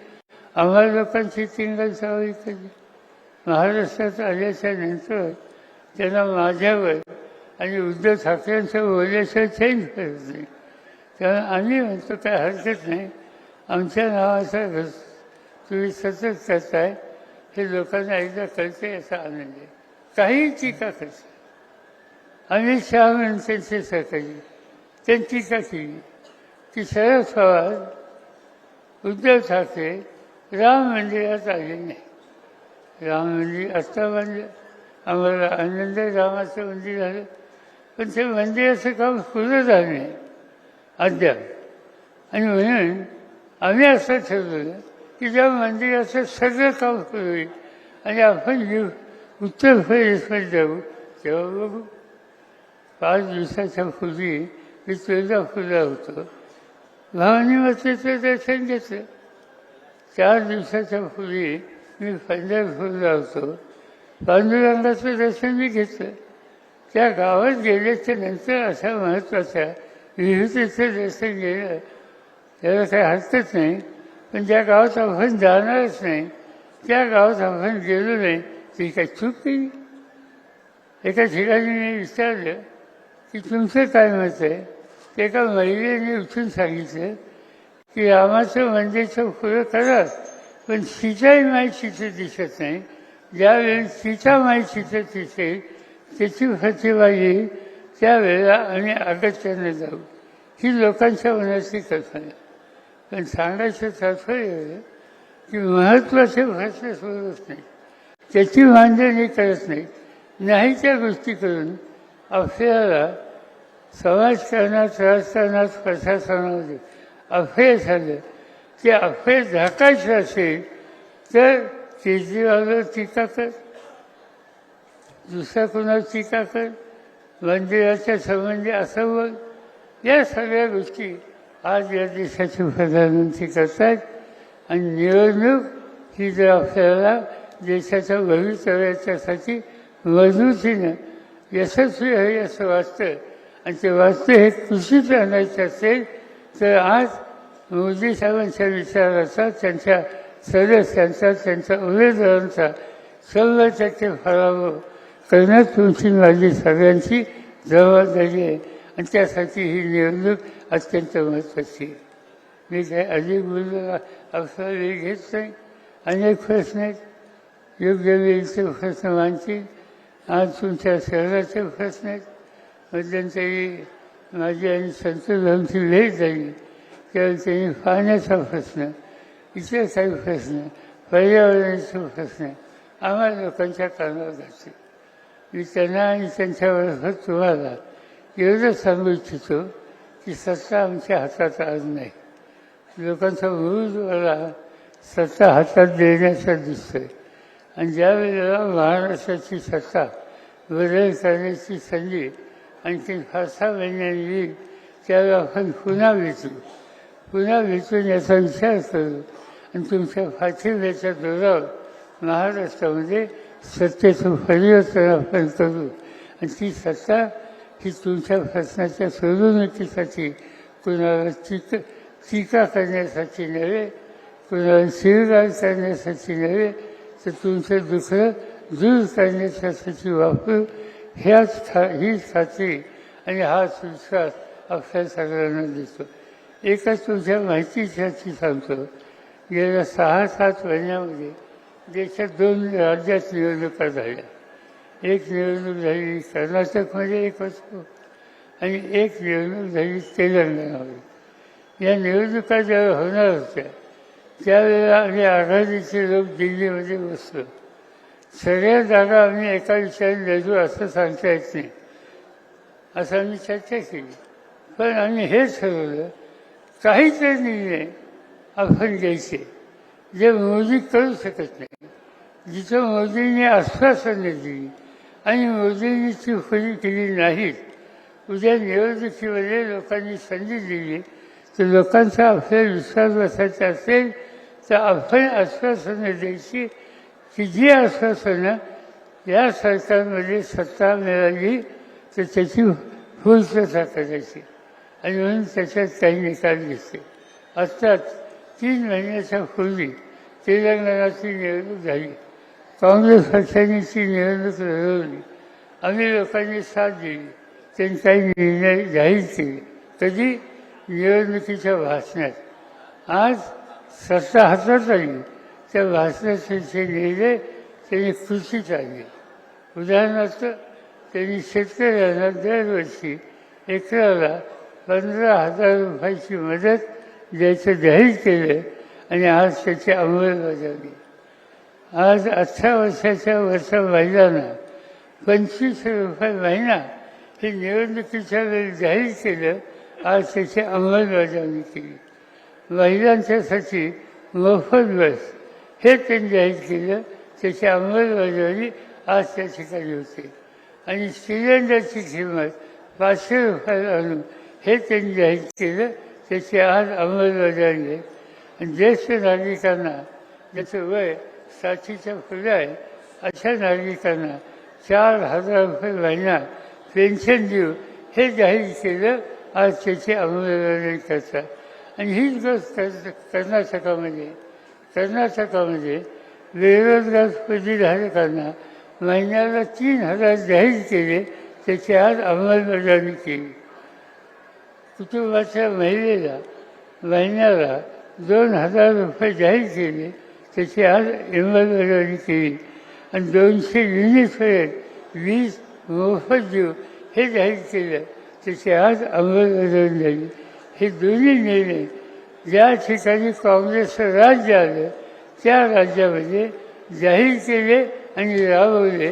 I: आम्हा लोकांची चिंगलचावळी करते. महाराष्ट्रात आल्याच्या नंतर त्यांना माझ्यावर आणि उद्धव ठाकरेंचं बोलल्याशिवाय चेंज करत नाही. त्यामुळे आम्ही म्हणतो काय हरकत नाही, आमच्या नावाचा तुम्ही सतत करताय हे लोकांना एकदा कळते याचा आनंद आहे. काही टीका करतात. अमित शहा म्हणून त्यांचे सहकारी त्यांनी टीका केली की शरद पवार, उद्धव ठाकरे राम मंदिरात आले नाही. राम मंदिर आत्ता बांधलं, आम्हाला आनंद रामाचं मंदिर झालं, पण ते मंदिराचं काम पूर्ण झालं नाही अद्याप. आणि म्हणून आम्ही असं ठरवलं की ज्या मंदिराचं सगळं काम सुरू होईल आणि आपण उत्तर प्रदेशमध्ये जाऊ तेव्हा बघू. 5 दिवसाच्या पूर्वी मी तुळजापूरला होतो, भवानी मातेचं दर्शन घेतलं. 4 दिवसाच्या पूर्वी मी पंढरपूरला होतो, पांडुरंगाचं दर्शन मी घेतलं. त्या गावात गेल्याच्या नंतर अशा महत्त्वाच्या विभूतीचं दर्शन घेणं त्याला काही हरकत नाही, पण ज्या गावात आपण जाणारच नाही त्या गावात आपण गेलो नाही ती काही चूक केली. एका ठिकाणी मी विचारलं की तुमचं काय मत आहे, ते एका महिलेने उठून सांगितलं की रामाचं मंदिरचं पुढं करा, पण सीताई माई चित्र दिसत नाही. ज्यावेळी सीता माई चित्र दिसेल त्याची प्रतिभा येईल त्यावेळेला आम्ही अगत्यानं जाऊ. ही लोकांच्या मनाची कल्पना. पण सांगायचं तात्पर्य एवढं की महत्त्वाचे प्रश्न सोडवत नाही, त्याची मांडणी करत नाही, नाही त्या गोष्टी करून आपल्याला समाजकारणात, राजकारणात, प्रशासनामध्ये अपयश झालं. ते अपयश झाकायचं असेल तर केजरीवालवर टीका कर, दुसऱ्या कोणावर टीका कर, मंदिराच्या संबंधी असं बघ. या सगळ्या गोष्टी आज या देशाचे प्रधानमंत्री करतायत. आणि निवडणूक ही जर आपल्याला देशाच्या भवितव्याच्यासाठी मजबूतीनं यशस्वी आहे असं वाटतं. आणि ते वास्तव हे कृषीत आणायचं असेल तर आज मोदी साहेबांच्या विचाराचा, त्यांच्या सदस्यांचा, त्यांच्या उमेदवारांचा 100% फराव करण्यात तुमची माझी सगळ्यांची जबाबदारी आहे. आणि त्यासाठी ही निवडणूक अत्यंत महत्त्वाची आहे. मी काही अधिक बोललो अवसर वेळ घेत नाही. अनेक प्रश्न आहेत, योग्य वेळीचे प्रश्न मांडतील. आज तुमच्या शहराचे प्रश्न आहेत. मध्यंतरी माझी आणि संतोष भाऊंची भेट झाली, केवळ त्यांनी पाण्याचा प्रश्न, इतर काही प्रश्न, पर्यावरणाचे प्रश्न आम्हाला लोकांच्या कानावर घातले. मी त्यांना आणि त्यांच्याबरोबर तुम्हाला एवढं सांगू इच्छितो की सत्ता आमच्या हातात आज नाही. लोकांचा मूळ सत्ता हातात देण्याचा दिसतोय. आणि ज्यावेळेला महाराष्ट्राची सत्ता बदल करण्याची संधी आणखी 5-6 महिन्यांनी येईल त्यावेळेला आपण पुन्हा भेटून याचा विचार करू आणि तुमच्या पाठिंब्याच्या जोरावर महाराष्ट्रामध्ये सत्तेचं परिवर्तन आपण करू. आणि ती सत्ता ही तुमच्या प्रश्नाच्या सोडवणुकीसाठी कुणाला टीका करण्यासाठी नव्हे, कुणाला शिवगाळ करण्यासाठी नव्हे, तर तुमचं दुःख दूर करण्यासाठी वापरू. हीच खात्री आणि हाच विश्वास आपल्या सगळ्यांना देतो. एकच तुमच्या माहितीसाठी सांगतो, गेल्या 6-7 महिन्यामध्ये देशात 2 राज्यात निवडणुका झाल्या. एक निवडणूक झाली कर्नाटकमध्ये 1 वर्ष आणि एक निवडणूक झाली तेलंगणामध्ये. या निवडणुका जेव्हा होणार होत्या त्यावेळेला आम्ही आघाडीचे लोक दिल्लीमध्ये बसलो. सगळ्या जागा आम्ही एका विषयाने लढू असं सांगता येत नाही, असं आम्ही चर्चा केली. पण आम्ही हे ठरवलं काहीतरी निर्णय आपण घ्यायचे जे मोदी करू शकत नाही. जिथं मोदींनी आश्वासनं दिली आणि मोदींनी ती पुरी केली नाहीत, उद्या निवडणुकीमध्ये लोकांनी संधी दिली तर लोकांचा आपल्याला विश्वास बसायचा असेल तर आपण आश्वासनं द्यायची की जी आश्वासनं या सरकारमध्ये सत्ता मिळाली तर त्याची पूर्तता करायची. आणि म्हणून त्याच्यात काही निकाल दिसते. आत्ताच 3 महिन्याच्या पूर्वी तेलंगणाची निवडणूक झाली. काँग्रेस पक्षाने ती निवडणूक लढवली. आम्ही लोकांनी साथ दिली. त्यांनी काही निर्णय जाहीर केले. कधी? निवडणुकीच्या भाषणात. आज सत्ता हातात आली त्या भाषणाचे निर्णय त्यांनी कृतीत आणले. उदाहरणार्थ त्यांनी शेतकऱ्यांना दरवर्षी एकराला 15,000 रुपयाची मदत द्यायचं जाहीर केलं आणि आज त्याची अंमलबजावणी. आज 18 वर्षाच्या वरच्या महिलांना 25 रुपये महिना हे निवडणुकीच्या वेळी जाहीर केलं. आज त्याची अंमलबजावणी केली. महिलांच्यासाठी मोफत बस हे त्यांनी जाहीर केलं. त्याची अंमलबजावणी आज त्या ठिकाणी होते. आणि सिलेंडरची किंमत 500 रुपयाला आणून हे त्यांनी जाहीर केलं. त्याची आज अंमलबजावणी आहे. आणि ज्येष्ठ नागरिकांना ज्याचं वय 60च्या पुढे आहे अशा नागरिकांना 4,000 रुपये महिना पेन्शन देऊ हे जाहीर केलं. आज त्याची अंमलबजावणी करतात. आणि हीच गोष्ट कर्नाटकामध्ये बेरोजगार पदवीधारकांना महिन्याला 3,000 जाहीर केले. त्याची आज अंमलबजावणी केली. कुटुंबाच्या महिलेला महिन्याला 2,000 रुपये जाहीर केले. त्याची आज अंमलबजावणी केली. आणि 200 युनिटपर्यंत वीज मोफत देऊ हे जाहीर केलं. त्याची आज अंमलबजावणी झाली. हे दोन्ही निर्णय ज्या ठिकाणी काँग्रेसचं राज्य आलं त्या राज्यामध्ये जाहीर केले आणि राबवले.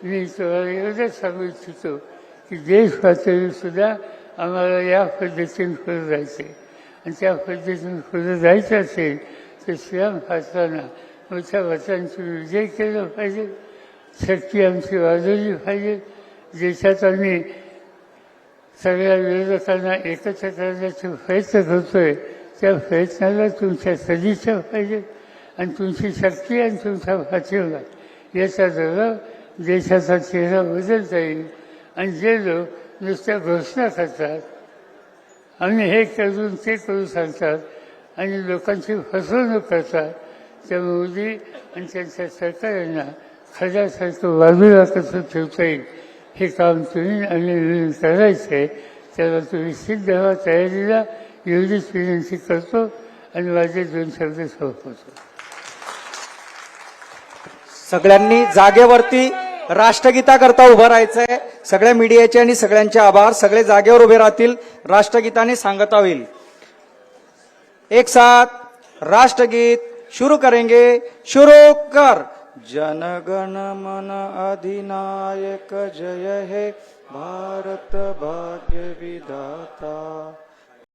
I: मी तुम्हाला एवढंच सांगू इच्छितो की देश पातळीसुद्धा आम्हाला या पद्धतीने पुढे जायचं आहे. आणि त्या पद्धतीने पुढे जायचं असेल तर श्रीराम पाटलांना मोठ्या मतांची विजय केलं पाहिजे. शक्ती आमची वाढवली पाहिजे. देशात आम्ही सगळ्या विरोधकांना एकत्र करण्याचा प्रयत्न करतोय. त्या प्रयत्नाला तुमच्या सदिच्छा पाहिजे. आणि तुमची शक्ती आणि तुमचा पाठिंबा याचा जरा देशाचा चेहरा बदलता येईल आणि जे लोक नुसत्या घोषणा करतात, आम्ही हे करून ते करू सांगतात आणि लोकांची फसवणूक करतात, त्या मोदी आणि त्यांच्या सरकारांना खड्यासारखं बाजूला कसं ठेवता येईल हे काम तुम्ही आणि करायचे, त्याला तुम्ही सिद्ध व्हा तयारीला, एवढीच विनंती करतो आणि माझे 2 शब्द संपवतो.
B: सगळ्यांनी जागेवरती राष्ट्रगीताकरता उभं राहायचंय. सगळ्या मीडियाचे आणि सगळ्यांचे आभार. सगळे जागेवर उभे राहतील. राष्ट्रगीताने सांगता होईल. एक साथ राष्ट्रगीत शुरू करेंगे. शुरू कर. जनगण मन अधिनायक जय हे भारत भाग्य विधाता.